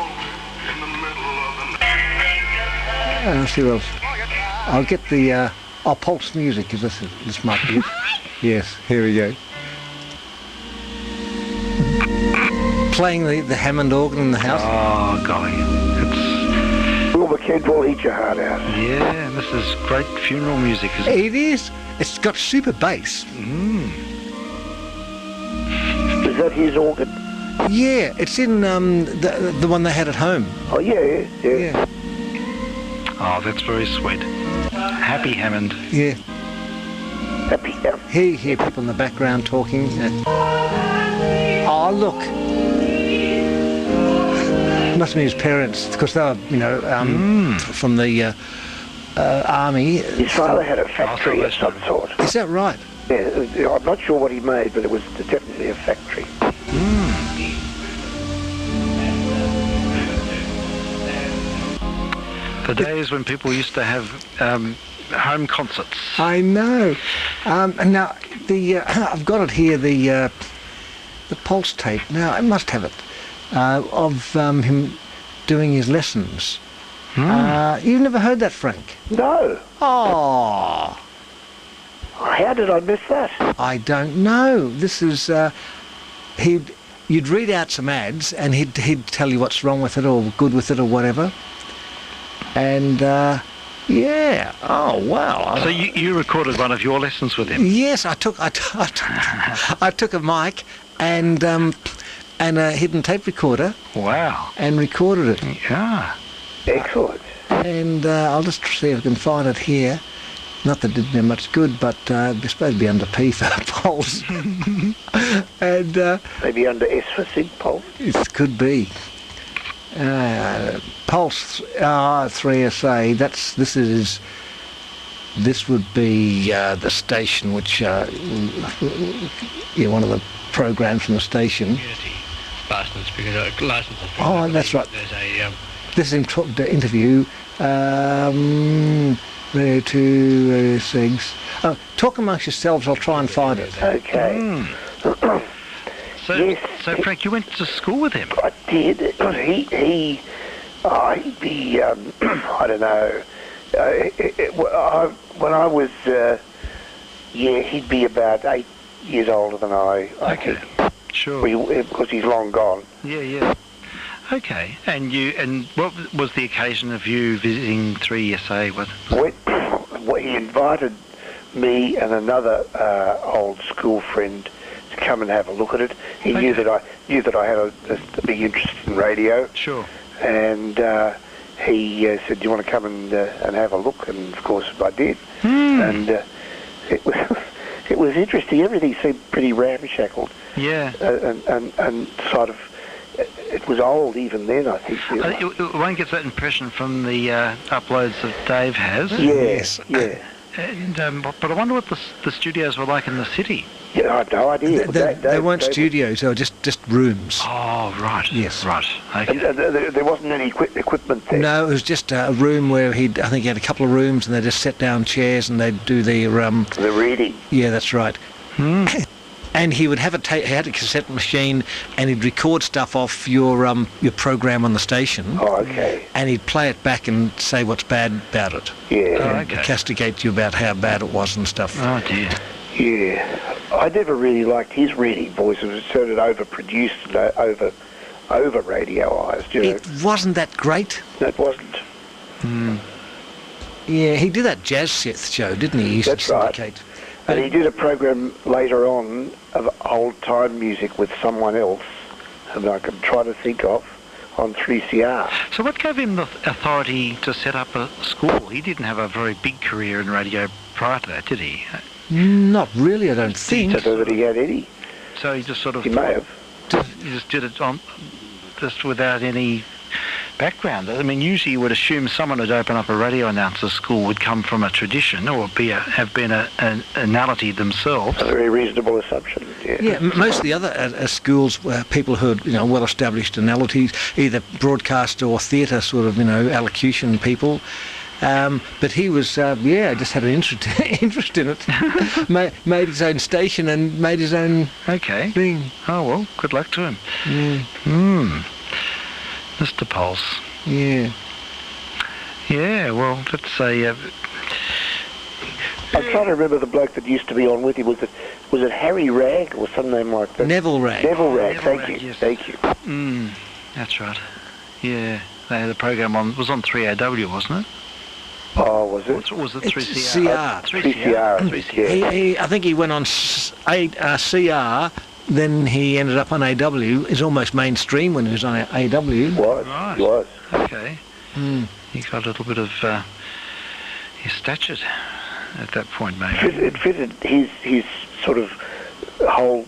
I'll see what else. I'll get the Pulse music, because this might be it. Yes, here we go. Playing the Hammond organ in the house. Oh, golly. Wilbur Kent will eat your heart out. Yeah, this is great funeral music, isn't it? It is. It's got super bass. Is that his organ? Yeah, it's in the one they had at home. Oh, yeah. Yeah. Oh, that's very sweet. Happy Hammond. Yeah. Happy Hammond. Hear people in the background talking. Oh, look. Must have been his parents, because they were, from the army. His father had a factory of some sort. Is that right? Yeah, I'm not sure what he made, but it was definitely a factory. The days when people used to have home concerts. I know. And now I've got it here. The Pulse tape. Now I must have it of him doing his lessons. You've never heard that, Frank? No. Oh, How did I miss that? I don't know. This is you'd read out some ads, and he'd tell you what's wrong with it or good with it or whatever. And yeah. Oh wow. So you recorded one of your lessons with him? Yes, I took a mic and a hidden tape recorder. Wow. And recorded it. Yeah. Excellent. And I'll just see if I can find it here. Not that it didn't do much good, but it's supposed to be under P for Pulse. And Maybe under S for Sig Pulse. it could be. Pulse 3SA. This would be the station, which one of the programs from the station. License, because license. Oh, that's right. There's a this is the interview. Radio 2, things. Talk amongst yourselves. I'll try and find it. Okay. So, Yes. so Frank, you went to school with him? I did. He'd be, I don't know. When I was, he'd be about 8 years older than I think. Sure. Because he's long gone. Yeah. Okay. And what was the occasion of you visiting 3SA with? He invited me and another old school friend to come and have a look at it. He knew that I had a big interest in radio. Sure. And he said, "Do you want to come and have a look?" And of course I did. And it was interesting. Everything seemed pretty ramshackled. Yeah. And sort of, it was old even then, I think. One gets that impression from the uploads that Dave has. Yes. Yeah. And, but I wonder what the studios were like in the city. Yeah, I have no idea. They weren't studios, they were just rooms. Oh, right. Yes. Right. Okay. And there wasn't any equipment there. No, it was just a room where I think he had a couple of rooms and they just set down chairs and they'd do the reading. Yeah, that's right. And he would have he had a cassette machine and he'd record stuff off your program on the station. Oh, okay. And he'd play it back and say what's bad about it. Yeah. Oh, And castigate you about how bad it was and stuff. Oh, dear. Yeah. I never really liked his reading voice. It was sort of overproduced and over radioised, you know. It wasn't that great. It wasn't. Yeah, he did that jazz show, didn't he? He used That's to right. syndicate. And he did a program later on of old-time music with someone else, and I can try to think of, on 3CR. So what gave him the authority to set up a school? He didn't have a very big career in radio prior to that, did he? Not really, I don't I think. don't know that he had any. So he just sort of... He may have. He just did it just without any background. I mean, usually you would assume someone who'd open up a radio announcer school would come from a tradition or have been an anality themselves. A very reasonable assumption, yeah. Yeah, most of the other schools were people who had, well-established analogies, either broadcast or theatre sort of, allocution people. But he was, just had an interest in it. made his own station and made his own thing. Oh, well, good luck to him. Mr. Pulse. Yeah. Yeah, well, let's say... I'm trying to remember the bloke that used to be on with him. Was it Harry Ragg or some name like that? Neville Ragg. Neville Ragg, Neville thank Ragg, you. yes. Thank you. That's right. Yeah, they had a program was on 3AW, wasn't it? Oh, was it? Or was it It's 3CR? 3CR. I think he went on CR, then he ended up on AW. It's almost mainstream when he was on AW. He was. Right. He was. Okay. He got a little bit of his stature at that point, maybe. It fitted his sort of whole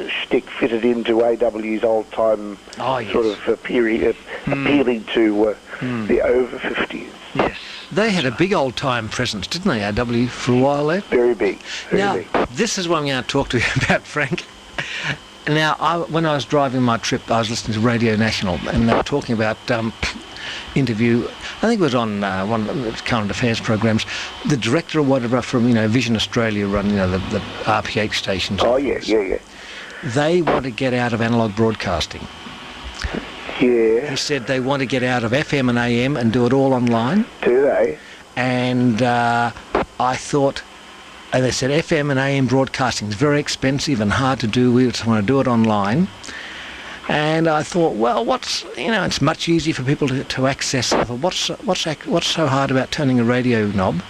shtick fitted into AW's old time sort of period, appealing to the over 50s. Yes. They had a big old time presence, didn't they, AW, for a while there? Very big. Very big. This is what I'm going to talk to you about, Frank. Now, when I was driving my trip, I was listening to Radio National, and they were talking about interview. I think it was on one of the current affairs programs. The director or whatever from Vision Australia run the RPH stations. Oh yeah. They want to get out of analogue broadcasting. Yeah. He said they want to get out of FM and AM and do it all online. Do they? And I thought, and they said FM and AM broadcasting is very expensive and hard to do. We just want to do it online. And I thought, well, it's much easier for people to access. What's so hard about turning a radio knob?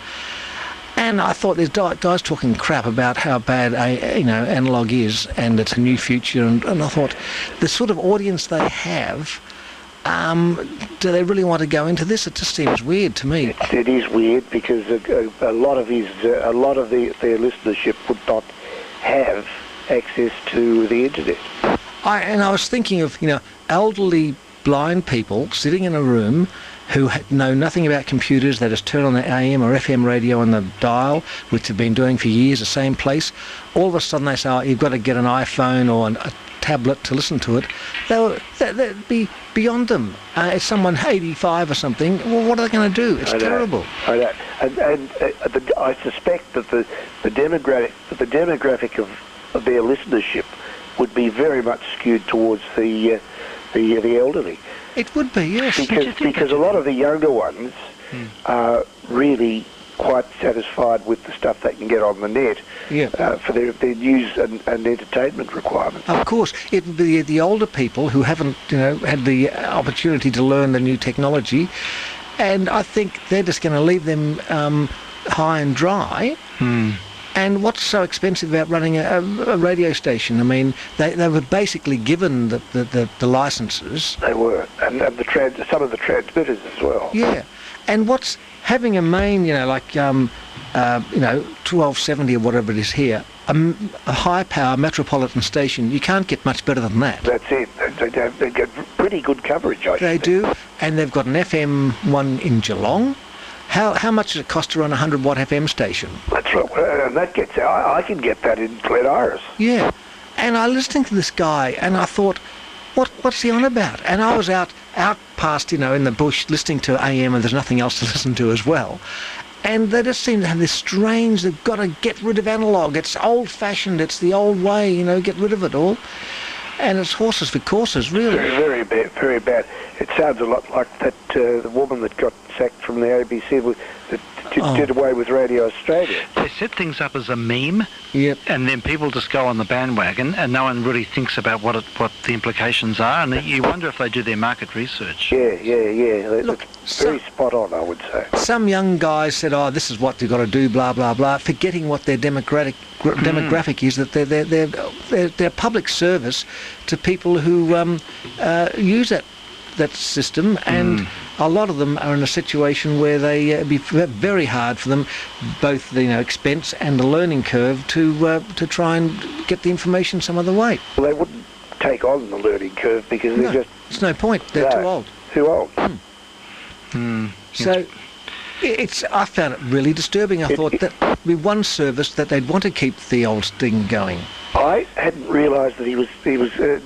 And I thought there's guys talking crap about how bad analog is, and it's a new future. And I thought the sort of audience they have, do they really want to go into this? It just seems weird to me. It is weird because a lot of their listenership would not have access to the internet. I was thinking of elderly blind people sitting in a room who know nothing about computers. They just turn on the AM or FM radio on the dial, which they've been doing for years, the same place. All of a sudden they say, you've got to get an iPhone or a tablet to listen to it, that'd be beyond them. If someone 85 or something, well, what are they going to do? It's terrible. I know. And I suspect that the demographic of their listenership would be very much skewed towards the elderly. It would be, yes. Because a lot of the younger ones are really quite satisfied with the stuff they can get on the net for their news and entertainment requirements. Of course, it would be the older people who haven't, had the opportunity to learn the new technology, and I think they're just going to leave them high and dry. And what's so expensive about running a radio station? I mean, they were basically given the licenses. They were, and some of the transmitters as well. Yeah, and what's having a main, like 1270 or whatever it is here, a high power metropolitan station. You can't get much better than that. That's it. They get pretty good coverage, I think. They do, and they've got an FM one in Geelong. How much does it cost to run a 100-watt FM station? That's right, and that gets I can get that in Glen Iris. Yeah, and I was listening to this guy, and I thought, what's he on about? And I was out past, in the bush listening to AM, and there's nothing else to listen to as well. And they just seem to have this strange, they've got to get rid of analogue. It's old-fashioned, it's the old way, get rid of it all. And it's horses for courses, really. Very bad, very bad. It sounds a lot like that the woman that got sacked from the ABC that did away with Radio Australia. They set things up as a meme, and then people just go on the bandwagon, and no one really thinks about what the implications are, and you wonder if they do their market research. Yeah. Look, it's very spot on, I would say. Some young guys said, this is what they've got to do, blah, blah, blah, forgetting what their demographic is, that they're public service to people who use that system, and a lot of them are in a situation where it'd be very hard for them, both the expense and the learning curve, to try and get the information some other way. Well, they wouldn't take on the learning curve because they're just... There's no point. They're too old. Too old. So I found it really disturbing. I thought that would be one service that they'd want to keep the old thing going. I hadn't realised that he was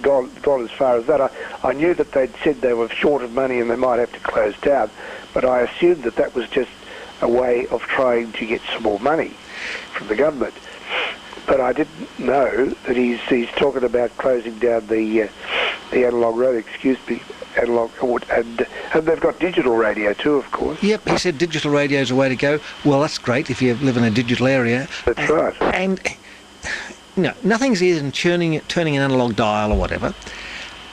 gone as far as that. I knew that they'd said they were short of money and they might have to close down, but I assumed that was just a way of trying to get some more money from the government. But I didn't know that he's talking about closing down the analogue radio. Analogue, and they've got digital radio too, of course. Yep, he said digital radio is the way to go. Well, that's great if you live in a digital area. That's right. And nothing's easier than turning an analogue dial or whatever.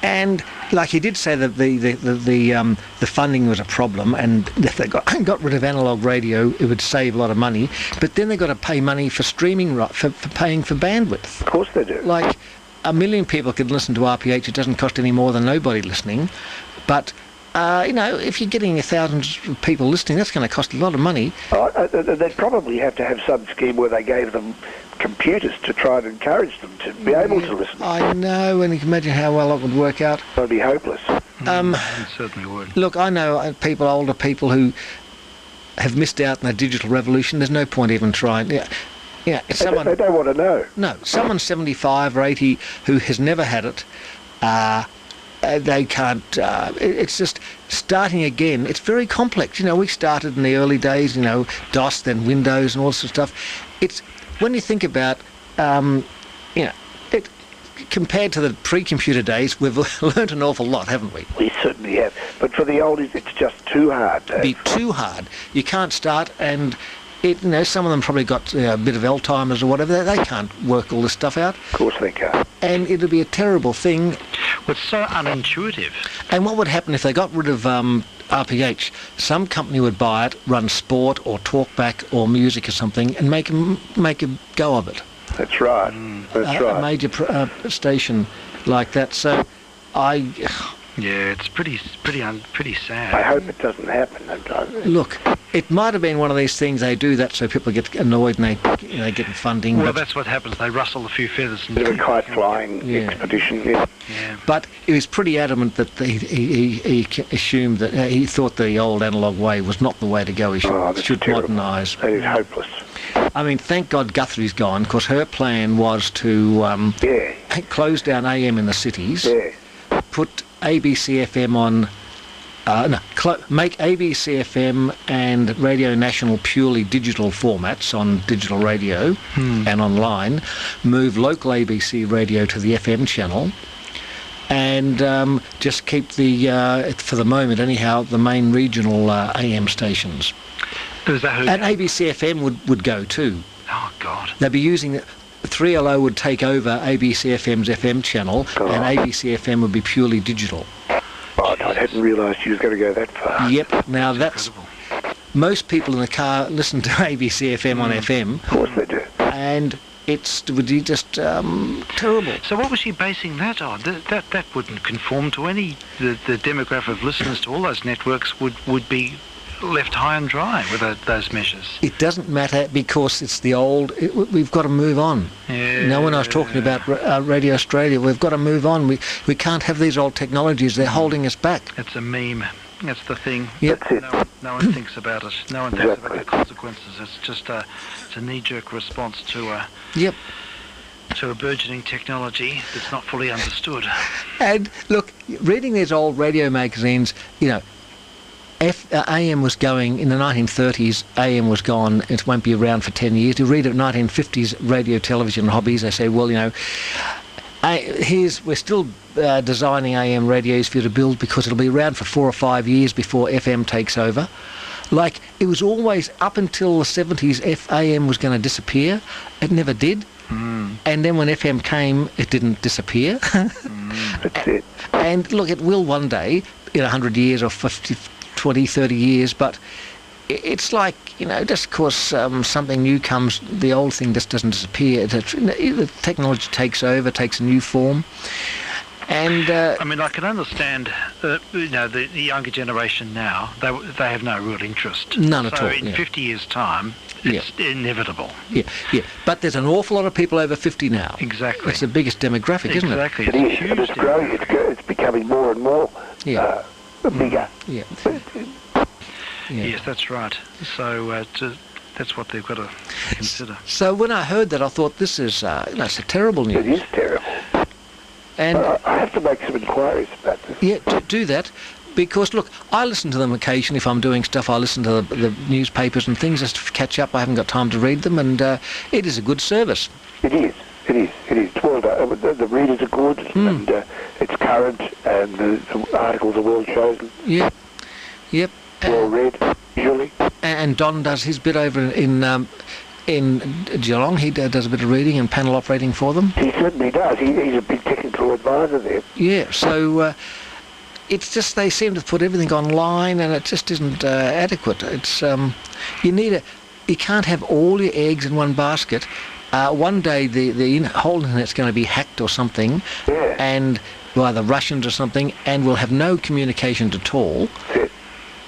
And like he did say that the funding was a problem, and if they got rid of analogue radio, it would save a lot of money. But then they've got to pay money for streaming, for paying for bandwidth. Of course they do. Like 1 million people could listen to RPH. It doesn't cost any more than nobody listening. But if you're getting 1,000 people listening, that's going to cost a lot of money. They'd probably have to have some scheme where they gave them computers to try and encourage them to be able to listen. I know, and you can imagine how well it would work out. It would be hopeless. It certainly would. Look, I know older people who have missed out on the digital revolution. There's no point even trying. They don't want to know. No, someone 75 or 80 who has never had it, they can't. It's just starting again. It's very complex. We started in the early days, DOS, then Windows, and all sorts of stuff. It's when you think about, it compared to the pre-computer days, we've learnt an awful lot, haven't we? We certainly have. But for the oldies, it's just too hard. It'd be too hard. You can't start, and some of them probably got a bit of Alzheimer's or whatever. They can't work all this stuff out. Of course they can't. And it'll be a terrible thing. Well, it's so unintuitive. And what would happen if they got rid of RPH? Some company would buy it, run sport or talkback or music or something, and make a go of it. That's right. That's right. A major station like that. So I Yeah, it's pretty sad. I hope it doesn't happen. Look, it might have been one of these things they do that so people get annoyed and they get funding. Well, but that's what happens. They rustle a few feathers. And Bit of a kite flying expedition. Yeah. Yeah. But he was pretty adamant that he assumed that he thought the old analogue way was not the way to go. He should modernise. That is hopeless. I mean, thank God Guthrie's gone, because her plan was to close down AM in the cities, put ABC FM on, make ABC FM and Radio National purely digital formats on digital radio and online, move local ABC radio to the FM channel, and just keep the, for the moment anyhow, the main regional AM stations. Is that who? And ABC FM would go too. Oh, God. They'd be using 3LO would take over ABC FM's FM channel, and ABC FM would be purely digital. Oh, I hadn't realised you was going to go that far. Yep. Now that's most people in the car listen to ABC FM on FM. Of course they do. And it would be just terrible. So what was she basing that on? That wouldn't conform to any. The demographic of listeners to all those networks would be left high and dry with those measures. It doesn't matter, because it's the old. We've got to move on. Yeah. Now, when I was talking about Radio Australia, we've got to move on. We can't have these old technologies. They're holding us back. It's a meme. That's the thing. Yep. That's it. No one thinks about it. No one thinks about the consequences. It's just it's a knee-jerk response to a burgeoning technology that's not fully understood. And look, reading these old radio magazines, you know, AM was going in the 1930s. AM was gone. It won't be around for 10 years. You read of 1950s radio, television hobbies. They say, well, you know, we're still designing AM radios for you to build, because it'll be around for 4 or 5 years before FM takes over. Like, it was always up until the 70s, AM was going to disappear. It never did. And then when FM came, it didn't disappear. That's it. And look, it will one day, in 100 years or 50, 20, 30 years, but it's like, you know, just because something new comes, the old thing just doesn't disappear. The technology takes over, takes a new form. And I mean, I can understand, you know, the younger generation now, they have no real interest. None at all. So in 50 years' time, it's inevitable. Yeah. But there's an awful lot of people over 50 now. Exactly. It's the biggest demographic, isn't it? Exactly. It is, and it's growing. It's becoming more and more bigger. Yeah. Yes, that's right. So that's what they've got to consider. So when I heard that, I thought, this is it's a terrible news. It is terrible. And I have to make some inquiries about this. yeah, do that. Because, look, I listen to them occasionally. If I'm doing stuff, I listen to the newspapers and things just to catch up. I haven't got time to read them, and it is a good service. It is. Well, the readers are good, and it's current, and the articles are well chosen. Yep. Well read, usually. And Don does his bit over in Geelong. He does a bit of reading and panel operating for them. He certainly does. He's a big technical advisor there. Yeah, so it's just they seem to put everything online, and it just isn't adequate. It's you can't have all your eggs in one basket. One day the whole internet's going to be hacked or something, and by the Russians or something, and we'll have no communications at all,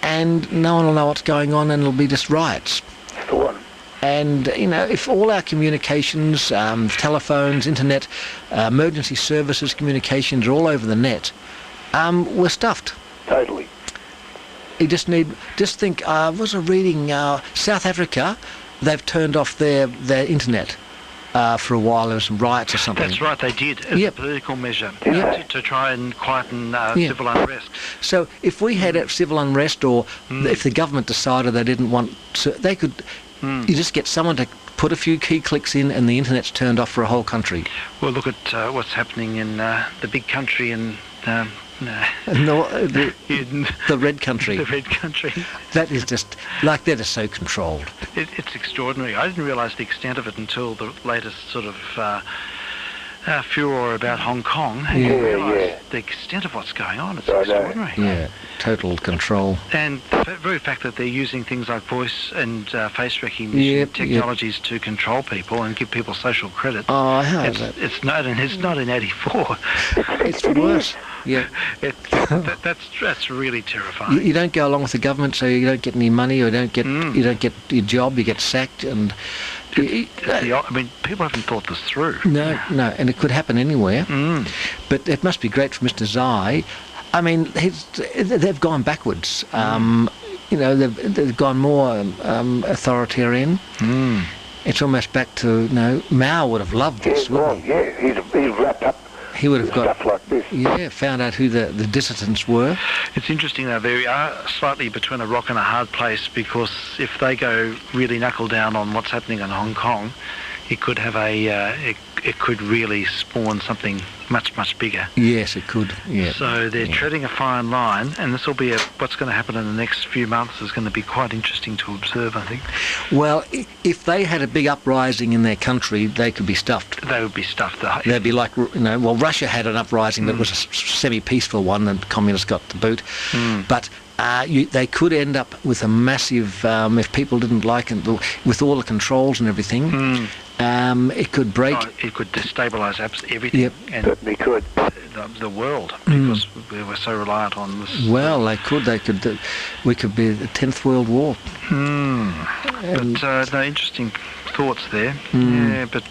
and no one will know what's going on, and it'll be just riots. That's the one. And, you know, if all our communications, telephones, internet, emergency services, communications are all over the net, we're stuffed. Totally. You just think, was I reading South Africa, they've turned off their internet for a while. There were some riots or something. That's right, they did, as a political measure, to try and quieten civil unrest. So if we had civil unrest, or if the government decided they didn't want to, they could... You just get someone to put a few key clicks in, and the internet's turned off for a whole country. Well, look at what's happening in the big country in... the red country. The red country. That is just, like, they're just so controlled. It's extraordinary. I didn't realise the extent of it until the latest sort of furor about Hong Kong, and you realise the extent of what's going on. It's extraordinary. Yeah, total control. And the very fact that they're using things like voice and face recognition technologies to control people and give people social credit. Oh, how is that? It's 1984. It's worse. Yeah. That's really terrifying. You don't go along with the government, so you don't get any money, or you don't get your job. You get sacked, and I mean, people haven't thought this through. No, and it could happen anywhere. But it must be great for Mr. Zai. I mean, they've gone backwards. They've gone more authoritarian. It's almost back to Mao would have loved this, wouldn't he? Yeah, he's wrapped up. He would have got stuff like this. Yeah, found out who the dissidents were. It's interesting though, they are slightly between a rock and a hard place, because if they go really knuckle down on what's happening in Hong Kong, it could have it could really spawn something much bigger. Yes, it could. Yeah. So they're treading a fine line, and this will be what's going to happen in the next few months is going to be quite interesting to observe, I think. Well, if they had a big uprising in their country, they could be stuffed. They would be stuffed. They'd be like, Russia had an uprising that was a semi-peaceful one, and the communists got the boot. But they could end up with a massive, if people didn't like it, with all the controls and everything, it could break. It could destabilise everything. Yep. And certainly could. The world, because we were so reliant on this. Well, they could. We could be the 10th World War. But interesting thoughts there. Yeah, but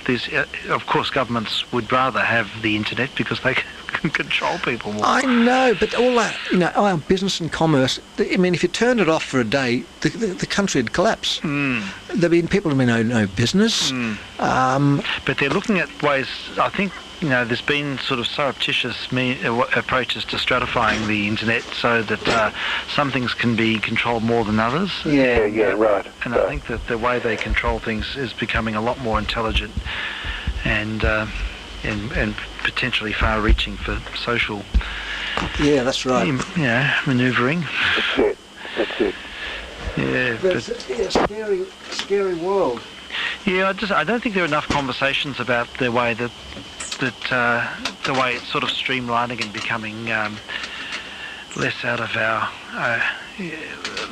these of course, governments would rather have the internet because they can control people more. I know, but all that, our business and commerce. I mean, if you turned it off for a day, the country would collapse. There'd be people who no business. But they're looking at ways. I think there's been sort of surreptitious approaches to stratifying the internet so that some things can be controlled more than others. Yeah, right. And I think that the way they control things is becoming a lot more intelligent and potentially far-reaching for social. Yeah, that's right. Manoeuvring. That's it. Yeah, but it's a scary world. Yeah, I don't think there are enough conversations about the way that the way it's sort of streamlining and becoming less out of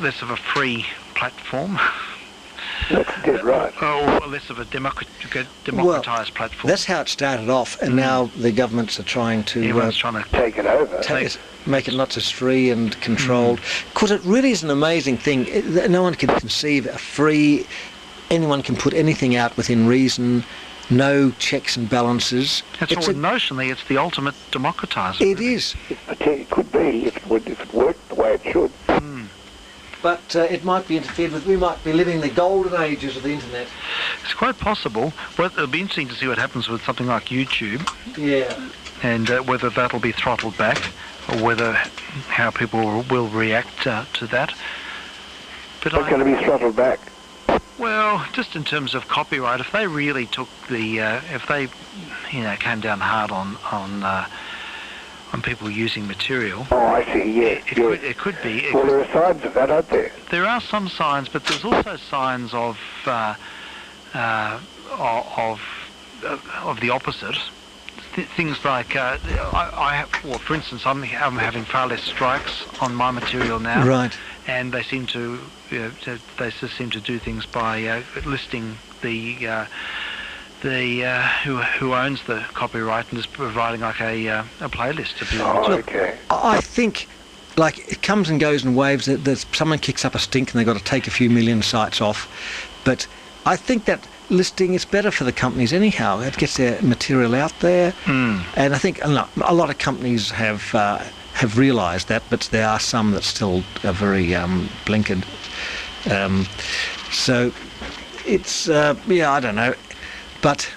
less of a free platform. That's dead right. Or less of a democratised platform. That's how it started off, and now the governments are trying to take it over. Make it not as free and controlled. Because it really is an amazing thing. No one can conceive a free. Anyone can put anything out within reason. No checks and balances. Notionally, it's the ultimate democratiser. It is. It could be if it worked the way it should. But it might be interfered with. We might be living the golden ages of the internet. It's quite possible. Well, it'll be interesting to see what happens with something like YouTube. Yeah. And whether that'll be throttled back, or how people will react to that. But What's going to be throttled back? Well, just in terms of copyright, if they really took if they, came down hard on people using material. Oh, I see. Yeah. It could be. Well, there are signs of that, aren't there? There are some signs, but there's also signs of the opposite. Things like for instance, I'm having far less strikes on my material now. Right. And they seem to, they just seem to do things by listing the who owns the copyright and just providing like a playlist to people. Oh, okay. I think, it comes and goes in waves. That someone kicks up a stink and they've got to take a few million sites off. But I think that listing is better for the companies anyhow. It gets their material out there, and I think a lot of companies have realised that, but there are some that still are very blinkered. So it's I don't know, but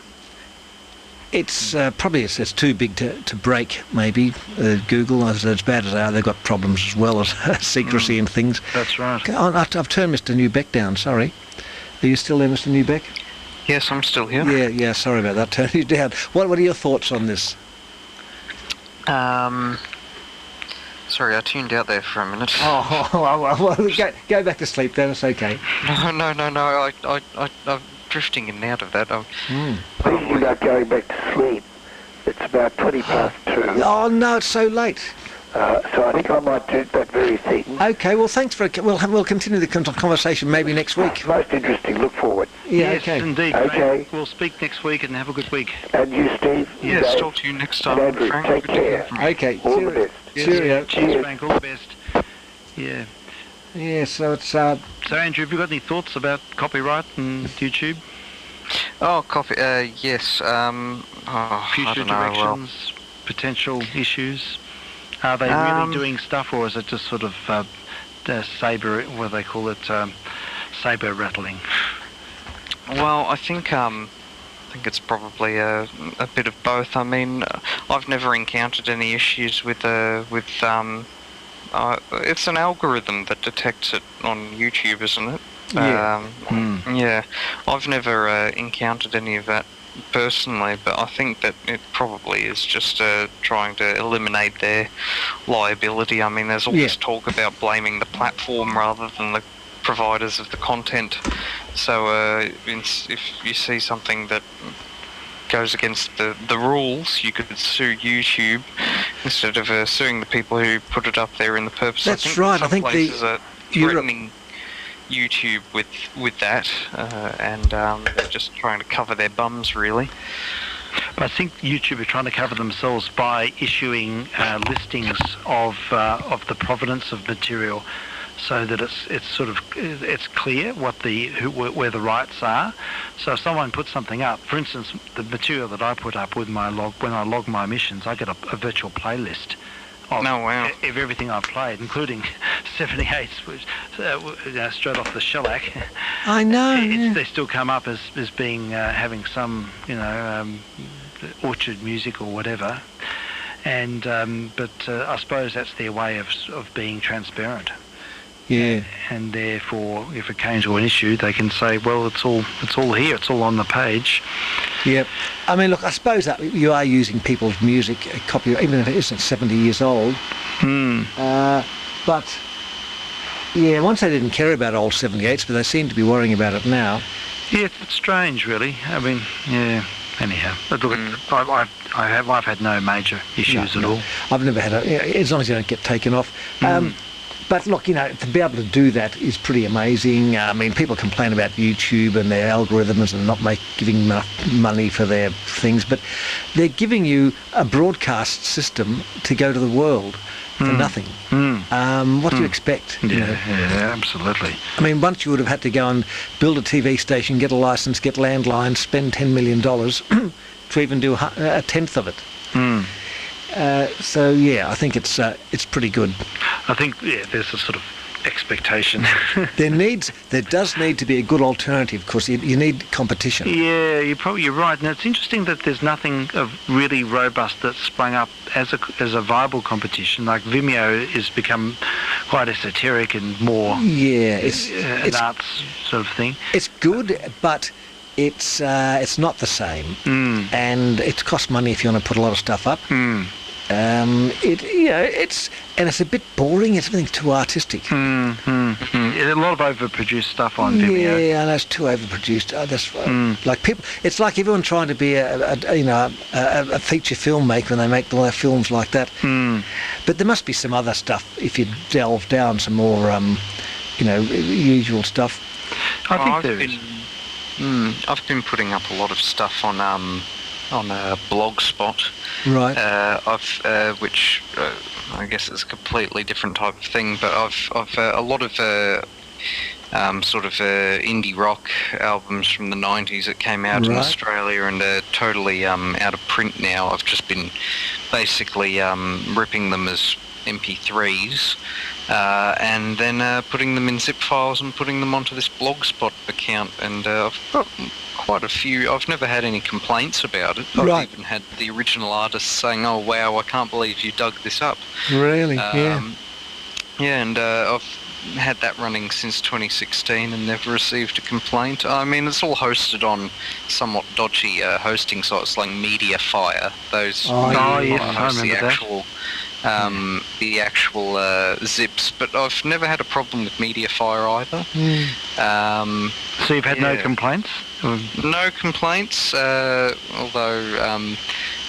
it's probably it's too big to break. Maybe Google, as bad as they are, they've got problems as well as secrecy and things. That's right. I've turned Mr. Newbeck down. Sorry, are you still there, Mr. Newbeck? Yes, I'm still here. Yeah. Sorry about that. Turn you down. What are your thoughts on this? Sorry, I tuned out there for a minute. Well, go back to sleep then, it's okay. No. I've drifting in and out of that. Thinking about going back to sleep. It's about 20 past 2. Oh no, it's so late. So I think I might do that very thing. Okay, well thanks for we'll continue the conversation maybe next week. Most interesting. Look forward. Yeah, Yes, okay. indeed. Okay. Frank. We'll speak next week and have a good week. And you, Steve. Yes, Dave, talk to you next and time, Andrew, Frank. take Good to hear care. from you. Okay. All the best. Cheerio. Cheers, Frank. All the best. Yeah. Yeah, so it's So, Andrew, have you got any thoughts about copyright and YouTube? Oh, coffee. Yes. I Future don't know. Well, directions, potential issues? Are they really doing stuff, or is it just sort of saber, what do they call it, saber rattling? well, I think it's probably a bit of both. I mean, I've never encountered any issues with it's an algorithm that detects it on YouTube, isn't it? Yeah. Yeah. I've never encountered any of that personally, but I think that it probably is just trying to eliminate their liability. I mean, there's all this talk about blaming the platform rather than the providers of the content. So if you see something that goes against the rules, you could sue YouTube instead of suing the people who put it up there in the purpose. That's right. Some I think places are Europe- threatening YouTube with that, and they're just trying to cover their bums, really. But I think YouTube are trying to cover themselves by issuing listings of the provenance of material, so that it's clear where the rights are. So if someone puts something up, for instance, the material that I put up with my log, when I log my emissions, I get a virtual playlist of everything I've played, including 78s, which straight off the shellac. I know. They still come up as being having some orchard music or whatever, and but I suppose that's their way of being transparent. Yeah. And therefore, if it came to an issue, they can say, well, it's all here, it's all on the page. Yep. I mean, look, I suppose that you are using people's music, copyright, even if it isn't 70 years old. But, yeah, once they didn't care about old 78s, but they seem to be worrying about it now. Yeah, it's strange, really. I mean, yeah. Anyhow, but look, I've had no major issues at all. I've never had as long as you don't get taken off. But look, to be able to do that is pretty amazing. I mean, people complain about YouTube and their algorithms and not giving enough money for their things, but they're giving you a broadcast system to go to the world for nothing. What do you expect? Yeah, absolutely. I mean, once you would have had to go and build a TV station, get a license, get landlines, spend $10 million to even do a tenth of it. So yeah, I think it's pretty good. I think there's a sort of expectation. There does need to be a good alternative, because you need competition. Yeah, you're right. And it's interesting that there's nothing of really robust that's sprung up as a viable competition. Like Vimeo has become quite esoteric and more it's an arts sort of thing. It's good, but it's not the same, and it costs money if you want to put a lot of stuff up. It's a bit boring. Everything's too artistic. A lot of overproduced stuff on Vimeo. Yeah, I know, it's too overproduced. Like people, it's like everyone trying to be a feature filmmaker, and they make all their films like that. But there must be some other stuff if you delve down some more, usual stuff. I think there is. I've been putting up a lot of stuff on a Blogspot, right? Which I guess is a completely different type of thing. But I've a lot of indie rock albums from the 90s that came out in Australia, and they're totally out of print now. I've just been basically ripping them as MP3s. And then putting them in zip files and putting them onto this Blogspot account, and I've got quite a few. I've never had any complaints about it. I've even had the original artists saying, "Oh wow, I can't believe you dug this up." Really? Yeah, and I've had that running since 2016 and never received a complaint. I mean, it's all hosted on somewhat dodgy hosting sites like Mediafire. Those yes, I host the remember actual the actual zips, but I've never had a problem with MediaFire either. So you've had no Yeah. complaints? No complaints, although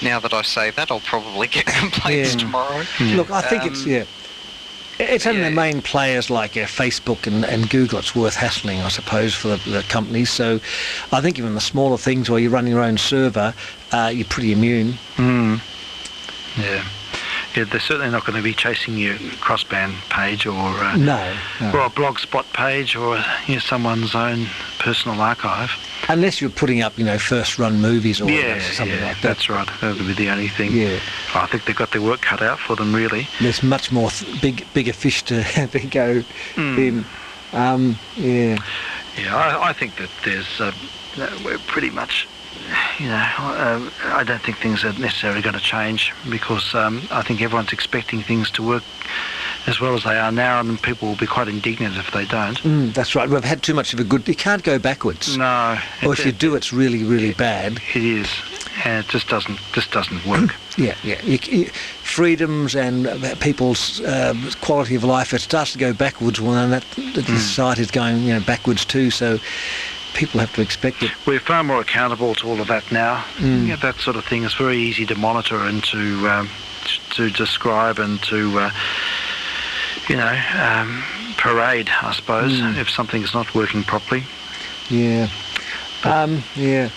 now that I say that, I'll probably get complaints Yeah. tomorrow. Look, I think it's only yeah. the main players like Facebook and Google it's worth hassling, I suppose, for the companies. So I think even the smaller things where you're running your own server, you're pretty immune. Yeah. Yeah, they're certainly not going to be chasing your crossband page or No. or a blogspot page or someone's own personal archive. Unless you're putting up, first run movies or something like that. That's right. That would be the only thing. Yeah. I think they've got their work cut out for them, really. There's much more bigger fish to go in. Yeah. Yeah, I think that there's we're pretty much, I don't think things are necessarily going to change because I think everyone's expecting things to work as well as they are now, and people will be quite indignant if they don't. That's right. We've had too much of a good... You can't go backwards. No. Or if you do, it's really, really bad. It is, and it just doesn't work. Yeah. Freedoms and people's quality of life, it starts to go backwards, well, and that the society is going backwards too, so people have to expect it. We're far more accountable to all of that now. Yeah, that sort of thing is very easy to monitor and to describe and to parade, I suppose, if something's not working properly. Yeah. Yeah.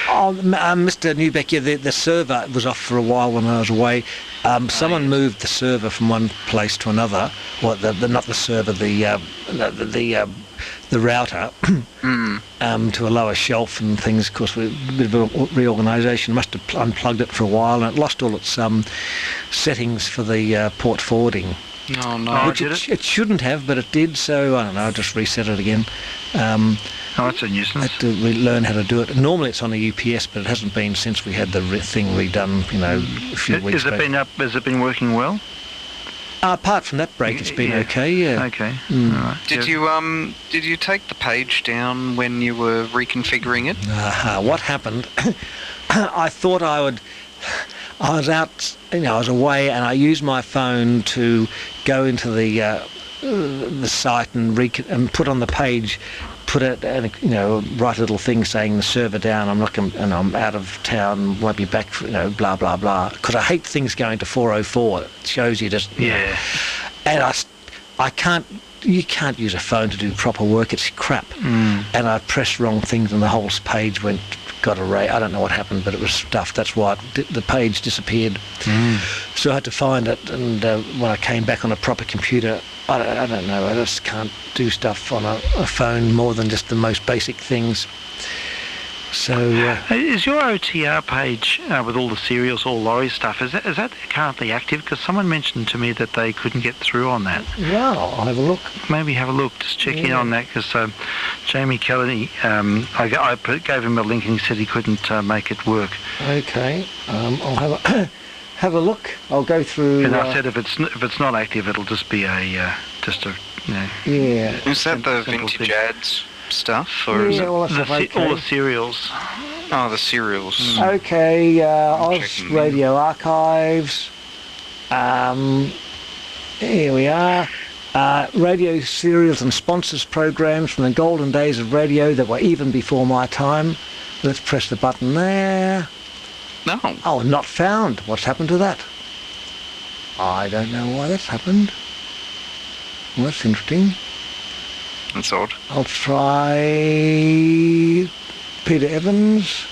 Mr. Newbeck, the server was off for a while when I was away. Someone moved the server from one place to another. Well, not the server, the router to a lower shelf and things. Of course, with a bit of a reorganisation, must have unplugged it for a while, and it lost all its settings for the port forwarding. Oh no! Which it shouldn't have, but it did. So I don't know. I just reset it again. That's a nuisance. I had to learn how to do it. Normally it's on a UPS, but it hasn't been since we had the thing redone. A few weeks back. Has it been working well? Apart from that break, it's been okay. Yeah. Okay. All right. Did you take the page down when you were reconfiguring it? What happened? I thought I would. I was out. I was away, and I used my phone to go into the site and put on the page. Put it and write a little thing saying the server down. I'm not going, and I'm out of town. Won't be back. For, blah blah blah. Because I hate things going to 404. It shows you just. Yeah. And I can't. You can't use a phone to do proper work. It's crap. And I pressed wrong things, and the whole page got erased. I don't know what happened, but it was stuffed. That's why the page disappeared. So I had to find it, and when I came back on a proper computer, I don't know. I just can't do stuff on a phone more than just the most basic things. So is your OTR page with all the serials, all lorry stuff, is that currently active? Because someone mentioned to me that they couldn't get through on that. Well, I'll have a look. Maybe have a look. Just check in on that, because Jamie Kelly, I gave him a link and he said he couldn't make it work. Okay, I'll have a look. I'll go through. And I said if it's not active, it'll just be Yeah. Is that the vintage thing. ads stuff, or is it Well, that's okay. all the serials? the serials? Okay, Oz checking. Radio Archives. Here we are. Radio serials and sponsors programs from the golden days of radio that were even before my time. Let's press the button there. No. Oh, not found. What's happened to that? I don't know why that's happened. Well, that's interesting. That's odd. I'll try Peter Evans.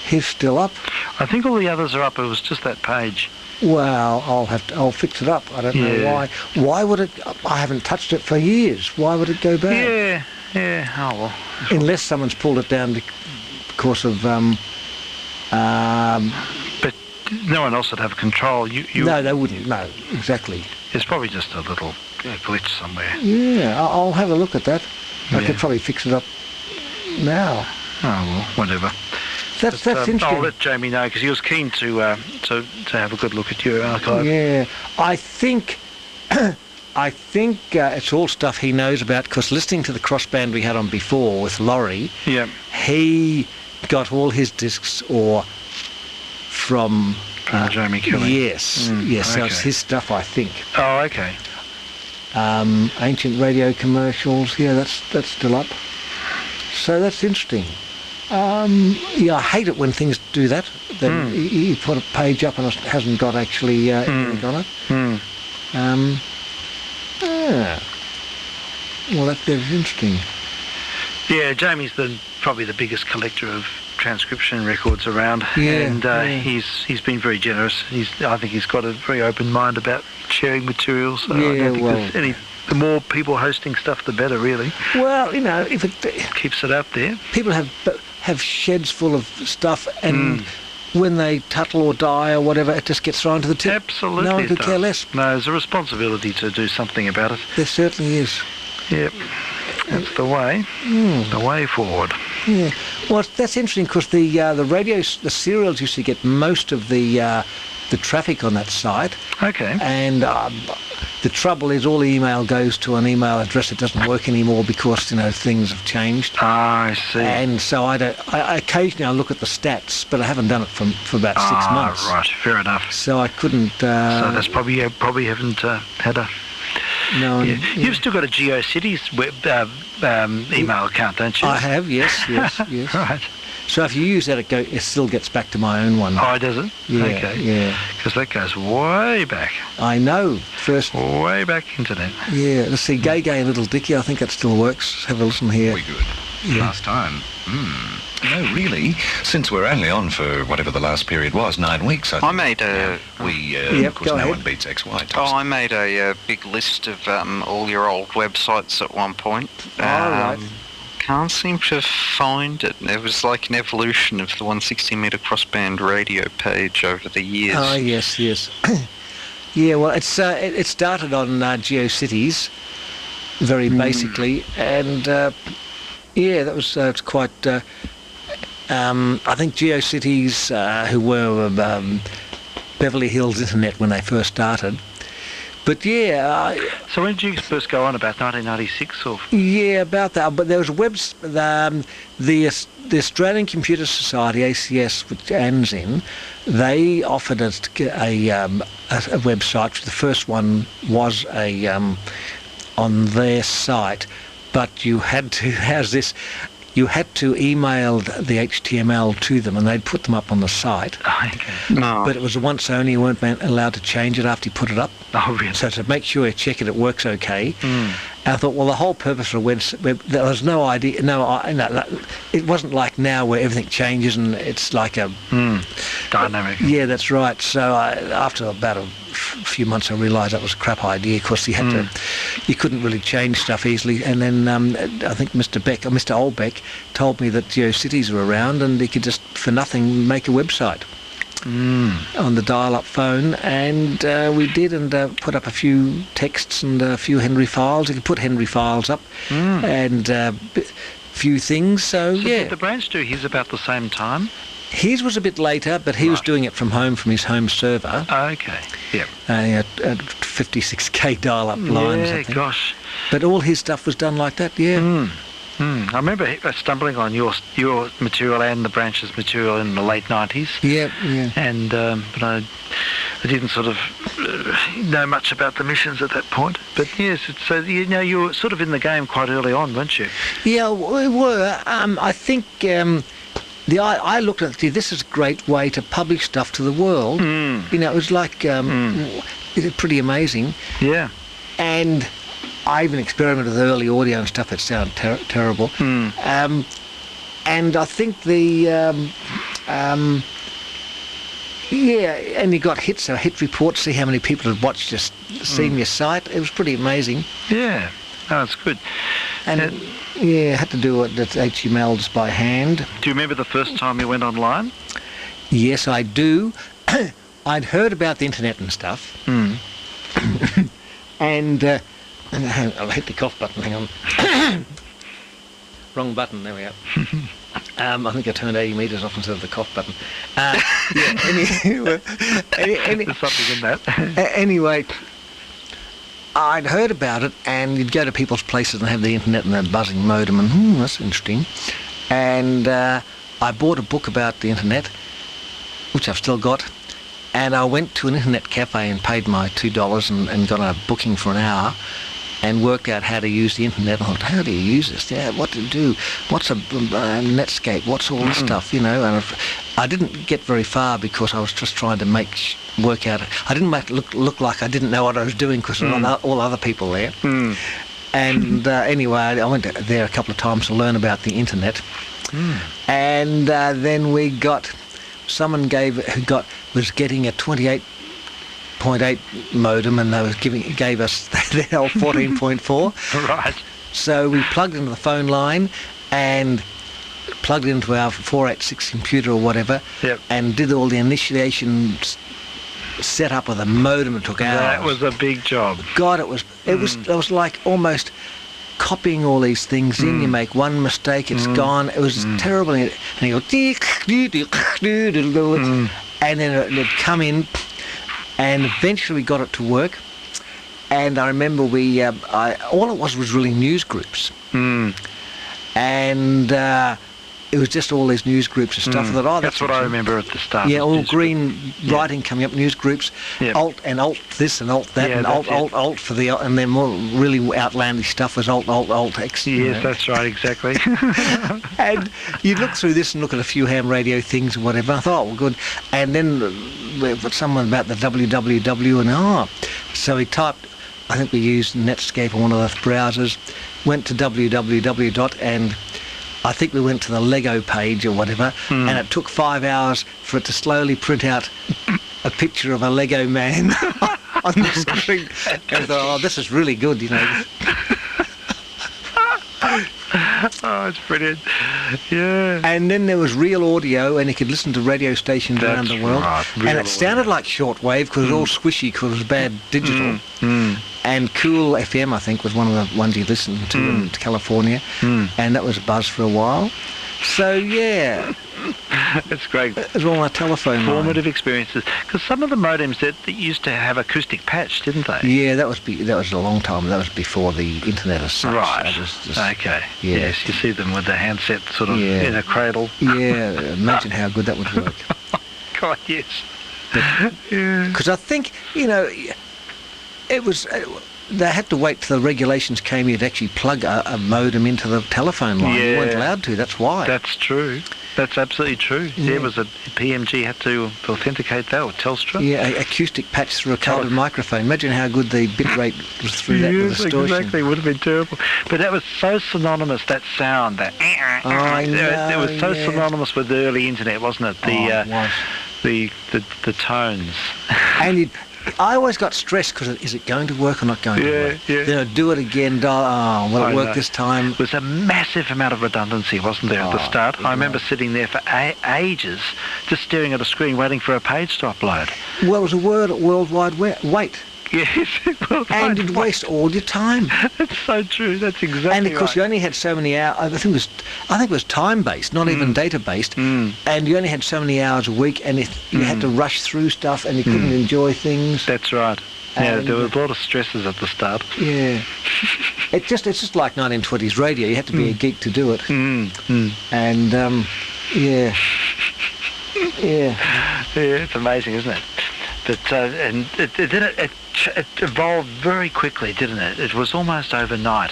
He's still up. I think all the others are up. It was just that page. Well, I'll fix it up. I don't know why. Why would it? I haven't touched it for years. Why would it go bad? Yeah. Oh well. Unless someone's pulled it down because of. But no one else would have control. No, they wouldn't. No, exactly. It's probably just a little glitch somewhere. Yeah, I'll have a look at that. I could probably fix it up now. Oh well, whatever. That's interesting. I'll let Jamie know, because he was keen to have a good look at your archive. Yeah, I think it's all stuff he knows about, because listening to the crossband we had on before with Laurie, Yeah. he got all his discs from from Jamie Kelly. Yes, yes. So it's okay. his stuff, I think. Oh, okay. Ancient radio commercials. Yeah, that's still up. So that's interesting. Yeah, I hate it when things do that. Then you put a page up and it hasn't got actually anything on it. Well, that's interesting. Yeah, Jamie's probably the biggest collector of transcription records around, and he's been very generous. I think he's got a very open mind about sharing materials. So I don't think there's the more people hosting stuff, the better, really. Well, if it keeps it up there. People have sheds full of stuff, and when they tuttle or die or whatever, it just gets thrown to the tip. Absolutely, no one could care less. No, there's a responsibility to do something about it. There certainly is. Yep, that's the way forward. Yeah, well, that's interesting because the serials used to get most of the traffic on that site. Okay. And the trouble is, all the email goes to an email address that doesn't work anymore because things have changed. Ah, I see. And so I occasionally I look at the stats, but I haven't done it for about 6 months. Right, fair enough. So I couldn't. So that's probably haven't had a. No. Yeah. You've still got a GeoCities email account, don't you? I have, yes. Right. So if you use that, it still gets back to my own one. Oh, does it? Yeah, okay. yeah. Because that goes way back. I know. Way back internet. Yeah. Let's see, Gay and Little Dicky. I think that still works. Have a listen here. Very good. Last time. No, really. Since we're only on for whatever the last period was, 9 weeks. I made a. Of course, no one beats XY. I made a big list of all your old websites at one point. Right. Can't seem to find it. It was like an evolution of the 160 metre crossband radio page over the years. Oh, yes. Yeah, well, it started on GeoCities, very basically, and that was it's quite. I think GeoCities, who were Beverly Hills Internet when they first started. But so when did you first go on, about 1996 or? Yeah, about that. But there was the Australian Computer Society, ACS, which Anne's in, they offered us a website. The first one was on their site, but you had to you had to email the HTML to them and they'd put them up on the site. Okay. No. But it was once only, you weren't allowed to change it after you put it up. Oh, really? So to make sure you check it works okay. And I thought, well, the whole purpose of a web, there was no idea, it wasn't like now where everything changes and it's like a... dynamic. Yeah, that's right. So after about a few months I realised that was a crap idea because you couldn't really change stuff easily. And then I think Mr. Olbeck told me that GeoCities were around and he could just, for nothing, make a website. On the dial-up phone, and we did, and put up a few texts and a few Henry files. You could put Henry files up, and a few things. So did the branch do his about the same time? His was a bit later, but he was doing it from home, from his home server. Okay, yep. A 56k dial-up line or something. Gosh. But all his stuff was done like that, I remember stumbling on your material and the branch's material in the late 90s. Yeah. And but I didn't sort of know much about the missions at that point. But yes, so you were sort of in the game quite early on, weren't you? Yeah, we were. I think I looked at it. This is a great way to publish stuff to the world. It was like it's pretty amazing. Yeah. And I even experimented with early audio and stuff that sounded terrible. And I think and you got hits, hit reports, see how many people had watched seen your site. It was pretty amazing. Yeah, that's good. And had to do it at HTML just by hand. Do you remember the first time you went online? Yes, I do. I'd heard about the internet and stuff. And I'll hit the cough button, hang on. Wrong button, there we go. I think I turned 80 metres off instead of the cough button. There's something in that. Anyway, I'd heard about it, and you'd go to people's places and have the internet and their buzzing modem, and that's interesting. And I bought a book about the internet, which I've still got, And I went to an internet cafe and paid my $2 and got a booking for an hour and worked out how to use the internet. I thought, how do you use this? Yeah, what to do? What's a Netscape? What's all this stuff, you know? And I didn't get very far because I was just trying to work out. I didn't make it look like I didn't know what I was doing because there were all other people there. And anyway, I went there a couple of times to learn about the internet. And then we got... Someone was getting a 28.8 modem, and they gave us the old 14.4. Right. So we plugged into the phone line and plugged into our 486 computer or whatever, and did all the initiation setup of the modem. It took hours. That was a big job. God, it was like almost copying all these things in. You make one mistake, it's gone. It was terrible. And you go, and then it'd come in, and eventually we got it to work. And I remember all it was really news groups. And it was just all these news groups and stuff. I thought, that's what I remember at the start. Yeah, all green writing coming up, news groups, alt this and alt that, and alt for the, and then more really outlandish stuff was alt X. Yes, that's right, exactly. And you'd look through this and look at a few ham radio things and whatever. I thought, well, good. And then someone about the www, and so he typed, I think we used Netscape on one of the browsers, went to www. and I think we went to the Lego page or whatever, and it took 5 hours for it to slowly print out a picture of a Lego man on the screen. And I thought, this is really good, you know. Oh, it's brilliant. Yeah. And then there was real audio, and you could listen to radio stations around the world. Right, and it sounded like shortwave because it was all squishy because it was bad digital. And Cool FM, I think, was one of the ones you listened to in California. And that was a buzz for a while. So, yeah. It's great. It was all on a telephone line. Formative experiences. Because some of the modems that used to have acoustic patch, didn't they? Yeah, that was a long time. That was before the internet as such. Right. Okay. Yeah. Yes, you see them with the handset sort of in a cradle. Yeah, imagine how good that would work. God, yes. Because I think, you know, it was... they had to wait till the regulations came here to actually plug a modem into the telephone line. You weren't allowed to, that's why. That's true. That's absolutely true. Yeah, it was a PMG had to authenticate that, or Telstra. Yeah, acoustic patch through a cabled microphone. Imagine how good the bit rate was through that with the distortion. Exactly, it would have been terrible. But that was so synonymous, that sound, that... I know, it was so synonymous with the early internet, wasn't it? The tones. And I always got stressed because is it going to work or not going to work? Yeah. Then I'd do it again, will it work this time? There was a massive amount of redundancy, wasn't there, at the start? I remember sitting there for ages, just staring at a screen waiting for a page to upload. Well, it was a worldwide wait. Yes, and you'd waste all your time. That's so true. That's exactly And of course, you only had so many hours. I think it was time based, not even data based. And you only had so many hours a week, and you had to rush through stuff, and you couldn't enjoy things. That's right. Yeah, there was a lot of stresses at the start. Yeah, it's just like 1920s radio. You had to be a geek to do it. And yeah, it's amazing, isn't it? But and it evolved very quickly, didn't it? It was almost overnight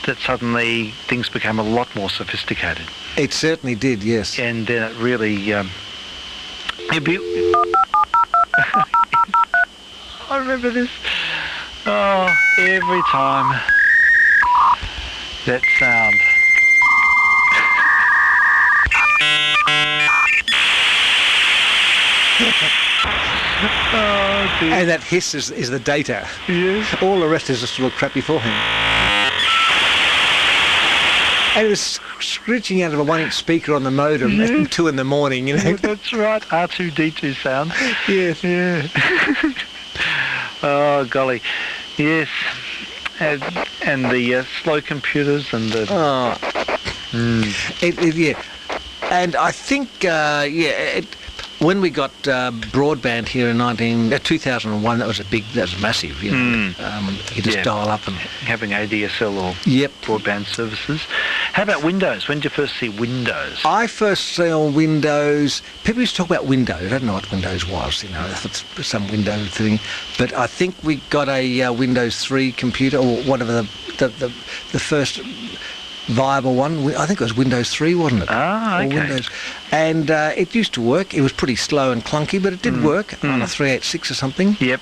that suddenly things became a lot more sophisticated. It certainly did, yes. And then it really... I remember this. Oh, every time. That sound. Oh, dear. And that hiss is the data. Yes. All the rest is just a little crappy for him. And it was screeching out of a 1-inch speaker on the modem at 2 in the morning, you know. Yeah, that's right. R2D2 sound. Yes. Yeah. Oh, golly. Yes. And the slow computers and the... Yeah. And I think, when we got broadband here in 2001, that was massive. You know, you just dial up and having ADSL or broadband services. How about Windows? When did you first see Windows? I first saw Windows. People used to talk about Windows. I don't know what Windows was, it's some Windows thing. But I think we got a Windows 3 computer, or whatever the first viable one. I think it was Windows 3, wasn't it? Ah, okay. Or Windows. And it used to work. It was pretty slow and clunky, but it did work on a 386 or something. Yep.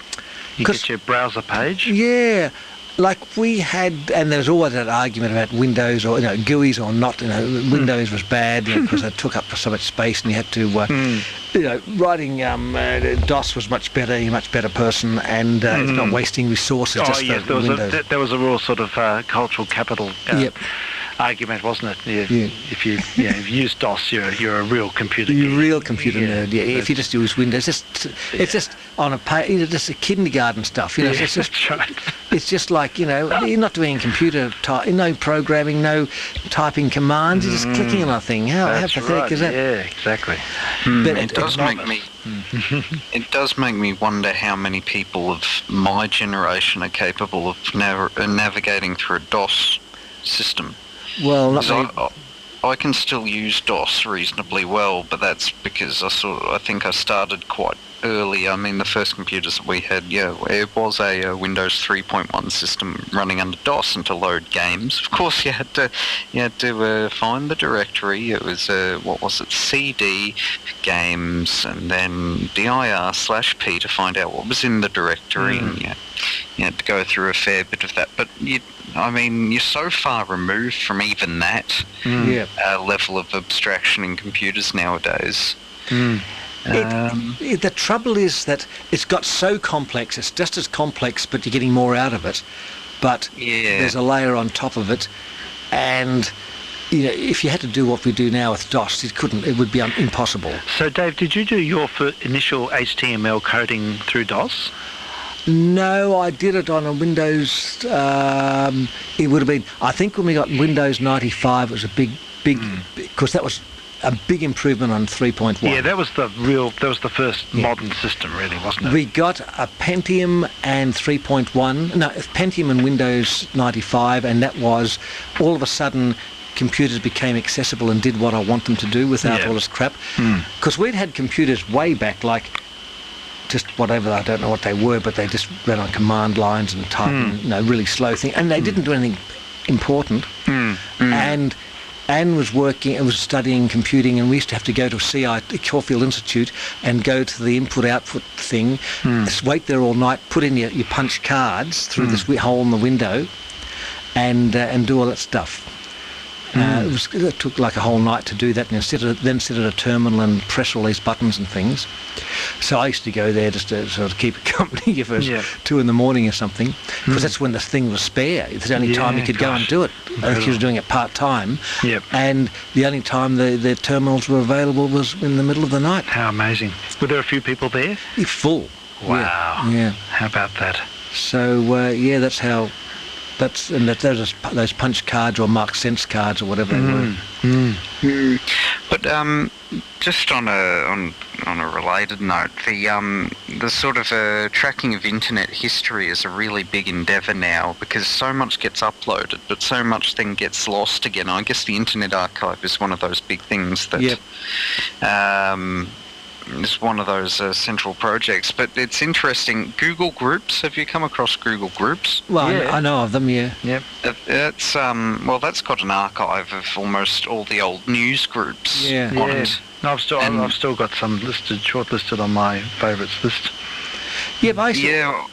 You get your browser page. Yeah. Like we had, and there was always that argument about Windows or GUIs or not. Windows was bad because it took up so much space, and you had to, writing DOS was much better. You're a much better person, and it's not wasting resources. Yes, there was a real sort of cultural capital. Argument, wasn't it? If you use DOS, you're a real computer. You're a real computer nerd. Yeah. If you just use Windows, it's just on a page, just a kindergarten stuff. It's just it's just like you're not doing computer no programming, no typing commands. You're just clicking on a thing. How pathetic is that? Yeah, exactly. But it does make me wonder how many people of my generation are capable of navigating through a DOS system. Well, I can still use DOS reasonably well, but that's because I think I started quite early. I mean, the first computers that we had, it was a Windows 3.1 system running under DOS, and to load games, of course, you had to find the directory. It was CD games, and then dir/p to find out what was in the directory, and you had to go through a fair bit of that. But you're so far removed from even that level of abstraction in computers nowadays. The trouble is that it's got so complex. It's just as complex, but you're getting more out of it. But there's a layer on top of it, and if you had to do what we do now with DOS, it would be impossible. So, Dave, did you do your initial HTML coding through DOS? No, I did it on a Windows. It would have been. I think when we got Windows 95, it was a big, because that was a big improvement on 3.1. Yeah, that was the first modern system, really, wasn't it? We got a Pentium and 3.1. No, Pentium and Windows 95, and that was all of a sudden computers became accessible and did what I want them to do without all this crap. Because we'd had computers way back, like just whatever, I don't know what they were, but they just ran on command lines and typing, really slow thing, and they didn't do anything important. And Anne was studying computing, and we used to have to go to Caulfield Institute and go to the input-output thing, wait there all night, put in your punch cards through this hole in the window, and do all that stuff. It took like a whole night to do that, and then sit at a terminal and press all these buttons and things. So I used to go there just to sort of keep it company if it was 2 a.m. or something, because that's when the thing was spare. It's the only time you could go and do it. He was doing it part-time, and the only time the terminals were available was in the middle of the night. How amazing. Were there a few people there? Full. Wow. Yeah. How about that? So, that's how... those punch cards or marked sense cards or whatever they were. But just on a related note, the sort of tracking of internet history is a really big endeavour now, because so much gets uploaded, but so much then gets lost again. I guess the Internet Archive is one of those big things that is one of those central projects. But it's interesting. Google Groups. Have you come across Google Groups? Well, I know of them. Yeah. It's that's got an archive of almost all the old news groups on it. No, I've still got some shortlisted on my favourites list. Yeah, basically. Yeah.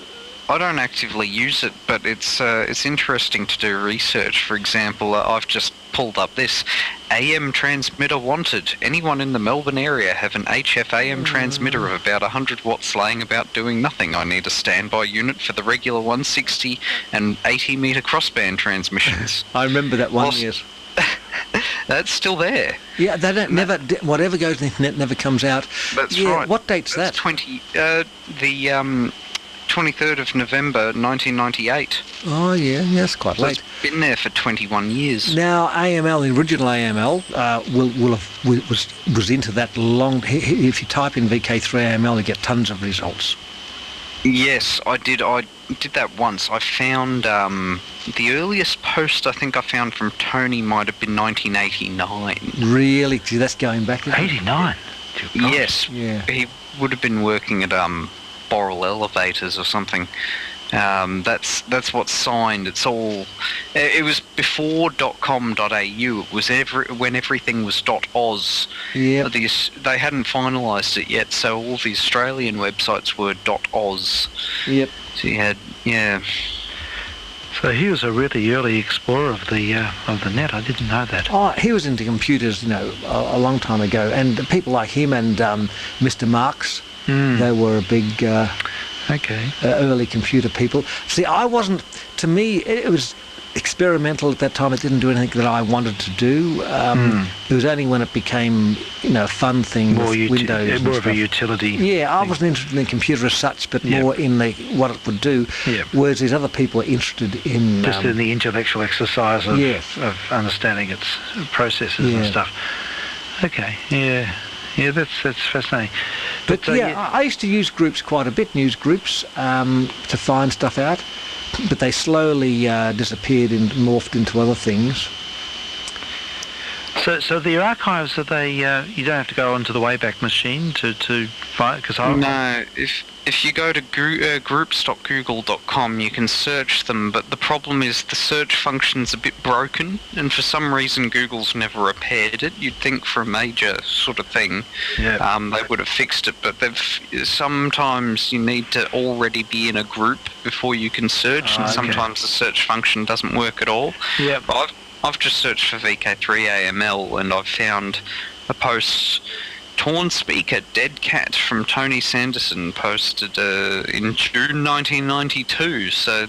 I don't actively use it, but it's interesting to do research. For example, I've just pulled up this AM transmitter wanted. Anyone in the Melbourne area have an HF AM transmitter of about 100 watts laying about doing nothing? I need a standby unit for the regular 160 and 80 metre crossband transmissions. I remember that one, yes. That's still there. Yeah, they don't whatever goes on the internet never comes out. That's right. What date's that? 23rd of November 1998. Oh yeah, that's quite late. It's been there for 21 years. Now AML, the original AML, was into that long. If you type in VK3AML, you get tons of results. Yes, I did. I did that once. I found the earliest post I think I found from Tony might have been 1989. Really? Gee, that's going back. isn't it? 89. Yes, Yeah. he would have been working at Boral Elevators or something. That's what's signed. It's all. It was before .com.au. It was when everything was .oz. Yeah. They hadn't finalised it yet, so all the Australian websites were .oz. Yep. So you had So he was a really early explorer of the net. I didn't know that. Oh, he was into computers, a long time ago. And people like him and Mr. Marks, they were a big early computer people. See, I wasn't. To me, it was experimental at that time. It didn't do anything that I wanted to do. It was only when it became, a fun thing with Windows and more of stuff. a utility. Yeah, I wasn't interested in the computer as such, but more in what it would do. Yeah. Whereas these other people are interested in Just in the intellectual exercise of, Yes. of understanding its processes and stuff. Okay, yeah. Yeah, that's fascinating. But I used to use groups quite a bit, news groups, to find stuff out. But they slowly disappeared and morphed into other things. So the archives, are they? You don't have to go onto the Wayback Machine to find, because no. If you go to groups.google.com, you can search them, but the problem is the search function's a bit broken, and for some reason Google's never repaired it. You'd think for a major sort of thing, they would have fixed it, but sometimes you need to already be in a group before you can search, and sometimes the search function doesn't work at all. Yeah. I've just searched for VK3AML, and I've found a post. Torn Speaker, Dead Cat from Tony Sanderson posted in June 1992. So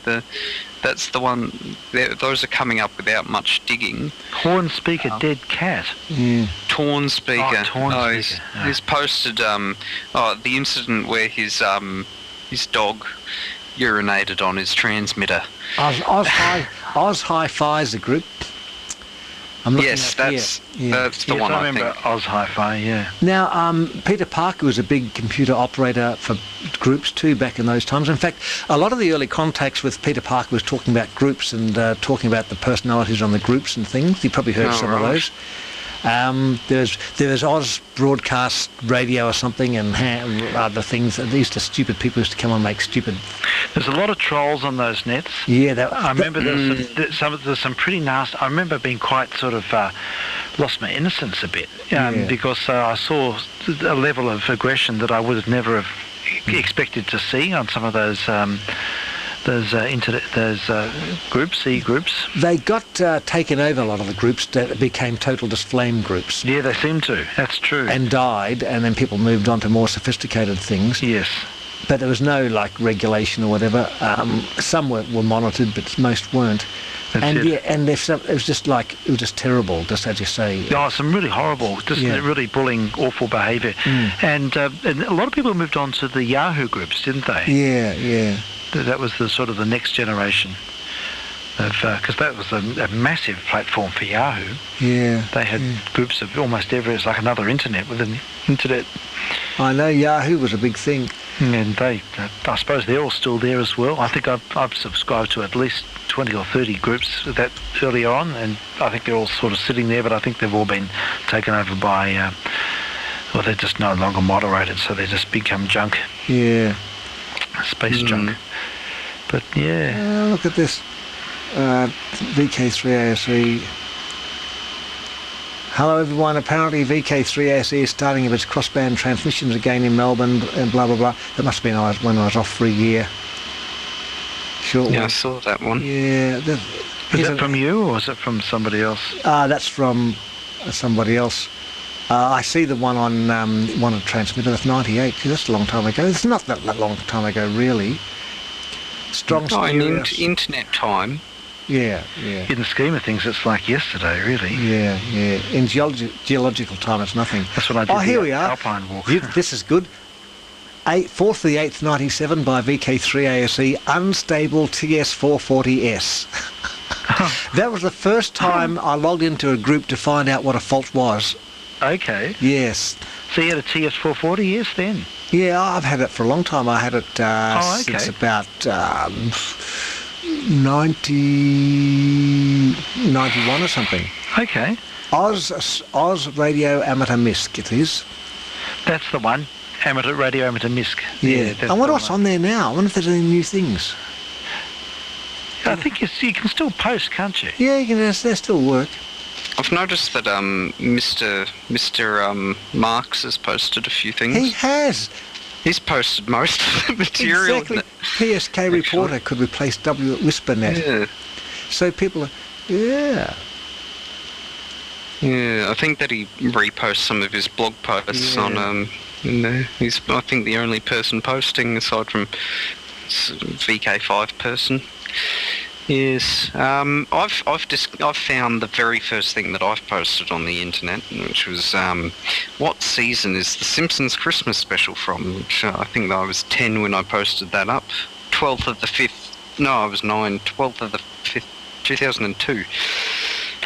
that's the one. Those are coming up without much digging. Horn Speaker, Dead Cat. Torn Speaker. Speaker. He's posted the incident where his dog urinated on his transmitter. Oz Hi-Fi is a group. Yes, that's the one I I remember. think. Oz Hi-Fi, yeah. Now, Peter Parker was a big computer operator for groups too back in those times. In fact, a lot of the early contacts with Peter Parker was talking about groups and talking about the personalities on the groups and things. You probably heard some of those. There's Oz Broadcast Radio or something, and other things. These are stupid people used to come and make stupid. There's a lot of trolls on those nets. Yeah, I remember there's some pretty nasty. I remember being quite sort of lost my innocence a bit because I saw a level of aggression that I would have never have expected to see on some of those groups, e-groups. They got taken over, a lot of the groups that became total just flame groups. Yeah, they seem to. That's true. And died, and then people moved on to more sophisticated things. Yes. But there was no regulation or whatever. Some were monitored, but most weren't. And it was just terrible, just as you say. Oh, some really horrible, really bullying, awful behaviour. And a lot of people moved on to the Yahoo groups, didn't they? Yeah. That was the sort of the next generation of, because that was a massive platform for Yahoo. Yeah. They had groups of almost every. It's like another internet within internet. I know Yahoo was a big thing. And I suppose they're all still there as well. I think I've subscribed to at least 20 or 30 groups that earlier on, and I think they're all sort of sitting there, but I think they've all been taken over by, they're just no longer moderated, so they just become junk. Yeah. Space junk. But yeah. Look at this. VK3ASE. Hello everyone, apparently VK3ASE is starting up its crossband transmissions again in Melbourne and blah blah blah. That must have been when I was off for a year. Sure. Yeah, I saw that one. Yeah. Is that from you or is it from somebody else? That's from somebody else. I see the one on one of the transmitter. That's 98. That's a long time ago. It's not that long time ago, really. Strong in internet time. Yeah. In the scheme of things, it's like yesterday, really. Yeah. In geological time, it's nothing. That's what I did. Oh, here we are. Alpine walk. This is good. 4th of the 8th, 97 by VK3ASE, unstable TS440S. Oh. That was the first time I logged into a group to find out what a fault was. Okay. Yes. So you had a TS440, yes, then? Yeah, I've had it for a long time. I had it since about 91 or something. Okay. Oz Radio Amateur Misc, it is. That's the one. Radio Amateur Misc. Yeah. I wonder what's on there now. I wonder if there's any new things. I think you can still post, can't you? Yeah, you can. They still work. I've noticed that Mr. Marks has posted a few things. He has. He's posted most of the material. Exactly. PSK Reporter could replace WhisperNet. Yeah. So people are... Yeah. Yeah, I think that he reposts some of his blog posts on... he's, I think, the only person posting aside from VK5 person. Yes, I've found the very first thing that I've posted on the internet, which was what season is the Simpsons Christmas special from? Which I think I was 10 when I posted that up. 12th of the 5th. No, I was 9. 12th of the 5th, 2002.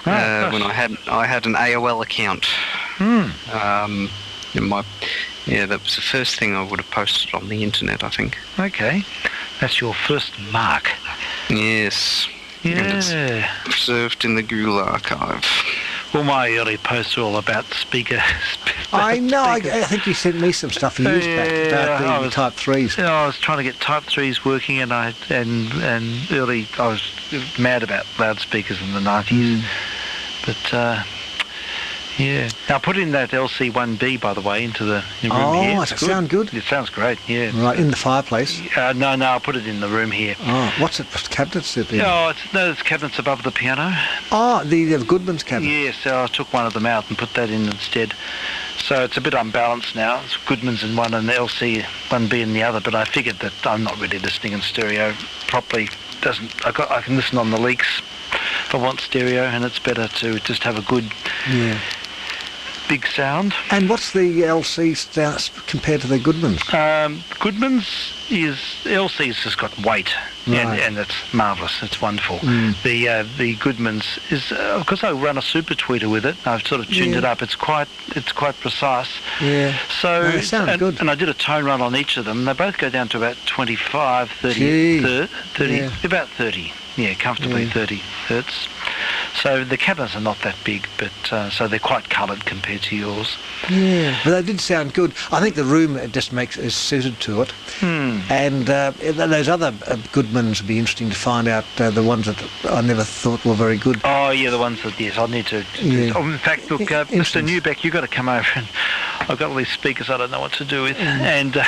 When I had an AOL account. That was the first thing I would have posted on the internet, I think. Okay, that's your first mark. Yes. Yeah. And it's preserved in the Google archive. Well, my early posts were all about speaker. I know. I think you sent me some stuff years back about the Type 3s. Yeah, I was trying to get Type 3s working, and early I was mad about loudspeakers in the 90s. But yeah. Now put in that LC1B, by the way, into the room here. Oh, does it sound good? It sounds great, yeah. Right, in the fireplace? No, I'll put it in the room here. Oh, what's it? Cabinets? It's cabinets above the piano. Oh, the Goodman's cabinet? Yes, I took one of them out and put that in instead. So it's a bit unbalanced now. It's Goodman's in one and the LC1B in the other, but I figured that I'm not really listening in stereo properly. I can listen on the leaks if I want stereo, and it's better to just have a good... Yeah. Big sound. And what's the LC compared to the Goodman's? LC's just got weight, right. and it's marvellous. It's wonderful. The Goodman's is because I run a super tweeter with it. I've sort of tuned it up. It's quite precise. Yeah. So it sounds good. And I did a tone run on each of them. They both go down to about 25, 30, 30 about 30. Yeah, comfortably 30 hertz. So the cabinets are not that big, but so they're quite coloured compared to yours. Yeah, but they did sound good. I think the room is suited to it. And those other Goodmans would be interesting to find out, the ones that I never thought were very good. Oh, yeah, the ones that, yes, I'll need to... in fact, look, Mr. Newbeck, you've got to come over, and I've got all these speakers I don't know what to do with, and...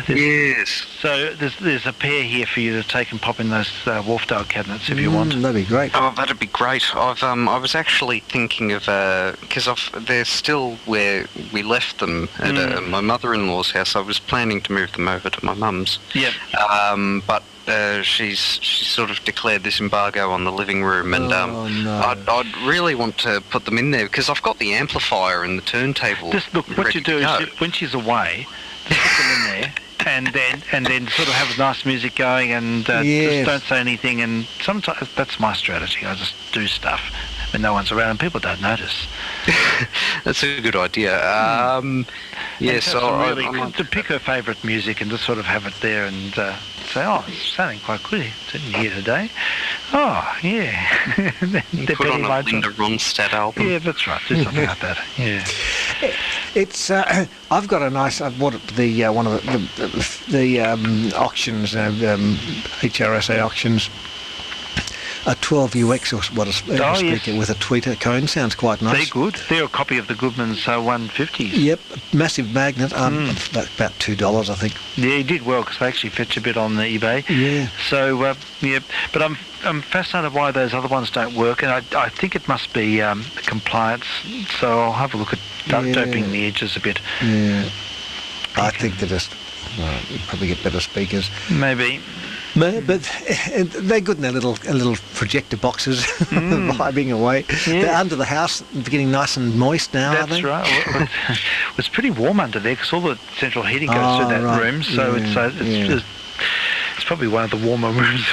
yes. So there's a pair here for you to take and pop in those Wharfdale cabinets if you want. That'd be great. Oh, that'd be great. I was actually thinking of because they're still where we left them at my mother-in-law's house. I was planning to move them over to my mum's. Yep. But she's sort of declared this embargo on the living room, and I'd really want to put them in there because I've got the amplifier and the turntable. Just look, what you do is when she's away, just put them in there. And then sort of have nice music going, and just don't say anything. And sometimes that's my strategy. I just do stuff when no one's around and people don't notice. That's a good idea. To pick her favourite music and just sort of have it there and say, oh, it's sounding quite good. It's in here today. Oh, yeah. Put on a Linda Ronstadt album. Yeah, that's right. Do something like that. Yeah. It's. I've got a nice. I bought the one of the auctions, HRSA auctions. A 12UX or what a speaker with a tweeter cone sounds quite nice. They're good. They're a copy of the Goodman's 150s. Yep, massive magnet. About $2, I think. Yeah, he did well because they actually fetch a bit on the eBay. Yeah. So but I'm fascinated why those other ones don't work, and I think it must be compliance. So I'll have a look at doping the edges a bit. Yeah. I think they just probably get better speakers. Maybe. But they're good in their little projector boxes, vibing away. Yeah. They're under the house, getting nice and moist now, That's aren't they? Right. Well, it's pretty warm under there because all the central heating goes through that room, so it's probably one of the warmer rooms.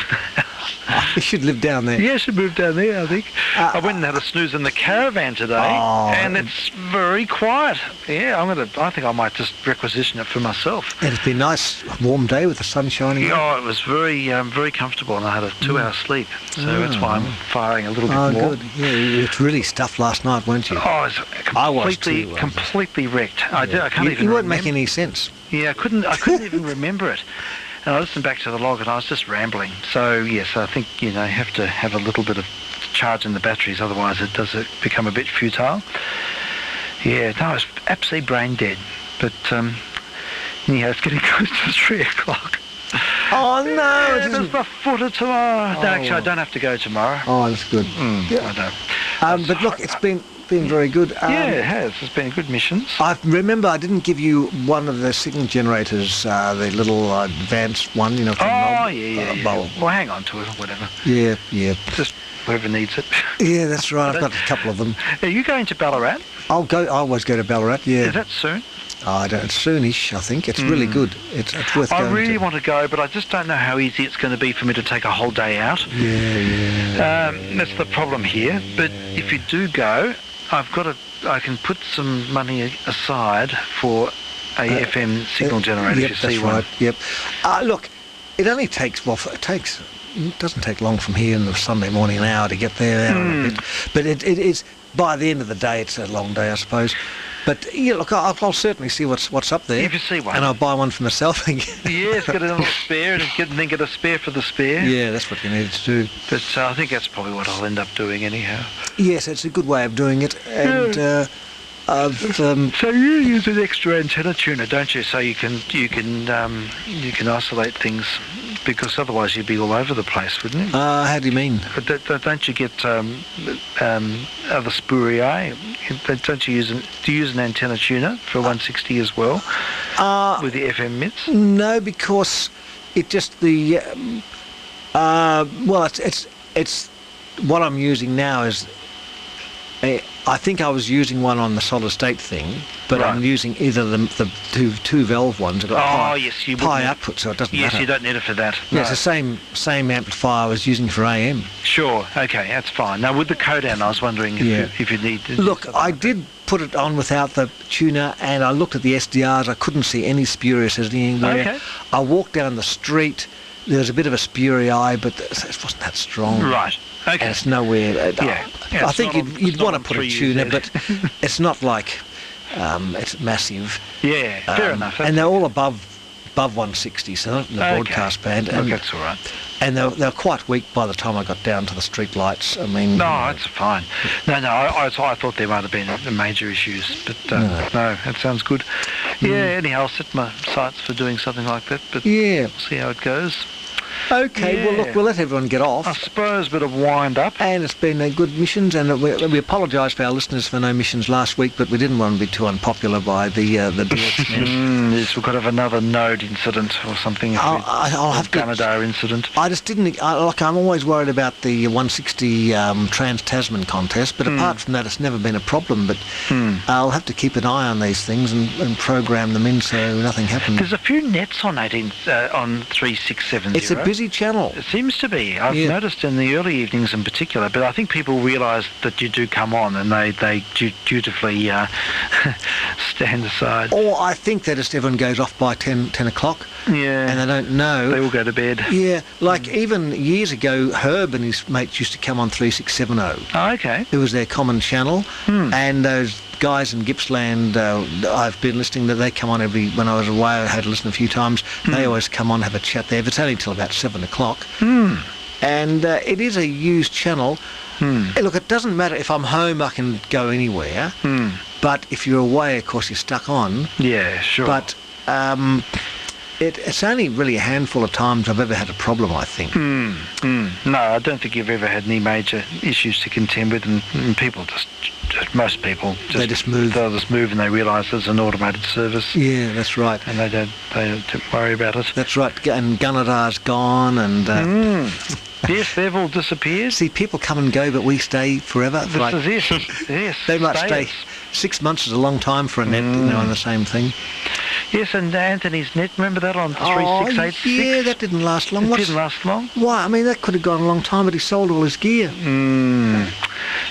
You should live down there. Yeah, I should move down there, I think. I went and had a snooze in the caravan today, and it's very quiet. Yeah, I think I might just requisition it for myself. And it's been a nice warm day with the sun shining. Yeah, it was very very comfortable, and I had a 2-hour sleep, so that's why I'm firing a little bit more. Good. Yeah, you were really stuffed last night, weren't you? Oh, it's I was too, completely wrecked. I can't even. You weren't remember. making any sense. Yeah, I couldn't even remember it. And I listened back to the log, and I was just rambling. So yes, I think you have to have a little bit of charge in the batteries, otherwise it does become a bit futile. Yeah, no, I was absolutely brain dead. But yeah, it's getting close to 3 o'clock. Oh no! Yeah, there's the footer tomorrow. No, actually, I don't have to go tomorrow. Oh, that's good. I don't. But look, it's been very good. Yeah, it has. It's been good missions. I remember I didn't give you one of the signal generators, the little advanced one, from yeah. Well, Hang on to it or whatever. Yeah. Just whoever needs it. Yeah, that's right. I've got a couple of them. Are you going to Ballarat? I always go to Ballarat. Yeah. Is that soon? It's soonish, I think. It's really good. It's worth going to. I really want to go, but I just don't know how easy it's going to be for me to take a whole day out. Yeah. That's the problem here. But if you do go, I can put some money aside for a FM signal generator. Yep, if you that's see one. right. Yep. Look, it only takes it doesn't take long from here on the Sunday morning, an hour to get there, hour and a bit. But it is, by the end of the day, it's a long day, I suppose. But yeah, look, I'll certainly see what's up there. If you see one. And I'll buy one for myself. Yes, get a little spare, and then get a spare for the spare. Yeah, that's what you need to do. But I think that's probably what I'll end up doing anyhow. Yes, it's a good way of doing it. And so you use an extra antenna tuner, don't you? So you can isolate things, because otherwise you'd be all over the place, wouldn't you? How do you mean? Don't you get other spuriae? Don't you use an antenna tuner for 160 as well with the FM mids? No, because it just it's what I'm using now is. I think I was using one on the solid state thing, but right. I'm using either the two valve ones. That got yes, you high output, so it doesn't matter. Yes, you don't need it for that. Yeah, No. it's the same amplifier I was using for AM. Sure, okay, that's fine. Now with the Codan, I was wondering if you need. Look, I did put it on without the tuner, and I looked at the SDRs. I couldn't see any spurious anywhere. Okay. I walked down the street. There was a bit of a spuriae, but it wasn't that strong. Right. Okay. And it's nowhere. I think you'd want to put a tuner, but it's not like it's massive. Yeah, fair enough. And they're all above 160, so not in the broadcast band. And, that's all right. And they're quite weak by the time I got down to the street lights. I mean, no, that's fine. No, I thought there might have been major issues, but no, that sounds good. Yeah, anyhow, I'll set my sights for doing something like that, but we'll see how it goes. Okay, well, look, we'll let everyone get off. I suppose a bit of wind up. And it's been good missions, and we apologise for our listeners for no missions last week, but we didn't want to be too unpopular by the DX. Yes, we could have another node incident or something. I'll have to. Canada incident. I just didn't. I'm always worried about the 160 Trans-Tasman contest, but apart from that, it's never been a problem. But I'll have to keep an eye on these things and program them in so nothing happens. There's a few nets on 3670. It's a busy channel. It seems to be. I've noticed in the early evenings in particular, but I think people realise that you do come on and they dutifully stand aside. Or I think that just everyone goes off by 10 o'clock. Yeah. And they don't know. They all go to bed. Yeah. Like even years ago, Herb and his mates used to come on 3670. Oh, okay. It was their common channel. And those guys in Gippsland, I've been listening to, they come on when I was away, I had to listen a few times. They always come on, have a chat there. It's only till about 7 o'clock. And it is a used channel. Hey, look, it doesn't matter if I'm home, I can go anywhere. But if you're away, of course, you're stuck on. Yeah, sure. But it's only really a handful of times I've ever had a problem, I think. No, I don't think you've ever had any major issues to contend with, and people most people they just move. They'll just move and they realise there's an automated service. Yeah, that's right. And they don't worry about it. That's right. And Gunadar's gone, and yes, they've all disappeared. See, people come and go, but we stay forever. This is it. Yes, they might stay. 6 months is a long time for a net, on the same thing. Yes, and Anthony's net, remember that on Oh, 3686? yeah, that didn't last long. It didn't last long. Why? I mean, that could have gone a long time, but he sold all his gear.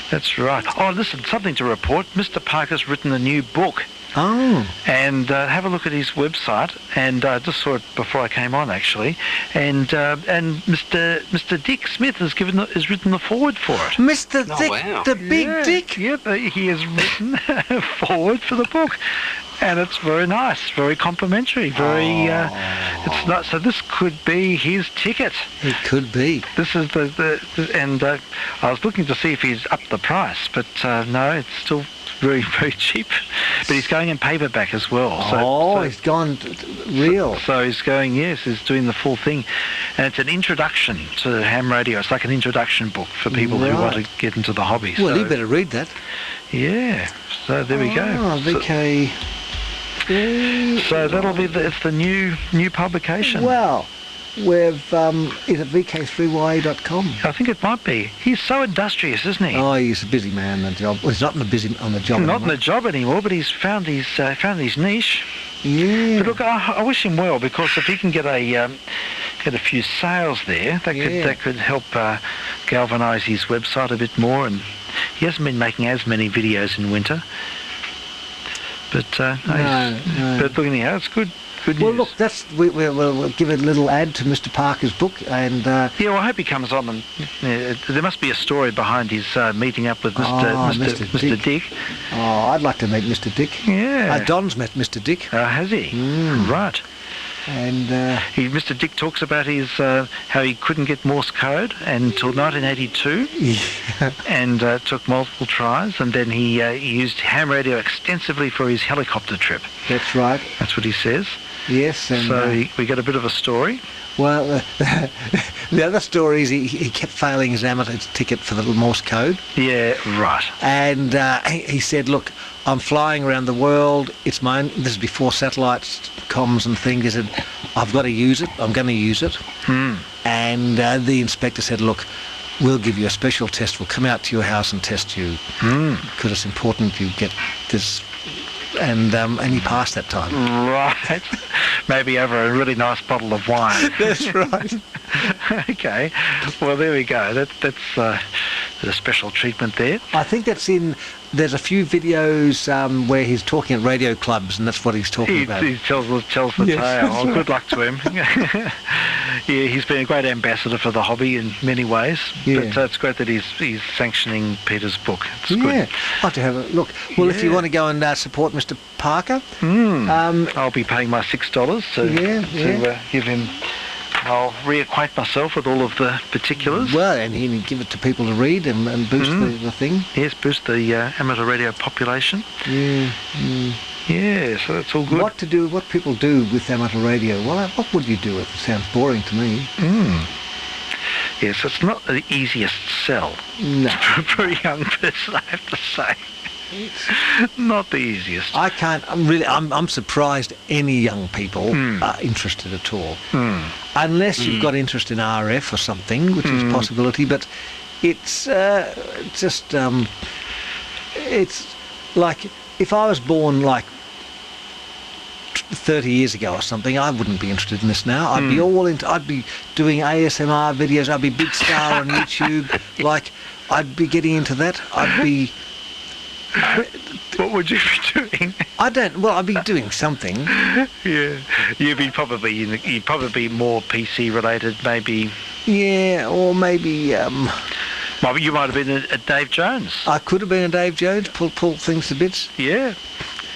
That's right. Oh, listen, something to report. Mr. Parker's written a new book. Oh. And have a look at his website. And I just saw it before I came on, actually. And Mr. Dick Smith has written the foreword for it. Mr. Dick, wow. the big Dick. Yep, he has written a foreword for the book. And it's very nice, very complimentary, very. It's not. So this could be his ticket. It could be. This is and I was looking to see if he's upped the price, but no, it's still very, very cheap. But he's going in paperback as well. So, he's gone real. So he's going. Yes, he's doing the full thing, and it's an introduction to ham radio. It's like an introduction book for people who want to get into the hobby. Well, you better read that. Yeah. So there we go. VK. So that'll be it's the new publication. Well, we've is it VK3ASE.com? I think it might be. He's so industrious, isn't he? Oh, he's a busy man on the job. Well, he's not on the job. Not anymore. in the job anymore, but he's found his niche. Yeah. But look, I wish him well, because if he can get a few sales there, that could help galvanise his website a bit more. And he hasn't been making as many videos in winter. But but look, anyhow, it's good news. Well, look, we'll give a little ad to Mr. Parker's book, and yeah, well, I hope he comes on, and there must be a story behind his meeting up with Mr. Dick. Oh, I'd like to meet Mr. Dick. Yeah. Don's met Mr. Dick. Has he? Right. And Mr. Dick talks about his how he couldn't get Morse code until 1982, and took multiple tries, and then he used ham radio extensively for his helicopter trip. That's right. That's what he says. Yes. And, so we get a bit of a story. Well, the other story is he kept failing his amateur ticket for the Morse code. Yeah, right. And he said, look, I'm flying around the world. It's my own, this is before satellites, comms and things. He said, I've got to use it. I'm going to use it. And the inspector said, look, we'll give you a special test. We'll come out to your house and test you because it's important you get this. And he passed that time. Right. Maybe over a really nice bottle of wine. That's right. Okay. Well, there we go. That's a special treatment there. I think that's in. There's a few videos where he's talking at radio clubs, and that's what he's talking about. He tells the tale. Well, good luck to him. Yeah, he's been a great ambassador for the hobby in many ways. Yeah. But it's great that he's sanctioning Peter's book. It's good. I'd like to have a look. Well, if you want to go and support Mr. Parker, I'll be paying my $6 to give him. I'll reacquaint myself with all of the particulars. Well, and he can give it to people to read and boost the thing. Yes, boost the amateur radio population. Yeah. Yeah, so that's all good. What people do with amateur radio? Well, what would you do with it? Sounds boring to me. Yes, it's not the easiest sell. No. For a young person, I have to say. Not the easiest. I can't. I'm surprised any young people are interested at all, unless you've got interest in RF or something, which is a possibility. But it's just it's like if I was born like 30 years ago or something, I wouldn't be interested in this now. I'd be all into. I'd be doing ASMR videos. I'd be big star on YouTube. Like I'd be getting into that. I'd be. What would you be doing? I don't. Well, I'd be doing something. Yeah, you'd probably be more PC related, maybe. Yeah, or maybe. Well, you might have been a Dave Jones. I could have been a Dave Jones. Pull things to bits. Yeah.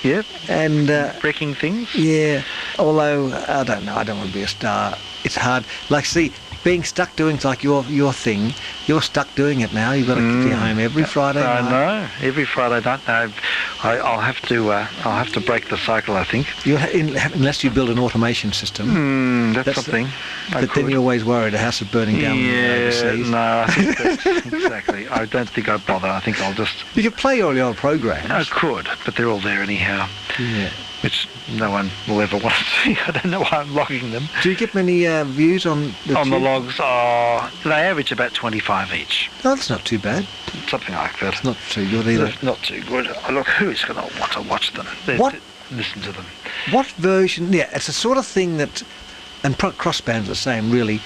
Yep. And wrecking things. Yeah. Although I don't know. I don't want to be a star. It's hard. Like, see. Being stuck doing like your thing, you're stuck doing it now. You've got to get home every Friday night. I know, every Friday night. I'll have to break the cycle, I think. Unless you build an automation system. That's something. But then you're always worried a house is burning down overseas. No, I think that's exactly. I don't think I'd bother. I think I'll just. You could play all your old programs. I could, but they're all there anyhow. Yeah. Which no one will ever want to see. I don't know why I'm logging them. Do you get many views on the logs? Oh, they average about 25 each. Oh, that's not too bad. Something like that. It's not too good either. Not too good. Oh, look, who's going to want to watch them? What listen to them. What version? Yeah, it's the sort of thing that, and crossbands are the same, really.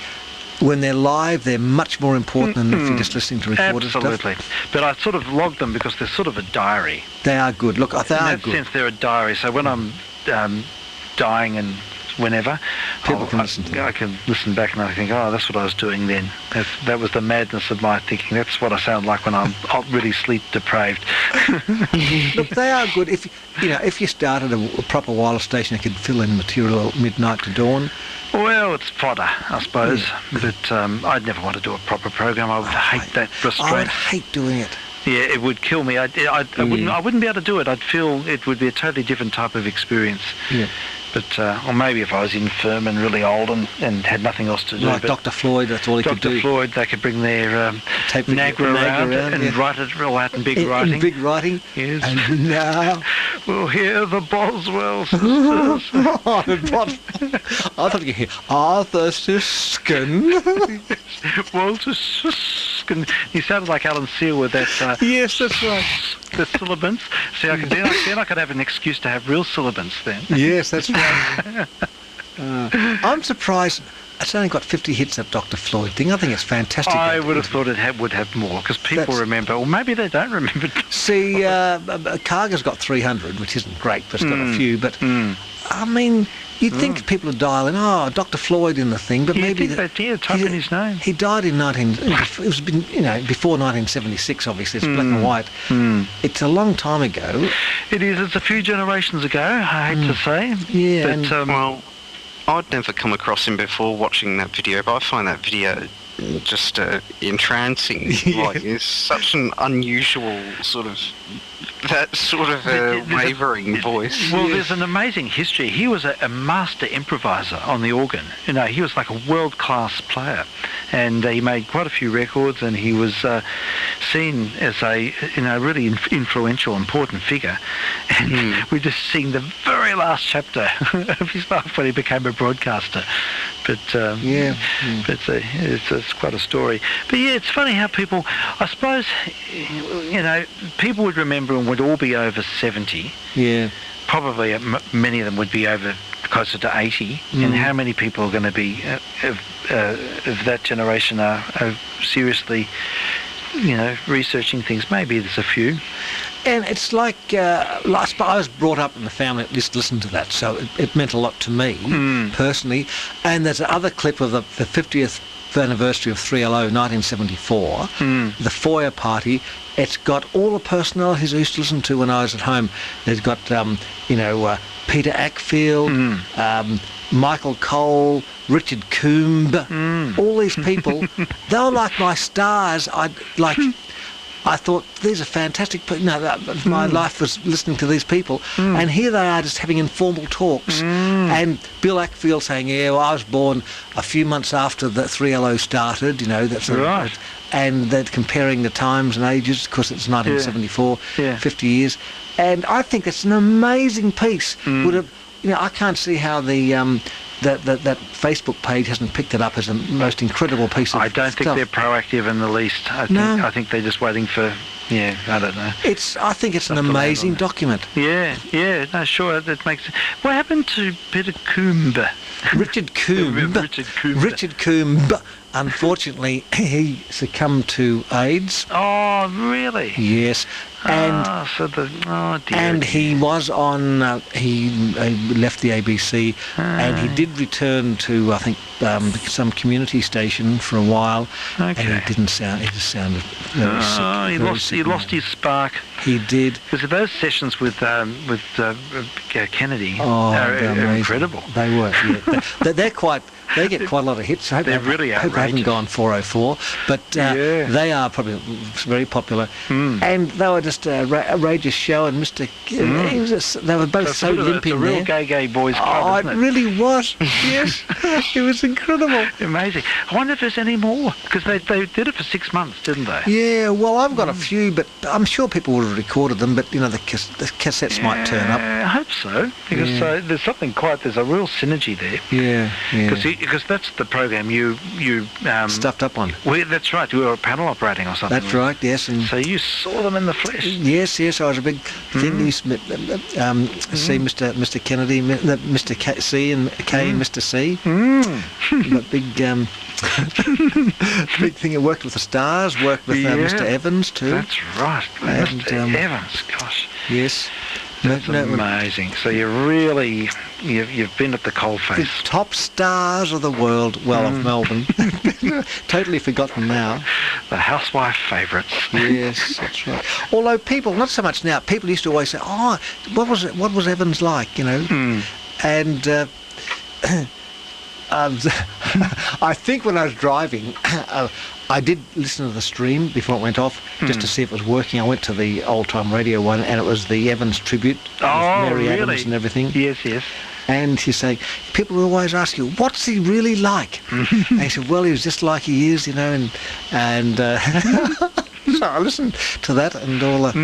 When they're live, they're much more important than if you're just listening to recorded stuff. Absolutely. But I sort of log them because they're sort of a diary. They are good. Look, they are good. In that sense, they're a diary. So when I'm dying and whenever, People can listen to them. I can listen back and I think, oh, that's what I was doing then. That was the madness of my thinking. That's what I sound like when I'm really sleep deprived. Look, they are good. If you started a proper wireless station, it could fill in material midnight to dawn. Well, it's fodder, I suppose. Yeah. But I'd never want to do a proper program. I would hate that restraint. I would hate doing it. Yeah, it would kill me. I wouldn't be able to do it. I'd feel it would be a totally different type of experience. Yeah. But, or maybe if I was infirm and really old and had nothing else to do. Like Dr. Floyd, that's all he could do. Dr. Floyd, they could bring their Nagra around and write it all out in big writing. In big writing? Yes. And now we'll hear the Boswell sisters. I thought you could hear Arthur Siskin. Walter Siskin. He sounded like Alan Seal with that... yes, that's right. The sibilants. See, then I could have an excuse to have real sibilants then. Yes, that's right. I'm surprised it's only got 50 hits, that Dr. Floyd thing. I think it's fantastic. I would have thought it would have more, because people remember, or maybe they don't remember. See, Karga's got 300, which isn't great, but it's got a few. But, I mean, you'd think people would dial in, Dr. Floyd in the thing, but maybe... type in his name. He died in before 1976, obviously. It's black and white. It's a long time ago. It is. It's a few generations ago, I hate to say. Yeah. But, well, I'd never come across him before watching that video, but I find that video just entrancing. Yeah. Like, it's such an unusual sort of wavering voice. Well, there's an amazing history. He was a master improviser on the organ. He was like a world-class player, and he made quite a few records, and he was seen as a really influential, important figure. And we're just seeing the very last chapter of his life when he became a broadcaster. But but it's quite a story. But yeah, it's funny how people, I suppose, people would remember and would all be over 70. Yeah. Probably many of them would be over closer to 80. And how many people are going to be of that generation are seriously, researching things? Maybe there's a few. And it's like, I was brought up in the family that just listened to that, so it meant a lot to me, personally. And there's another clip of the 50th anniversary of 3LO 1974, the foyer party. It's got all the personalities I used to listen to when I was at home. There's got, Peter Ackfield, Michael Cole, Richard Coombe, all these people. They were like my stars. I thought, these are fantastic people. My life was listening to these people. And here they are just having informal talks. And Bill Ackfield saying, I was born a few months after the 3LO started, that's right. And they're comparing the times and ages, because it's 1974, 50 years. And I think it's an amazing piece. I can't see how that Facebook page hasn't picked it up as the most incredible pice of stuff. I don't think they're proactive in the least. I think they're just waiting for... I don't know. I think it's an amazing document. Yeah, no, sure, that makes sense. What happened to Peter Coombe? Richard Coombe. Richard Coombe. Unfortunately, he succumbed to AIDS. Oh, really? Yes. And and he was on. He left the ABC, and he did return to, I think, some community station for a while. Okay. And he didn't sound. He just sounded very sick. He lost his spark. He did. Because those sessions with Kennedy are incredible. They were. Yeah. They're quite. They get quite a lot of hits. I hope They're really outrageous. I haven't gone 404, but they are probably very popular. And they were just a outrageous show, and Mr. They were both so limp in there. It's a real gay boys club, it really was. Yes, it was incredible. Amazing. I wonder if there's any more, because they did it for 6 months, didn't they? Yeah, well, I've got a few, but I'm sure people would have recorded them, but the cassettes might turn up. I hope so, because there's a real synergy there. Yeah. Because that's the program you stuffed up on. That's right. You were panel operating or something. That's right. Yes. And so you saw them in the flesh. Yes, I was a big thing. Used to see Mr. Kennedy, Mr. C and K and Mr. C. But big big thing. I worked with the Stars, worked with Mr. Evans too. That's right, And, Mr. Evans. Gosh, yes. that's amazing. So you've been at the The coalface. top stars of the world, of Melbourne. Totally forgotten now. The housewife favourites. Yes, that's right. Although people, not so much now, people used to always say, "Oh, what was Evans like?" You know, and I think when I was driving, I did listen to the stream before it went off just to see if it was working. I went to the old time radio one, and it was the Evans tribute with Mary Adams and everything. Yes. And he's saying, people will always ask you, what's he really like? And he said, well, he was just like he is, you know, and so I listened to that and all that.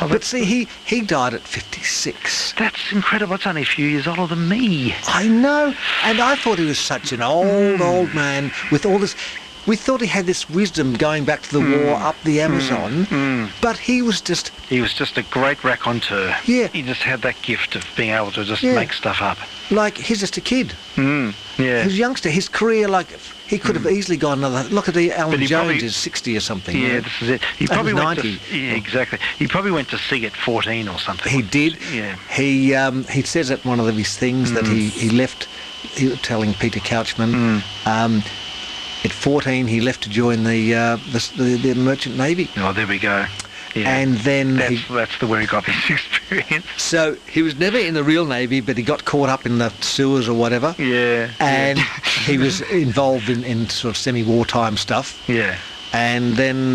But see, he died at 56. That's incredible. It's only a few years older than me. I know, and I thought he was such an old man with all this. We thought he had this wisdom going back to the war up the Amazon, but he was just... He was just a great raconteur. Yeah. He just had that gift of being able to just make stuff up. Like, he's just a kid. Yeah. He was a youngster. His career, like, he could have easily gone another... Look at Alan Jones, probably, is 60 or something. Yeah, right? this is it. He probably was went 90. Yeah, exactly. He probably went to sea at 14 or something. He did. Yeah. He says at one of his things that he left... He was telling Peter Couchman... at 14, he left to join the Merchant Navy. Oh, there we go. Yeah. And then that's where he got his experience. So he was never in the real Navy, but he got caught up in the sewers or whatever. Yeah. And he was involved in sort of semi-wartime stuff. Yeah. And then,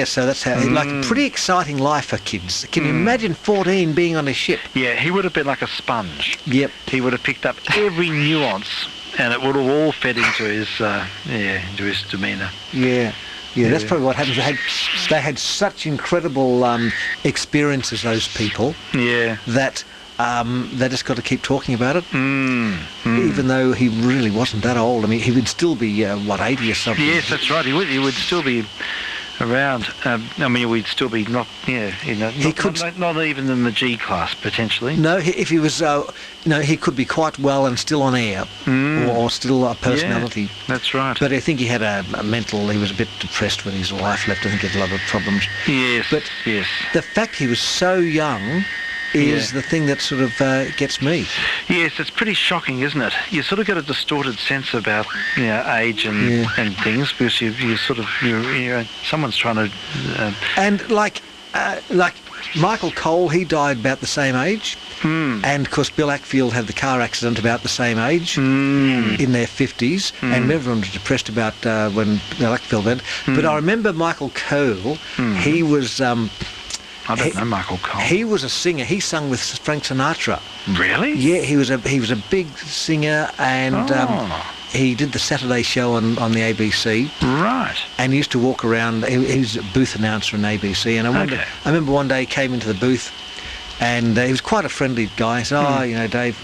so that's how... Like, a pretty exciting life for kids. Can you imagine 14 being on a ship? Yeah, he would have been like a sponge. Yep. He would have picked up every nuance, and it would have all fed into his demeanour. Yeah. Yeah, that's probably what happened. They had such incredible experiences, those people, that they just got to keep talking about it. Even though he really wasn't that old. I mean, he would still be, 80 or something? Yes, that's right. He would still be around. We'd still be not even in the G class, potentially. No, if he was, he could be quite well and still on air, or still a personality. Yeah, that's right. But I think he had a mental, he was a bit depressed when his wife left. I think he had a lot of problems. Yes, but yes. The fact he was so young is the thing that sort of gets me. Yes, it's pretty shocking, isn't it? You sort of get a distorted sense about age and things, because you someone's trying to... And like Michael Cole, he died about the same age. And of course Bill Ackfield had the car accident about the same age, in their 50s, and everyone was depressed about when Bill Ackfield went. But I remember Michael Cole, he was... I don't know Michael Cole. He was a singer. He sung with Frank Sinatra. Really? Yeah, he was a big singer, and he did the Saturday show on the ABC. Right. And he used to walk around. He was a booth announcer on ABC. And I remember one day he came into the booth, and he was quite a friendly guy. He said, Dave,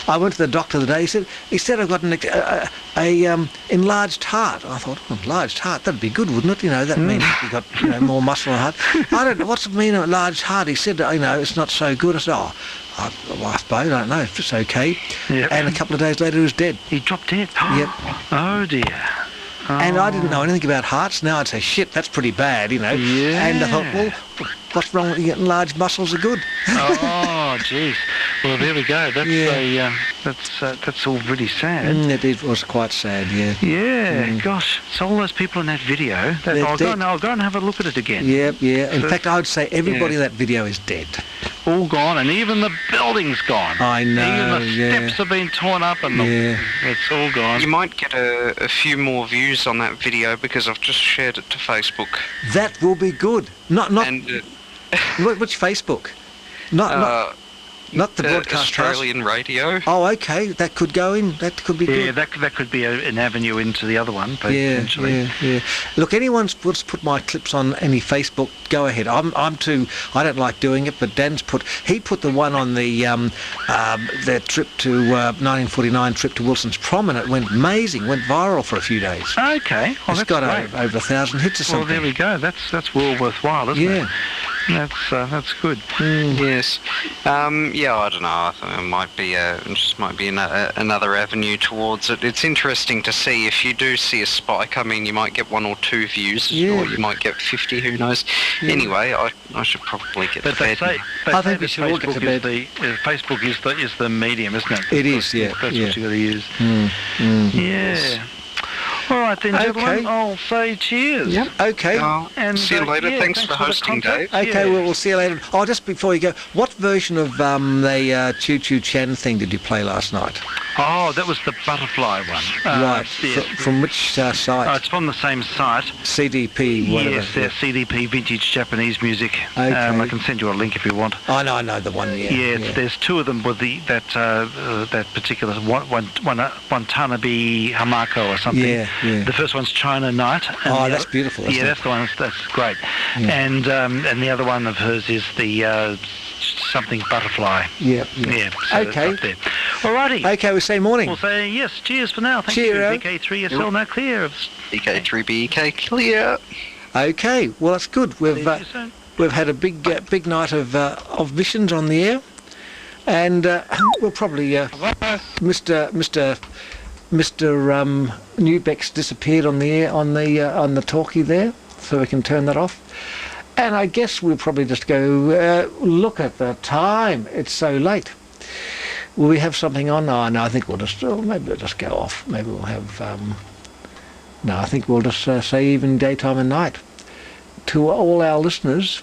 I went to the doctor the day. He said I've got a enlarged heart. I thought, enlarged heart, that'd be good, wouldn't it? That means you've got more muscle in the heart. I don't know, what's it mean, enlarged heart? He said, it's not so good. I said, I suppose, I don't know, if it's okay. Yep. And a couple of days later he was dead. He dropped dead? Yep. Oh dear. And I didn't know anything about hearts. Now I'd say, shit, that's pretty bad, Yeah. And I thought, well, what's wrong with getting large muscles are good? Oh, jeez. Well, there we go. That's all really sad. It was quite sad, yeah. Yeah, gosh. So all those people in that video, I'll go and have a look at it again. Yeah. In fact, I would say everybody in that video is dead. All gone, and even the building's gone. I know, even the steps have been torn up, and it's all gone. You might get a few more views on that video because I've just shared it to Facebook. That will be good. Not. And which Facebook? Not. Not the broadcast Australian radio. Oh, okay. That could go in. That could be Yeah, good. that could be an avenue into the other one, potentially. Yeah. Look, anyone wants to put my clips on any Facebook, go ahead. I don't like doing it, but Dan's he put the one on their trip to 1949 trip to Wilson's Prom, and it went amazing, went viral for a few days. Okay, well, It's that's got great. over 1,000 hits or Well, something. there we go. That's well worthwhile, isn't it? That's good. Yes. I don't know. I think it might be another avenue towards it. It's interesting to see if you do see a spike. I mean, you might get 1 or 2 views, or you might get 50. Who knows? Yeah. Anyway, I should probably get But to they bed. say, I think we should all get to bed. Facebook is the medium, isn't it? It is, yeah. That's what you got to use. Yes. All right then, gentlemen. Okay. I'll say cheers. Yep. Okay. And See you later. Thanks for the hosting, contact. Dave. Okay, Yeah. we'll see you later. Oh, just before you go, what version of the Choo Choo Chan thing did you play last night? Oh, that was the butterfly one. Right. Yeah. From which site? It's from the same site. CDP, whatever. Yes, they're CDP Vintage Japanese Music. Okay. I can send you a link if you want. I know the one. Yeah. There's 2 of them with that particular Watanabe Hamako or something. Yeah. The first one's China Night. And Oh, the that's other- beautiful. That's the one. That's great. Yeah. And the other one of hers is the something butterfly. Yeah. Yeah. So Okay. It's up there. Alrighty. Okay, we'll say morning. We'll say yes. Cheers for now. Thank Cheerio. you. VK3SL now clear. VK3BK clear. Okay, well that's good. See you We've soon. we've had a big night of missions on the air, and we'll probably Mr. Newbeck's disappeared on the air on the talkie there, so we can turn that off. And I guess we'll probably just go look at the time. It's so late. Will we have something on? Oh, no, I think maybe we'll just go off. Maybe we'll have. No, I think we'll just say even daytime and night to all our listeners,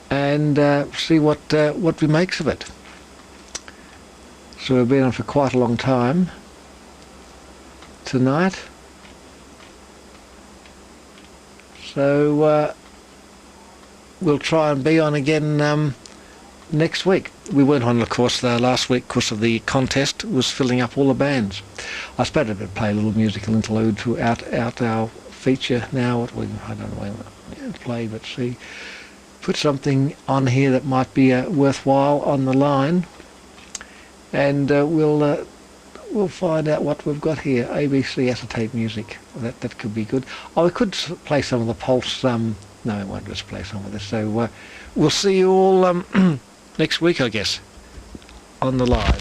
and see what we makes of it. So we've been on for quite a long time tonight. So we'll try and be on again next week. We weren't on, of course, last week because of the contest was filling up all the bands. I suppose I better play a little musical interlude to out our feature now. I don't know when to play, but see, put something on here that might be worthwhile on the line, and we'll find out what we've got here. ABC acetate music. That could be good. Oh, we could play some of the Pulse. No, we won't just play some of this. So we'll see you all next week, I guess, on the line.